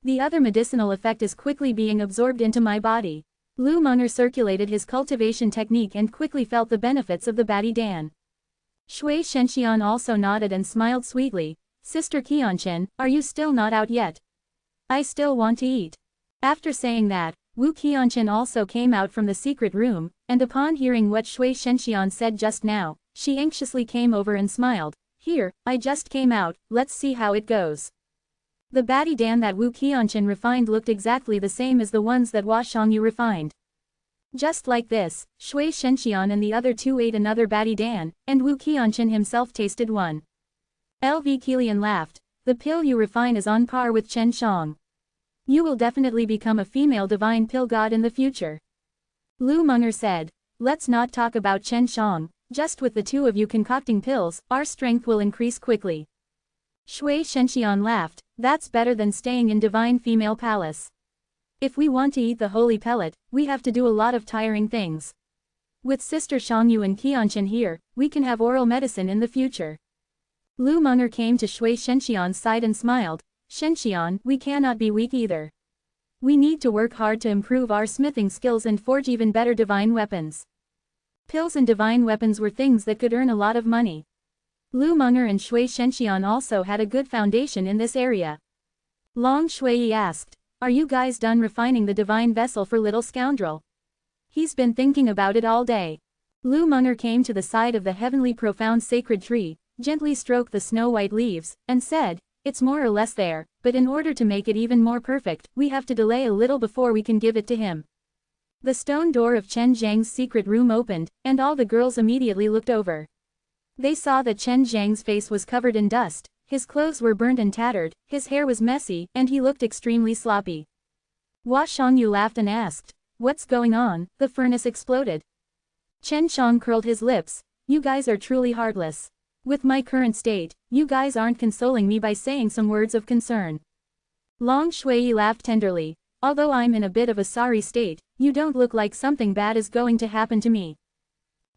The other medicinal effect is quickly being absorbed into my body. Lu Meng'er circulated his cultivation technique and quickly felt the benefits of the Batty Dan. Shui Shenxian also nodded and smiled sweetly. Sister Qianchen, are you still not out yet? I still want to eat. After saying that, Wu Qianchen also came out from the secret room, and upon hearing what Shui Shenxian said just now, she anxiously came over and smiled. Here, I just came out, let's see how it goes. The Batty Dan that Wu Qianchen refined looked exactly the same as the ones that Hua Shangyu refined. Just like this, Shui Shenxian and the other 2 ate another Batty Dan, and Wu Qianchen himself tasted one. LV Kilian laughed. The pill you refine is on par with Chen Shang. You will definitely become a female divine pill god in the future. Lu Meng'er said. Let's not talk about Chen Shang, just with the 2 of you concocting pills, our strength will increase quickly. Shui Shenxian laughed. That's better than staying in divine female palace. If we want to eat the holy pellet, we have to do a lot of tiring things. With Sister Shangyu and Qianchen here, we can have oral medicine in the future. Lu Meng'er came to Shui Shenxian's side and smiled. Shenxian, we cannot be weak either. We need to work hard to improve our smithing skills and forge even better divine weapons. Pills and divine weapons were things that could earn a lot of money. Lu Meng'er and Shui Shenxian also had a good foundation in this area. Long Shuiyi asked. Are you guys done refining the divine vessel for little scoundrel? He's been thinking about it all day. Lu Meng'er came to the side of the heavenly profound sacred tree, gently stroked the snow-white leaves, and said, it's more or less there, but in order to make it even more perfect, we have to delay a little before we can give it to him. The stone door of Chen Zhang's secret room opened, and all the girls immediately looked over. They saw that Chen Zhang's face was covered in dust. His clothes were burnt and tattered, his hair was messy, and he looked extremely sloppy. Hua Shangyu laughed and asked, what's going on? The furnace exploded. Chen Shang curled his lips. You guys are truly heartless. With my current state, you guys aren't consoling me by saying some words of concern. Long Shuiyi laughed tenderly. Although I'm in a bit of a sorry state, you don't look like something bad is going to happen to me.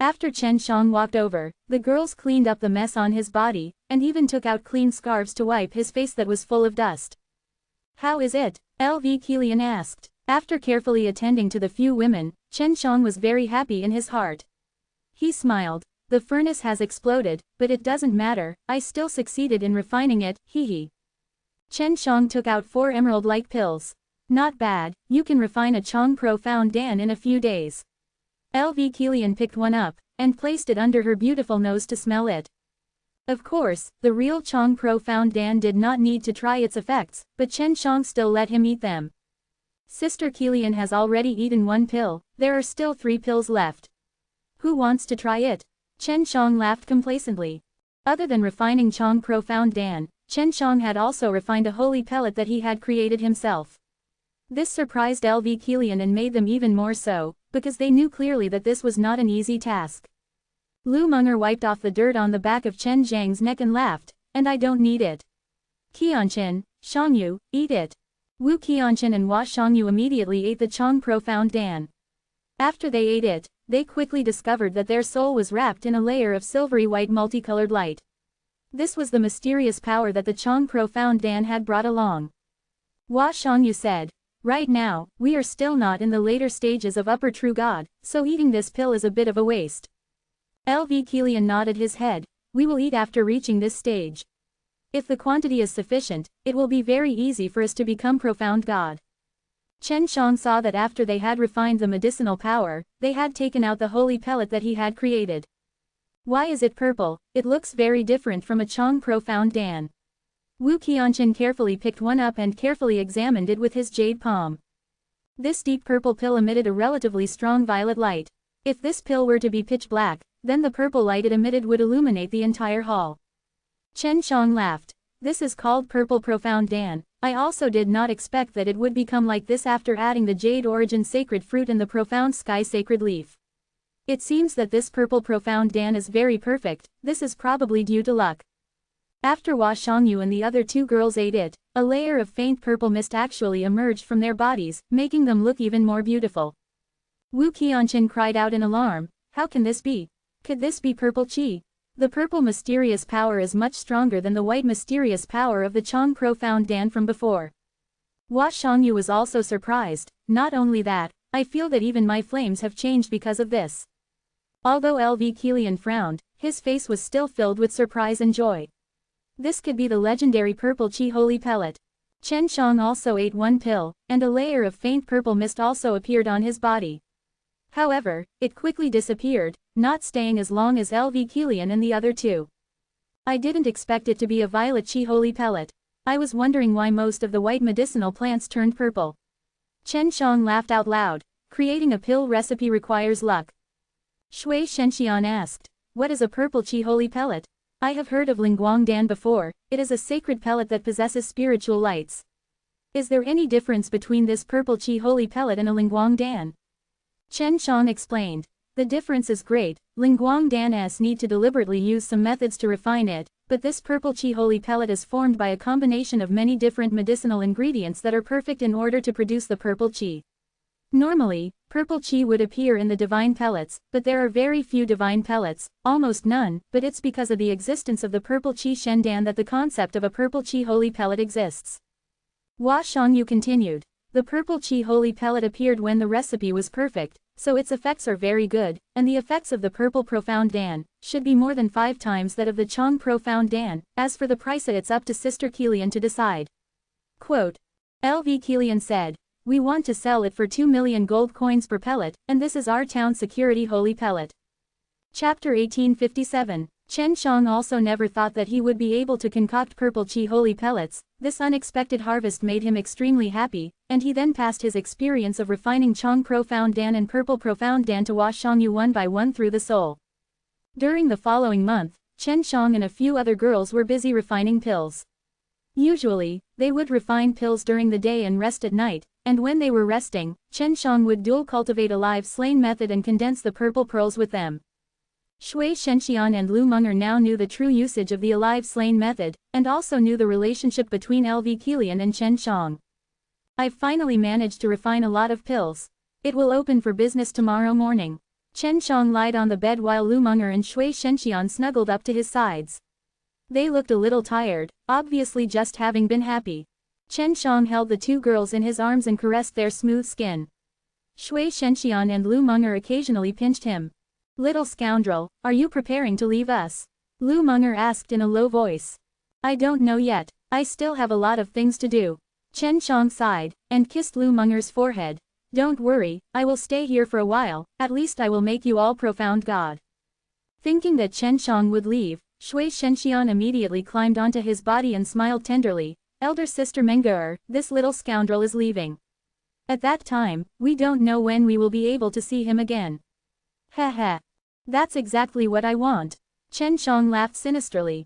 After Chen Shang walked over, the girls cleaned up the mess on his body, and even took out clean scarves to wipe his face that was full of dust. How is it? LV Kilian asked. After carefully attending to the few women, Chen Shang was very happy in his heart. He smiled. The furnace has exploded, but it doesn't matter, I still succeeded in refining it, hee. Chen Shang took out 4 emerald-like pills. Not bad, you can refine a Chong Profound Dan in a few days. LV Kilian picked one up, and placed it under her beautiful nose to smell it. Of course, the real Chong Profound Dan did not need to try its effects, but Chen Shang still let him eat them. Sister Kilian has already eaten 1 pill, there are still 3 pills left. Who wants to try it? Chen Shang laughed complacently. Other than refining Chong Profound Dan, Chen Shang had also refined a holy pellet that he had created himself. This surprised LV Kilian and made them even more so, because they knew clearly that this was not an easy task. Lu Meng'er wiped off the dirt on the back of Chen Zhang's neck and laughed, and I don't need it. Qianchen, Shangyu, eat it. Wu Qianchen and Hua Shangyu immediately ate the Chong Profound Dan. After they ate it, they quickly discovered that their soul was wrapped in a layer of silvery white multicolored light. This was the mysterious power that the Chong Profound Dan had brought along. Hua Shangyu said, right now, we are still not in the later stages of Upper True God, so eating this pill is a bit of a waste. LV Kilian nodded his head, we will eat after reaching this stage. If the quantity is sufficient, it will be very easy for us to become Profound God. Chen Shang saw that after they had refined the medicinal power, they had taken out the holy pellet that he had created. Why is it purple? It looks very different from a Chong profound Dan. Wu Qianchen carefully picked one up and carefully examined it with his jade palm. This deep purple pill emitted a relatively strong violet light. If this pill were to be pitch black, then the purple light it emitted would illuminate the entire hall. Chen Shang laughed. This is called purple profound Dan. I also did not expect that it would become like this after adding the jade origin sacred fruit and the profound sky sacred leaf. It seems that this purple profound Dan is very perfect. This is probably due to luck. After Hua Shangyu and the other two girls ate it, a layer of faint purple mist actually emerged from their bodies, making them look even more beautiful. Wu Qianchen cried out in alarm, how can this be? Could this be purple qi? The purple mysterious power is much stronger than the white mysterious power of the Chong profound Dan from before. Hua Shangyu was also surprised. Not only that, I feel that even my flames have changed because of this. Although LV Kilian frowned, his face was still filled with surprise and joy. This could be the legendary purple qi holy pellet. Chen Shang also ate one pill, and a layer of faint purple mist also appeared on his body. However, it quickly disappeared, not staying as long as LV Kilian and the other two. I didn't expect it to be a violet qi holy pellet. I was wondering why most of the white medicinal plants turned purple. Chen Shang laughed out loud. Creating a pill recipe requires luck. Shui Shenxian asked, what is a purple qi holy pellet? I have heard of Lingguang Dan before. It is a sacred pellet that possesses spiritual lights. Is there any difference between this purple qi holy pellet and a Lingguang Dan? Chen Shang explained. The difference is great. Lingguang Dan's need to deliberately use some methods to refine it, but this purple qi holy pellet is formed by a combination of many different medicinal ingredients that are perfect in order to produce the purple qi. Normally, purple qi would appear in the divine pellets, but there are very few divine pellets, almost none, but it's because of the existence of the purple qi shendan that the concept of a purple qi holy pellet exists. Hua Shangyu continued. The purple qi holy pellet appeared when the recipe was perfect, so its effects are very good, and the effects of the purple profound Dan should be more than 5 times that of the Chong profound Dan. As for the price, it's up to Sister Kilian to decide. Quote, LV Kilian said, we want to sell it for 2 million gold coins per pellet, and this is our town security holy pellet. Chapter 1857. Chen Shang also never thought that he would be able to concoct purple qi holy pellets. This unexpected harvest made him extremely happy, and he then passed his experience of refining Chong profound Dan and purple profound Dan to Hua Shangyu one by one through the soul. During the following month, Chen Shang and a few other girls were busy refining pills. Usually, they would refine pills during the day and rest at night, and when they were resting, Chen Shang would dual cultivate a live slain method and condense the purple pearls with them. Shui Shenxian and Lu Meng'er now knew the true usage of the alive slain method, and also knew the relationship between LV Kilian and Chen Shang. I've finally managed to refine a lot of pills. It will open for business tomorrow morning. Chen Shang lied on the bed while Lu Meng'er and Shui Shenxian snuggled up to his sides. They looked a little tired, obviously just having been happy. Chen Shang held the two girls in his arms and caressed their smooth skin. Shui Shenxian and Lu Meng'er occasionally pinched him. Little scoundrel, are you preparing to leave us? Lu Meng'er asked in a low voice. I don't know yet, I still have a lot of things to do. Chen Shang sighed, and kissed Lu Meng'er's forehead. Don't worry, I will stay here for a while, at least I will make you all profound god. Thinking that Chen Shang would leave, Shui Shenxian immediately climbed onto his body and smiled tenderly. Elder Sister Meng'er, this little scoundrel is leaving. At that time, we don't know when we will be able to see him again. Heh. That's exactly what I want. Chen Shang laughed sinisterly.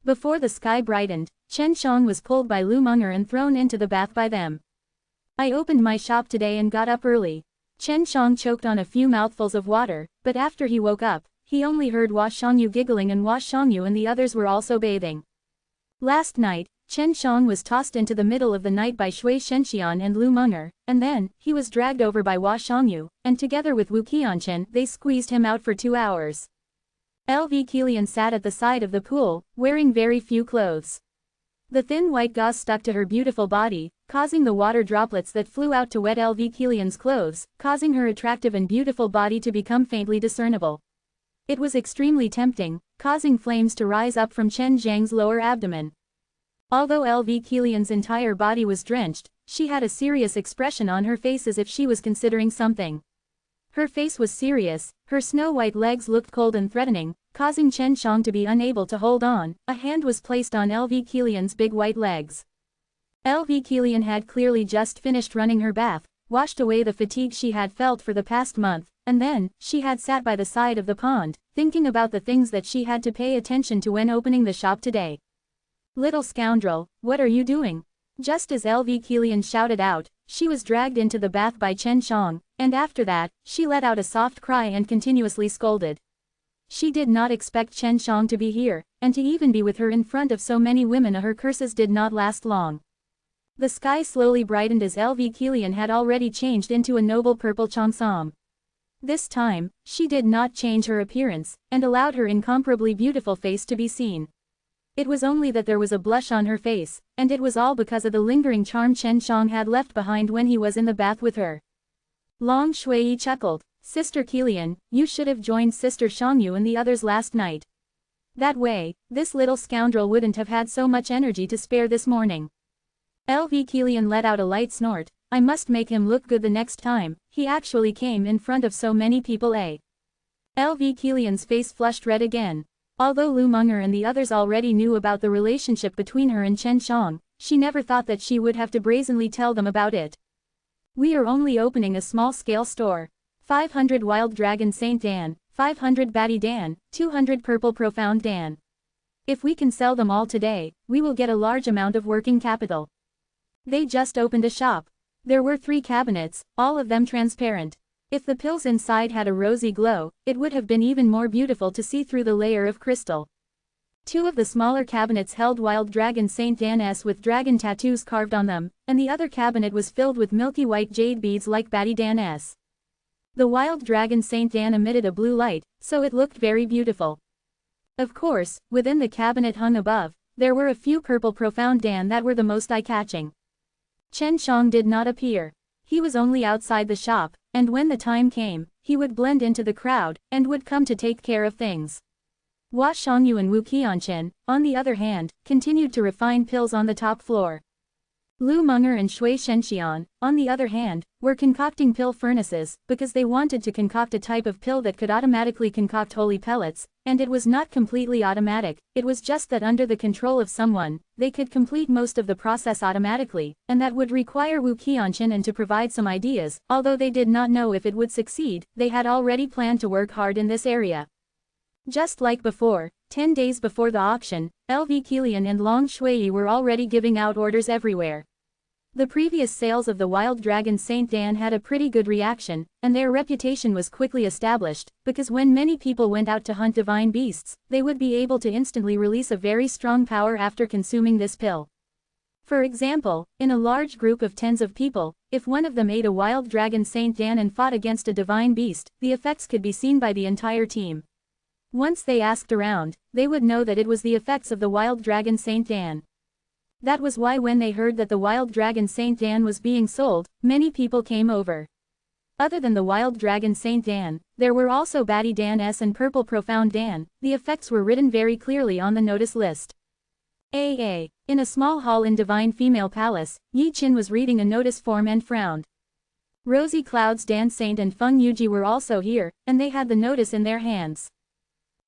Before the sky brightened, Chen Shang was pulled by Lu Meng'er and thrown into the bath by them. I opened my shop today and got up early. Chen Shang choked on a few mouthfuls of water, but after he woke up, he only heard Hua Shangyu giggling, and Hua Shangyu and the others were also bathing. Last night, Chen Shang was tossed into the middle of the night by Shui Shenxian and Lu Meng'er, and then, he was dragged over by Hua Shangyu, and together with Wu Qianchen, they squeezed him out for 2 hours. LV Kilian sat at the side of the pool, wearing very few clothes. The thin white gauze stuck to her beautiful body, causing the water droplets that flew out to wet LV Kilian's clothes, causing her attractive and beautiful body to become faintly discernible. It was extremely tempting, causing flames to rise up from Chen Zhang's lower abdomen. Although LV Kilian's entire body was drenched, she had a serious expression on her face as if she was considering something. Her face was serious, her snow-white legs looked cold and threatening, causing Chen Shang to be unable to hold on. A hand was placed on LV Kilian's big white legs. LV Kilian had clearly just finished running her bath, washed away the fatigue she had felt for the past month, and then, she had sat by the side of the pond, thinking about the things that she had to pay attention to when opening the shop today. "Little scoundrel, what are you doing?" Just as LV Kilian shouted out, she was dragged into the bath by Chen Shang, and after that, she let out a soft cry and continuously scolded. She did not expect Chen Shang to be here, and to even be with her in front of so many women. Her curses did not last long. The sky slowly brightened as LV Kilian had already changed into a noble purple cheongsam. This time, she did not change her appearance, and allowed her incomparably beautiful face to be seen. It was only that there was a blush on her face, and it was all because of the lingering charm Chen Shang had left behind when he was in the bath with her. Long Shui chuckled, "Sister Kilian, you should have joined Sister Shangyu and the others last night. That way, this little scoundrel wouldn't have had so much energy to spare this morning." LV Kilian let out a light snort. "I must make him look good the next time, he actually came in front of so many people, eh?" LV Kilian's face flushed red again. Although Lu Meng'er and the others already knew about the relationship between her and Chen Shang, she never thought that she would have to brazenly tell them about it. "We are only opening a small-scale store. 500 Wild Dragon Saint Dan, 500 Batty Dan, 200 Purple Profound Dan. If we can sell them all today, we will get a large amount of working capital." They just opened a shop. There were 3 cabinets, all of them transparent. If the pills inside had a rosy glow, it would have been even more beautiful to see through the layer of crystal. 2 of the smaller cabinets held Wild Dragon Saint Dan's with dragon tattoos carved on them, and the other cabinet was filled with milky white jade beads like Batty Dan's. The Wild Dragon Saint Dan emitted a blue light, so it looked very beautiful. Of course, within the cabinet hung above, there were a few Purple Profound Dan that were the most eye-catching. Chen Shang did not appear. He was only outside the shop, and when the time came, he would blend into the crowd, and would come to take care of things. Hua Shangyu and Wu Qianchen, on the other hand, continued to refine pills on the top floor. Lu Meng'er and Shui Shenxian, on the other hand, were concocting pill furnaces, because they wanted to concoct a type of pill that could automatically concoct holy pellets, and it was not completely automatic, it was just that under the control of someone, they could complete most of the process automatically, and that would require Wu Qianchen and to provide some ideas. Although they did not know if it would succeed, they had already planned to work hard in this area. Just like before, 10 days before the auction, LV Kilian and Long Shui were already giving out orders everywhere. The previous sales of the Wild Dragon Saint Dan had a pretty good reaction, and their reputation was quickly established, because when many people went out to hunt divine beasts, they would be able to instantly release a very strong power after consuming this pill. For example, in a large group of tens of people, if one of them ate a Wild Dragon Saint Dan and fought against a divine beast, the effects could be seen by the entire team. Once they asked around, they would know that it was the effects of the Wild Dragon Saint Dan. That was why when they heard that the Wild Dragon Saint Dan was being sold, many people came over. Other than the Wild Dragon Saint Dan, there were also Batty Dan's and Purple Profound Dan. The effects were written very clearly on the notice list. In a small hall in Divine Female Palace, Yi Qin was reading a notice form and frowned. Rosy Clouds Dan Saint and Feng Yuji were also here, and they had the notice in their hands.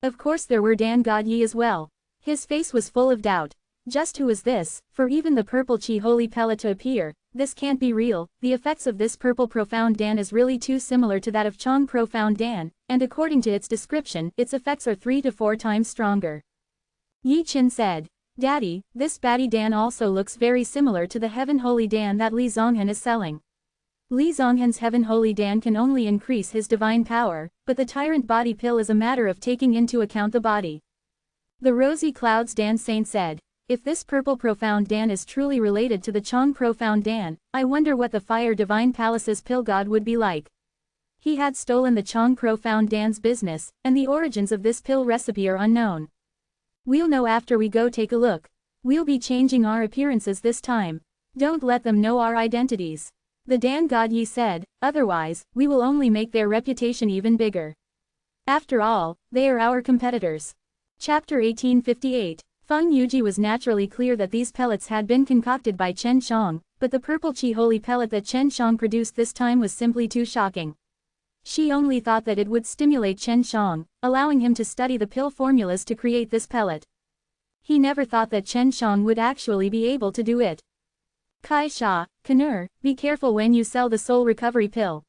Of course there were Dan God Yi as well. His face was full of doubt. Just who is this, for even the purple chi holy pellet to appear? This can't be real. The effects of this Purple Profound Dan is really too similar to that of Chong Profound Dan, and according to its description, its effects are 3 to 4 times stronger. Yi Qin said, "Daddy, this Batty Dan also looks very similar to the Heaven Holy Dan that Li Zonghan is selling. Li Zonghan's Heaven Holy Dan can only increase his divine power, but the Tyrant Body Pill is a matter of taking into account the body." The Rosy Clouds Dan Saint said, "If this Purple Profound Dan is truly related to the Chong Profound Dan, I wonder what the Fire Divine Palace's pill god would be like. He had stolen the Chong Profound Dan's business, and the origins of this pill recipe are unknown. We'll know after we go take a look. We'll be changing our appearances this time. Don't let them know our identities." The Dan God Yi said, "Otherwise, we will only make their reputation even bigger. After all, they are our competitors." Chapter 1858. Feng Yuji was naturally clear that these pellets had been concocted by Chen Shang, but the purple chi holy pellet that Chen Shang produced this time was simply too shocking. She only thought that it would stimulate Chen Shang, allowing him to study the pill formulas to create this pellet. He never thought that Chen Shang would actually be able to do it. Kai Sha, Kanur, be careful when you sell the soul recovery pill.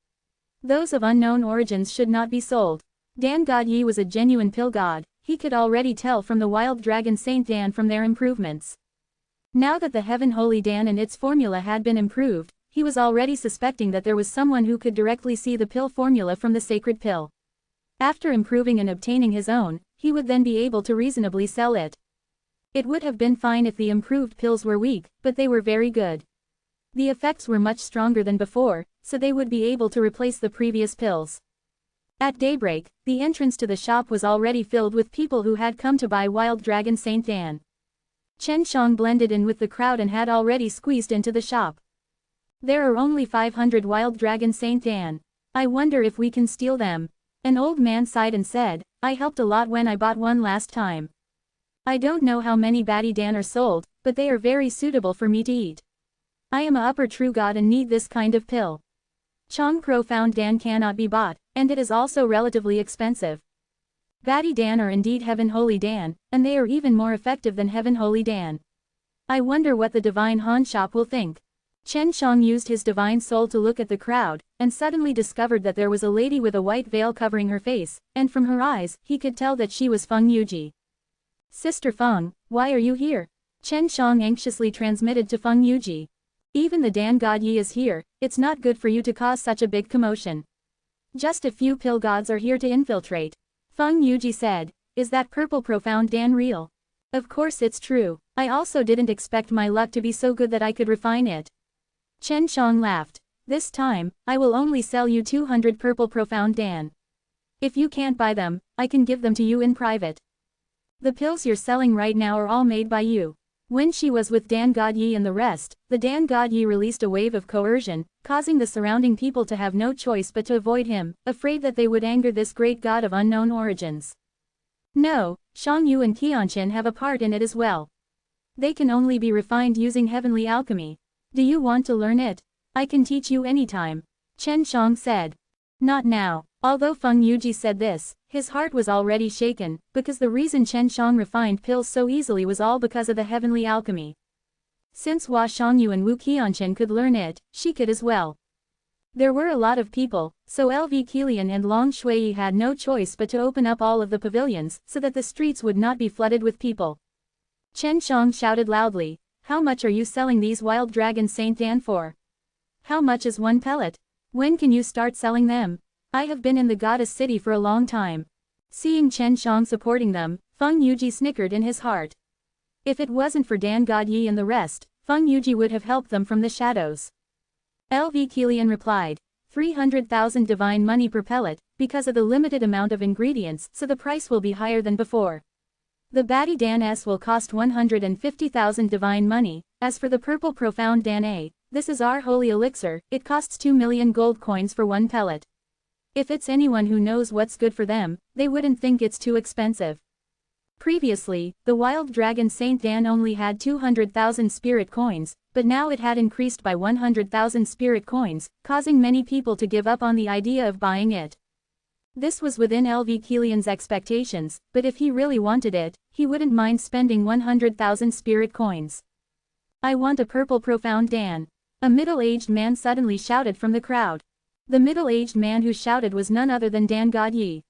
Those of unknown origins should not be sold. Dan God Yi was a genuine pill god, he could already tell from the wild dragon Saint Dan from their improvements. Now that the Heaven Holy Dan and its formula had been improved, he was already suspecting that there was someone who could directly see the pill formula from the sacred pill. After improving and obtaining his own, he would then be able to reasonably sell it. It would have been fine if the improved pills were weak, but they were very good. The effects were much stronger than before, so they would be able to replace the previous pills. At daybreak, the entrance to the shop was already filled with people who had come to buy Wild Dragon Saint Dan. Chen Shang blended in with the crowd and had already squeezed into the shop. There are only 500 Wild Dragon Saint Dan. I wonder if we can steal them. An old man sighed and said, I helped a lot when I bought one last time. I don't know how many Batty Dan are sold, but they are very suitable for me to eat. I am a upper true god and need this kind of pill. Chong Profound Dan cannot be bought, and it is also relatively expensive. Batty Dan are indeed Heaven Holy Dan, and they are even more effective than Heaven Holy Dan. I wonder what the Divine Han shop will think. Chen Shang used his divine soul to look at the crowd, and suddenly discovered that there was a lady with a white veil covering her face, and from her eyes, he could tell that she was Feng Yuji. Sister Feng, why are you here? Chen Shang anxiously transmitted to Feng Yuji. Even the Dan God Yi is here, it's not good for you to cause such a big commotion. Just a few pill gods are here to infiltrate. Feng Yuji said, is that purple profound Dan real? Of course it's true, I also didn't expect my luck to be so good that I could refine it. Chen Shang laughed. This time, I will only sell you 200 purple profound Dan. If you can't buy them, I can give them to you in private. The pills you're selling right now are all made by you. When she was with Dan God Yi and the rest, the Dan God Yi released a wave of coercion, causing the surrounding people to have no choice but to avoid him, afraid that they would anger this great god of unknown origins. No, Shang Yu and Qianqin have a part in it as well. They can only be refined using heavenly alchemy. Do you want to learn it? I can teach you anytime. Chen Shang said. Not now. Although Feng Yuji said this, his heart was already shaken, because the reason Chen Shang refined pills so easily was all because of the heavenly alchemy. Since Hua Shangyu and Wu Qianqin could learn it, she could as well. There were a lot of people, so LV Kilian and Long Shui had no choice but to open up all of the pavilions, so that the streets would not be flooded with people. Chen Shang shouted loudly, how much are you selling these Wild Dragon Saint Dan for? How much is one pellet? When can you start selling them? I have been in the goddess city for a long time. Seeing Chen Shang supporting them, Feng Yuji snickered in his heart. If it wasn't for Dan God Yi and the rest, Feng Yuji would have helped them from the shadows. LV Kilian replied, 300,000 divine money per pellet, because of the limited amount of ingredients, so the price will be higher than before. The Batty Dan S will cost 150,000 divine money. As for the purple profound Dan A, this is our holy elixir, it costs 2 million gold coins for one pellet. If it's anyone who knows what's good for them, they wouldn't think it's too expensive. Previously, the Wild Dragon Saint Dan only had 200,000 spirit coins, but now it had increased by 100,000 spirit coins, causing many people to give up on the idea of buying it. This was within LV Kilian's expectations, but if he really wanted it, he wouldn't mind spending 100,000 spirit coins. I want a purple profound Dan. A middle-aged man suddenly shouted from the crowd. The middle-aged man who shouted was none other than Dan God Yi.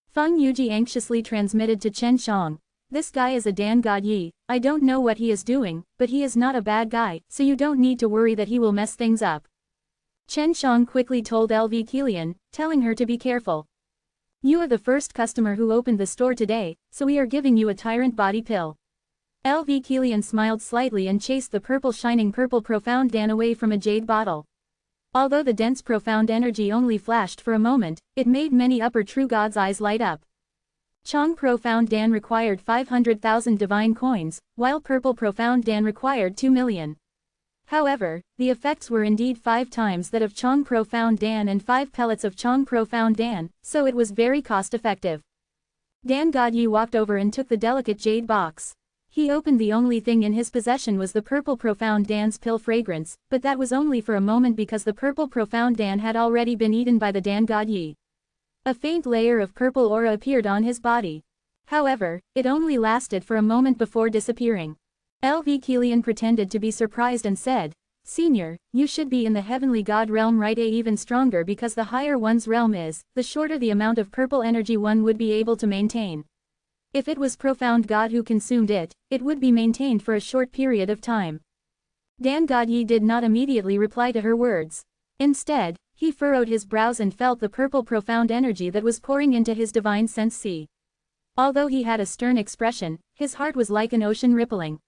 Feng Yuji anxiously transmitted to Chen Shang. This guy is a Dan God Yi, I don't know what he is doing, but he is not a bad guy, so you don't need to worry that he will mess things up. Chen Shang quickly told LV Kilian, telling her to be careful. You are the first customer who opened the store today, so we are giving you a tyrant body pill. LV Kilian smiled slightly and chased the purple shining purple profound Dan away from a jade bottle. Although the dense profound energy only flashed for a moment, it made many upper true gods' eyes light up. Chong Profound Dan required 500,000 divine coins, while purple profound Dan required 2 million. However, the effects were indeed 5 times that of Chong Profound Dan and 5 pellets of Chong Profound Dan, so it was very cost-effective. Dan God Yi walked over and took the delicate jade box. He opened. The only thing in his possession was the purple Profound Dan's pill fragrance, but that was only for a moment because the purple Profound Dan had already been eaten by the Dan God Yi. A faint layer of purple aura appeared on his body. However, it only lasted for a moment before disappearing. LV Kilian pretended to be surprised and said, "Senior, you should be in the heavenly god realm, right? Even stronger, because the higher one's realm is, the shorter the amount of purple energy one would be able to maintain. If it was Profound God who consumed it, it would be maintained for a short period of time." Dan God Yi did not immediately reply to her words. Instead, he furrowed his brows and felt the purple profound energy that was pouring into his divine sense sea. Although he had a stern expression, his heart was like an ocean rippling.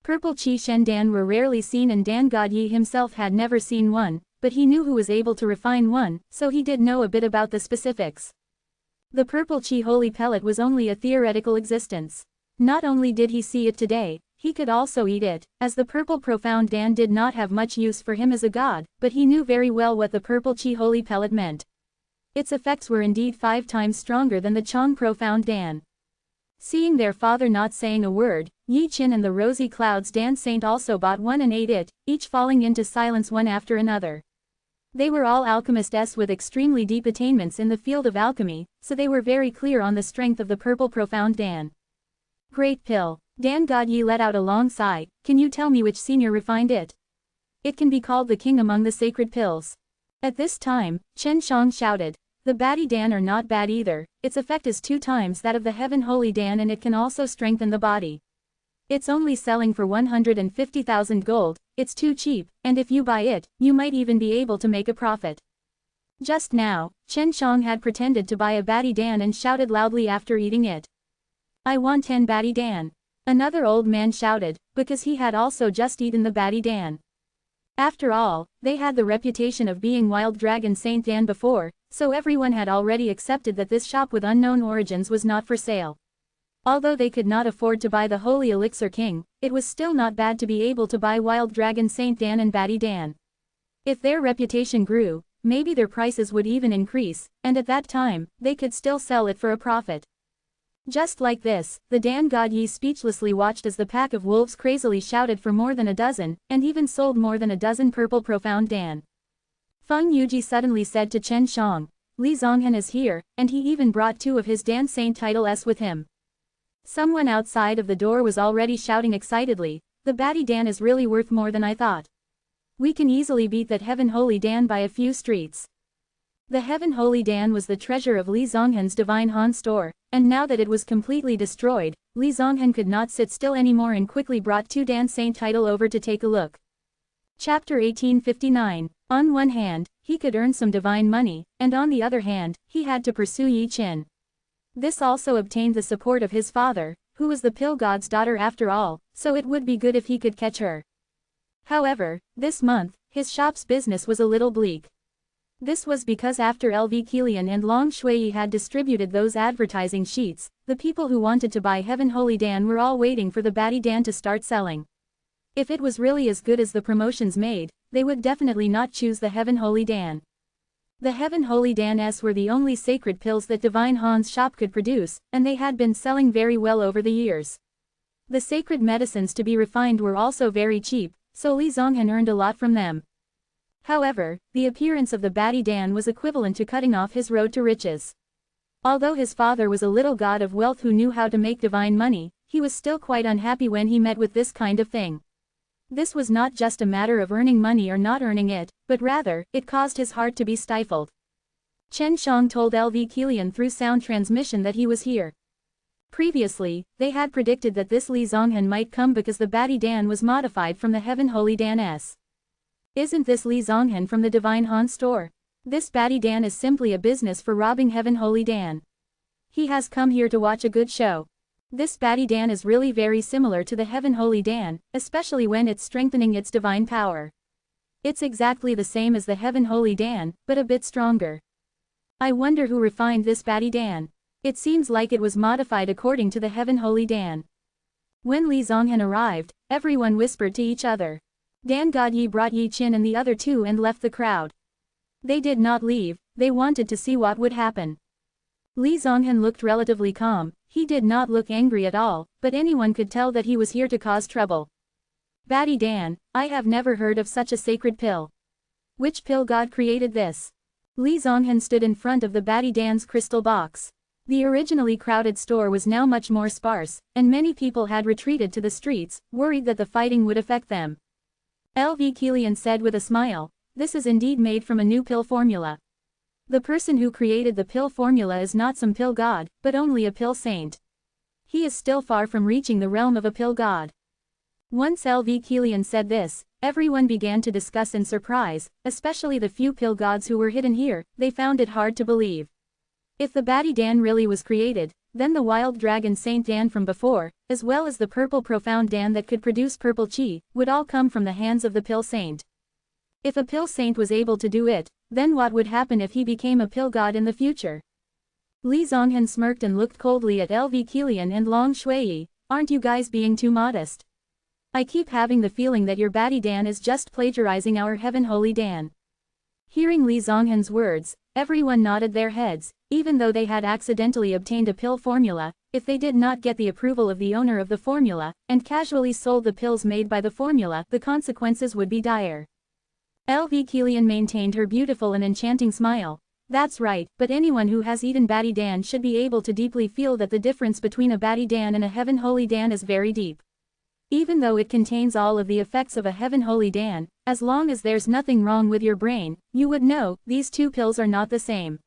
Purple Qi Shen Dan were rarely seen, and Dan God Yi himself had never seen one, but he knew who was able to refine one, so he did know a bit about the specifics. The purple Qi holy pellet was only a theoretical existence. Not only did he see it today, he could also eat it, as the purple profound Dan did not have much use for him as a god, but he knew very well what the purple Qi holy pellet meant. Its effects were indeed 5 times stronger than the Chong profound Dan. Seeing their father not saying a word, Yi Qin and the rosy clouds Dan Saint also bought one and ate it, each falling into silence one after another. They were all alchemists with extremely deep attainments in the field of alchemy, so they were very clear on the strength of the purple profound Dan. Great pill. Dan God Yi let out a long sigh. Can you tell me which senior refined it? It can be called the king among the sacred pills. At this time, Chen Shang shouted. The baddie Dan are not bad either, its effect is 2 times that of the heaven holy Dan, and it can also strengthen the body. It's only selling for 150,000 gold, it's too cheap, and if you buy it, you might even be able to make a profit. Just now, Chen Shang had pretended to buy a baddie Dan and shouted loudly after eating it. I want 10 baddie Dan. Another old man shouted, because he had also just eaten the baddie Dan. After all, they had the reputation of being Wild Dragon Saint Dan before, so everyone had already accepted that this shop with unknown origins was not for sale. Although they could not afford to buy the Holy Elixir King, it was still not bad to be able to buy Wild Dragon Saint Dan and baddie Dan. If their reputation grew, maybe their prices would even increase, and at that time, they could still sell it for a profit. Just like this, the Dan God Yi speechlessly watched as the pack of wolves crazily shouted for more than a dozen, and even sold more than a dozen purple profound Dan. Feng Yuji suddenly said to Chen Shang, Li Zonghan is here, and he even brought 2 of his Dan Saint titles with him. Someone outside of the door was already shouting excitedly, the baddie Dan is really worth more than I thought. We can easily beat that heaven holy Dan by a few streets. The heaven holy Dan was the treasure of Li Zonghan's Divine Han store, and now that it was completely destroyed, Li Zonghan could not sit still anymore and quickly brought 2 Dan Saint title over to take a look. Chapter 1859. On one hand, he could earn some divine money, and on the other hand, he had to pursue Yi Qin. This also obtained the support of his father, who was the pill god's daughter after all, so it would be good if he could catch her. However, this month, his shop's business was a little bleak. This was because after LV Kilian and Long Shui had distributed those advertising sheets, the people who wanted to buy Heaven Holy Dan were all waiting for the baddie Dan to start selling. If it was really as good as the promotions made, they would definitely not choose the Heaven Holy Dan. The Heaven Holy Dan's were the only sacred pills that Divine Han's shop could produce, and they had been selling very well over the years. The sacred medicines to be refined were also very cheap, so Li Zonghan earned a lot from them. However, the appearance of the baddie Dan was equivalent to cutting off his road to riches. Although his father was a little god of wealth who knew how to make divine money, he was still quite unhappy when he met with this kind of thing. This was not just a matter of earning money or not earning it, but rather, it caused his heart to be stifled. Chen Shang told LV Kilian through sound transmission that he was here. Previously, they had predicted that this Li Zonghan might come because the baddie Dan was modified from the Heaven Holy Dan's. Isn't this Li Zonghan from the Divine Han store? This baddie Dan is simply a business for robbing Heaven Holy Dan. He has come here to watch a good show. This baddie Dan is really very similar to the Heaven Holy Dan, especially when it's strengthening its divine power. It's exactly the same as the Heaven Holy Dan, but a bit stronger. I wonder who refined this baddie Dan. It seems like it was modified according to the Heaven Holy Dan. When Li Zonghan arrived, everyone whispered to each other. Dan God Yi brought Yi Qin and the other 2 and left the crowd. They did not leave, they wanted to see what would happen. Li Zonghan looked relatively calm, He did not look angry at all, but anyone could tell that he was here to cause trouble. Batty Dan, I have never heard of such a sacred pill. Which pill god created this? Li Zonghan stood in front of the Batty Dan's crystal box. The originally crowded store was now much more sparse, and many people had retreated to the streets, worried that the fighting would affect them. LV Kilian said with a smile, this is indeed made from a new pill formula. The person who created the pill formula is not some pill god, but only a pill saint. He is still far from reaching the realm of a pill god. Once LV Kilian said this, everyone began to discuss in surprise, especially the few pill gods who were hidden here. They found it hard to believe. If the Batty Dan really was created, then the wild dragon Saint Dan from before, as well as the purple profound Dan that could produce purple chi, would all come from the hands of the pill saint. If a pill saint was able to do it, then what would happen if he became a pill god in the future? Li Zonghan smirked and looked coldly at LV Kilian and Long Shui. Aren't you guys being too modest? I keep having the feeling that your Batty Dan is just plagiarizing our Heaven Holy Dan. Hearing Li Zonghan's words, everyone nodded their heads. Even though they had accidentally obtained a pill formula, if they did not get the approval of the owner of the formula, and casually sold the pills made by the formula, the consequences would be dire. LV Kilian maintained her beautiful and enchanting smile. That's right, but anyone who has eaten Batty Dan should be able to deeply feel that the difference between a Batty Dan and a Heaven Holy Dan is very deep. Even though it contains all of the effects of a Heaven Holy Dan, as long as there's nothing wrong with your brain, you would know, these two pills are not the same.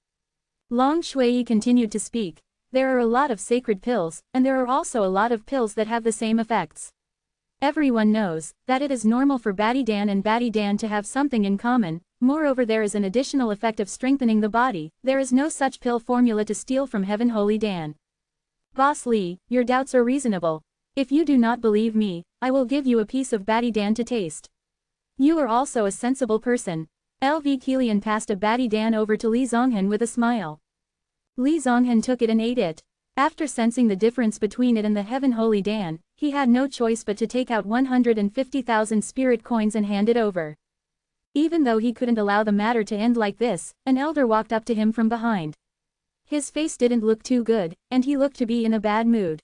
Long Shui continued to speak. There are a lot of sacred pills, and there are also a lot of pills that have the same effects. Everyone knows that it is normal for Batty Dan and Batty Dan to have something in common. Moreover, there is an additional effect of strengthening the body. There is no such pill formula to steal from Heaven Holy Dan. Boss Li, your doubts are reasonable. If you do not believe me, I will give you a piece of Batty Dan to taste. You are also a sensible person. LV Kilian passed a Batty Dan over to Li Zonghan with a smile. Li Zonghan took it and ate it. After sensing the difference between it and the Heaven Holy Dan, he had no choice but to take out 150,000 spirit coins and hand it over. Even though he couldn't allow the matter to end like this, an elder walked up to him from behind. His face didn't look too good, and he looked to be in a bad mood.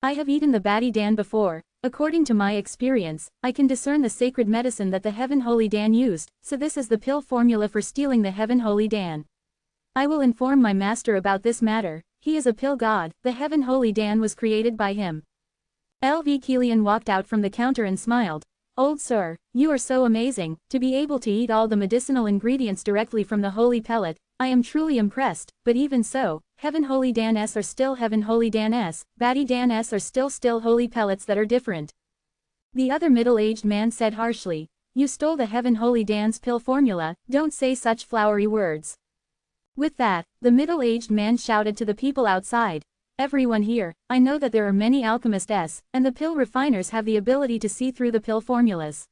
I have eaten the Batty Dan before. According to my experience, I can discern the sacred medicine that the Heaven Holy Dan used, so this is the pill formula for stealing the Heaven Holy Dan. I will inform my master about this matter. He is a pill god, the Heaven Holy Dan was created by him. LV Kilian walked out from the counter and smiled. Old sir, you are so amazing, to be able to eat all the medicinal ingredients directly from the holy pellet. I am truly impressed, but even so, Heaven Holy Dan S are still Heaven Holy Dan S, Batty Dan S are still holy pellets that are different. The other middle-aged man said harshly, you stole the Heaven Holy Dan's pill formula, don't say such flowery words. With that, the middle-aged man shouted to the people outside, everyone here, I know that there are many alchemists, and the pill refiners have the ability to see through the pill formulas.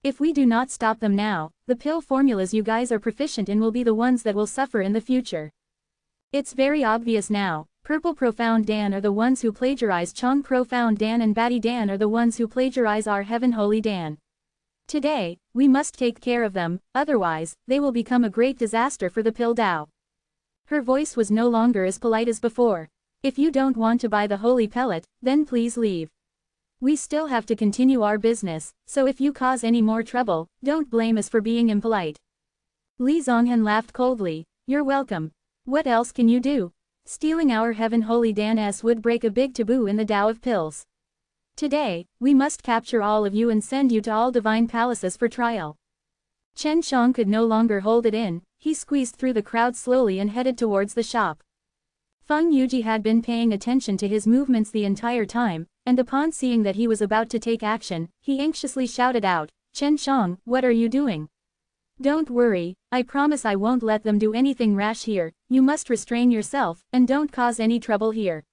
If we do not stop them now, the pill formulas you guys are proficient in will be the ones that will suffer in the future. It's very obvious now, Purple Profound Dan are the ones who plagiarize Chong Profound Dan and Batty Dan are the ones who plagiarize our Heaven Holy Dan. Today, we must take care of them, otherwise, they will become a great disaster for the pill Dao. Her voice was no longer as polite as before. If you don't want to buy the holy pellet, then please leave. We still have to continue our business, so if you cause any more trouble, don't blame us for being impolite. Li Zonghan laughed coldly. You're welcome. What else can you do? Stealing our Heaven Holy Dan S would break a big taboo in the Tao of pills. Today, we must capture all of you and send you to all divine palaces for trial. Chen Shang could no longer hold it in, he squeezed through the crowd slowly and headed towards the shop. Feng Yuji had been paying attention to his movements the entire time, and upon seeing that he was about to take action, he anxiously shouted out, Chen Shang, what are you doing? Don't worry, I promise I won't let them do anything rash here, you must restrain yourself, and don't cause any trouble here.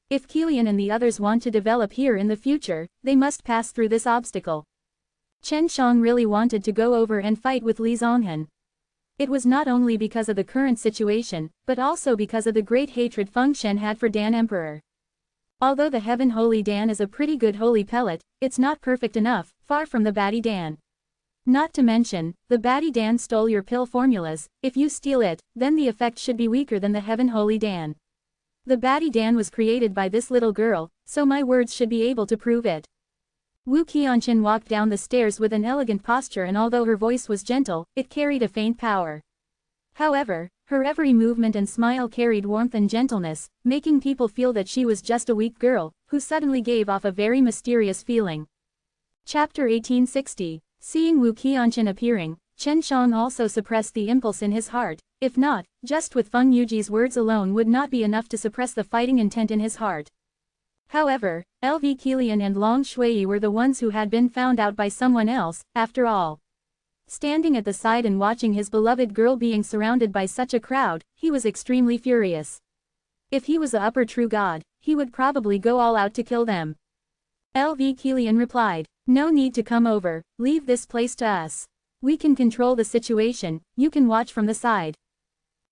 If Kilian and the others want to develop here in the future, they must pass through this obstacle. Chen Shang really wanted to go over and fight with Li Zonghan. It was not only because of the current situation, but also because of the great hatred Feng Shen had for Dan Emperor. Although the Heaven Holy Dan is a pretty good holy pellet, it's not perfect enough, far from the Batty Dan. Not to mention, the Batty Dan stole your pill formulas. If you steal it, then the effect should be weaker than the Heaven Holy Dan. The Batty Dan was created by this little girl, so my words should be able to prove it. Wu Qianqun walked down the stairs with an elegant posture, and although her voice was gentle, it carried a faint power. However, her every movement and smile carried warmth and gentleness, making people feel that she was just a weak girl, who suddenly gave off a very mysterious feeling. Chapter 1860. Seeing Wu Qianqun appearing, Chen Shang also suppressed the impulse in his heart. If not, just with Feng Yuji's words alone would not be enough to suppress the fighting intent in his heart. However, LV Kilian and Long Shui were the ones who had been found out by someone else, after all. Standing at the side and watching his beloved girl being surrounded by such a crowd, he was extremely furious. If he was the upper true god, he would probably go all out to kill them. LV Kilian replied, "No need to come over, leave this place to us. We can control the situation, you can watch from the side."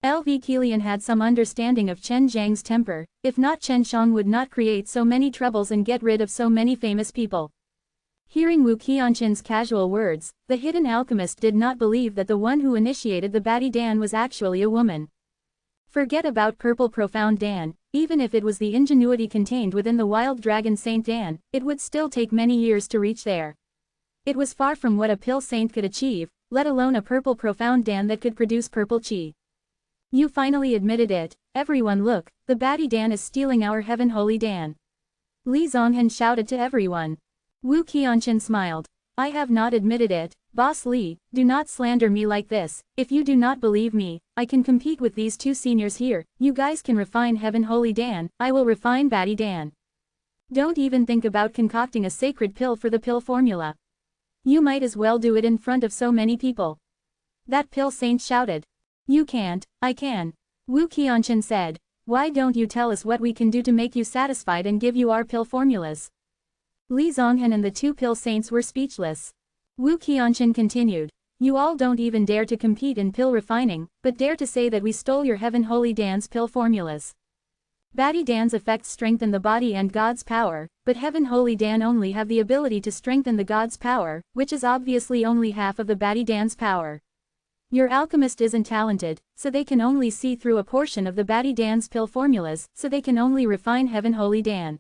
LV Kilian had some understanding of Chen Zhang's temper. If not, Chen Shang would not create so many troubles and get rid of so many famous people. Hearing Wu Qianqun's casual words, the hidden alchemist did not believe that the one who initiated the Batty Dan was actually a woman. Forget about Purple Profound Dan, even if it was the ingenuity contained within the Wild Dragon Saint Dan, it would still take many years to reach there. It was far from what a Pill Saint could achieve, let alone a Purple Profound Dan that could produce purple chi. You finally admitted it. Everyone look, the Batty Dan is stealing our Heaven Holy Dan. Li Zonghan shouted to everyone. Wu Qianqun smiled. I have not admitted it, Boss Li, do not slander me like this. If you do not believe me, I can compete with these two seniors here. You guys can refine Heaven Holy Dan, I will refine Batty Dan. Don't even think about concocting a sacred pill for the pill formula. You might as well do it in front of so many people. That Pill Saint shouted. You can't, I can. Wu Qianqun said. Why don't you tell us what we can do to make you satisfied and give you our pill formulas? Li Zonghan and the two Pill Saints were speechless. Wu Qianqun continued. You all don't even dare to compete in pill refining, but dare to say that we stole your Heaven Holy Dan's pill formulas. Batty Dan's effects strengthen the body and God's power, but Heaven Holy Dan only have the ability to strengthen the God's power, which is obviously only half of the Batty Dan's power. Your alchemist isn't talented, so they can only see through a portion of the Batty Dan's pill formulas, so they can only refine Heaven Holy Dan.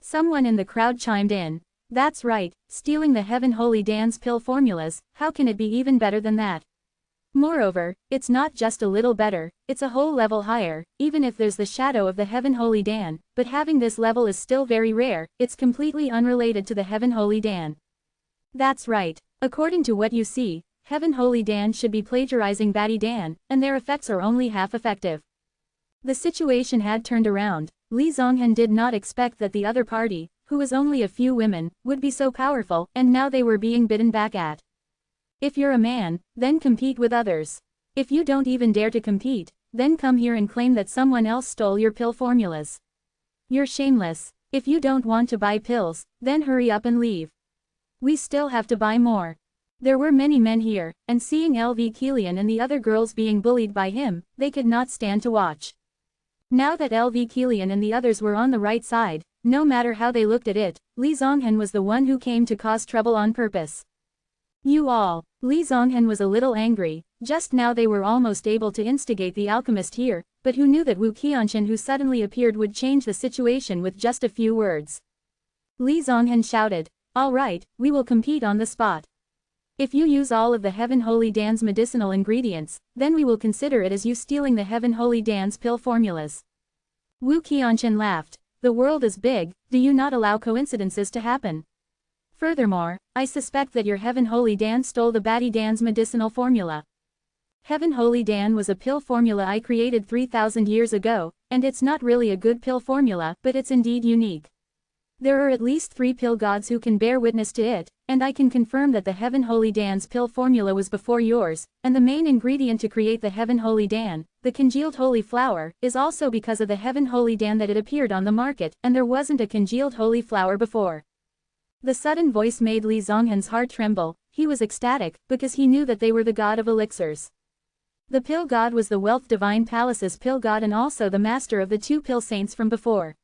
Someone in the crowd chimed in. That's right, stealing the Heaven Holy Dan's pill formulas, how can it be even better than that? Moreover, it's not just a little better, it's a whole level higher, even if there's the shadow of the Heaven Holy Dan, but having this level is still very rare, it's completely unrelated to the Heaven Holy Dan. That's right, according to what you see, Heaven Holy Dan should be plagiarizing Batty Dan, and their effects are only half effective. The situation had turned around. Li Zonghan did not expect that the other party, who was only a few women, would be so powerful, and now they were being bitten back at. If you're a man, then compete with others. If you don't even dare to compete, then come here and claim that someone else stole your pill formulas. You're shameless. If you don't want to buy pills, then hurry up and leave. We still have to buy more. There were many men here, and seeing LV Kilian and the other girls being bullied by him, they could not stand to watch. Now that LV Kilian and the others were on the right side, no matter how they looked at it, Li Zonghan was the one who came to cause trouble on purpose. You all. Li Zonghan was a little angry. Just now they were almost able to instigate the alchemist here, but who knew that Wu Qianqun who suddenly appeared would change the situation with just a few words. Li Zonghan shouted, all right, we will compete on the spot. If you use all of the Heaven Holy Dan's medicinal ingredients, then we will consider it as you stealing the Heaven Holy Dan's pill formulas. Wu Qianqun laughed. The world is big, do you not allow coincidences to happen? Furthermore, I suspect that your Heaven Holy Dan stole the Batty Dan's medicinal formula. Heaven Holy Dan was a pill formula I created 3,000 years ago, and it's not really a good pill formula, but it's indeed unique. There are at least 3 pill gods who can bear witness to it, and I can confirm that the Heaven Holy Dan's pill formula was before yours, and the main ingredient to create the Heaven Holy Dan, the congealed holy flower, is also because of the Heaven Holy Dan that it appeared on the market, and there wasn't a congealed holy flower before. The sudden voice made Li Zonghan's heart tremble. He was ecstatic, because he knew that they were the god of elixirs. The pill god was the Wealth Divine Palace's pill god and also the master of the 2 pill saints from before.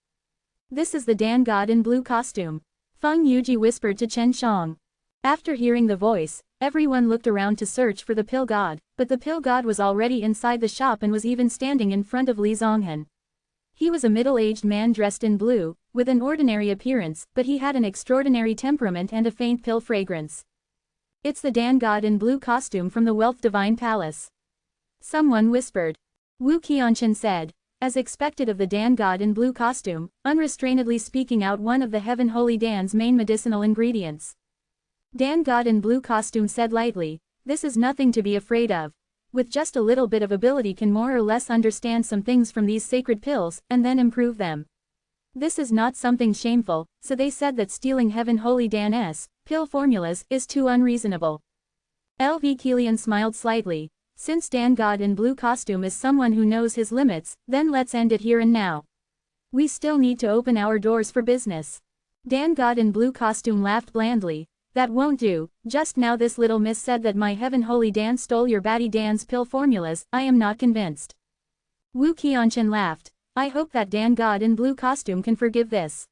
This is the Dan god in blue costume. Feng Yuji whispered to Chen Shang. After hearing the voice, everyone looked around to search for the pill god, but the pill god was already inside the shop and was even standing in front of Li Zonghan. He was a middle-aged man dressed in blue, with an ordinary appearance, but he had an extraordinary temperament and a faint pill fragrance. "It's the Dan god in blue costume from the Wealth Divine Palace," someone whispered. Wu Qianchen said, as expected of the Dan god in blue costume, unrestrainedly speaking out one of the Heaven Holy Dan's main medicinal ingredients. Dan god in blue costume said lightly, "This is nothing to be afraid of. With just a little bit of ability can more or less understand some things from these sacred pills, and then improve them. This is not something shameful, so they said that stealing Heaven Holy Dan's pill formulas is too unreasonable." LV Kilian smiled slightly. "Since Dan god in blue costume is someone who knows his limits, then let's end it here and now. We still need to open our doors for business." Dan god in blue costume laughed blandly. "That won't do. Just now this little miss said that my Heaven Holy Dan stole your baddie Dan's pill formulas. I am not convinced." Wu Qianchen laughed. "I hope that Dan god in blue costume can forgive this.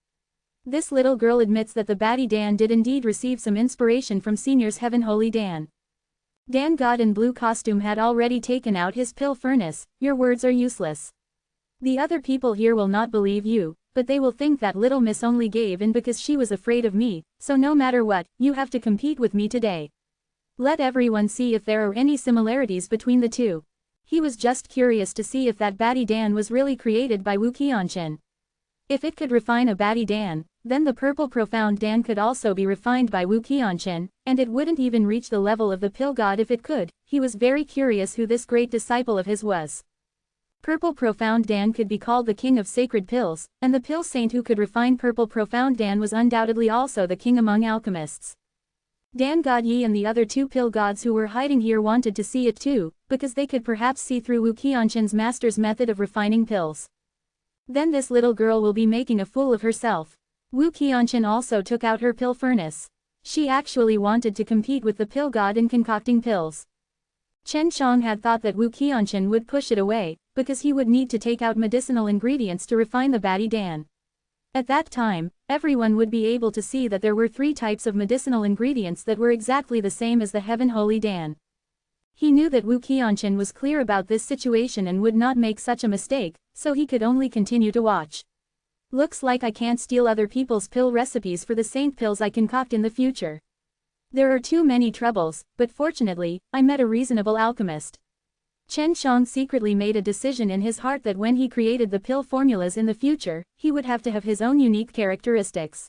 This little girl admits that the baddie Dan did indeed receive some inspiration from Senior's Heaven Holy Dan. Dan god in blue costume had already taken out his pill furnace. Your words are useless. The other people here will not believe you, but they will think that little miss only gave in because she was afraid of me, so no matter what, you have to compete with me today. Let everyone see if there are any similarities between the two." He was just curious to see if that baddie Dan was really created by Wu Qianchen. If it could refine a baddie Dan, then the purple profound Dan could also be refined by Wu Qianchen, and it wouldn't even reach the level of the pill god if it could. He was very curious who this great disciple of his was. Purple profound Dan could be called the king of sacred pills, and the pill saint who could refine purple profound Dan was undoubtedly also the king among alchemists. Dan God Yi and the other two pill gods who were hiding here wanted to see it too, because they could perhaps see through Wu Qianchen's master's method of refining pills. Then this little girl will be making a fool of herself. Wu Qianchen also took out her pill furnace. She actually wanted to compete with the pill god in concocting pills. Chen Chong had thought that Wu Qianchen would push it away, because he would need to take out medicinal ingredients to refine the baddie Dan. At that time, everyone would be able to see that there were 3 types of medicinal ingredients that were exactly the same as the Heaven Holy Dan. He knew that Wu Qianchen was clear about this situation and would not make such a mistake, so he could only continue to watch. Looks like I can't steal other people's pill recipes for the saint pills I concoct in the future. There are too many troubles, but fortunately, I met a reasonable alchemist. Chen Chong secretly made a decision in his heart that when he created the pill formulas in the future, he would have to have his own unique characteristics.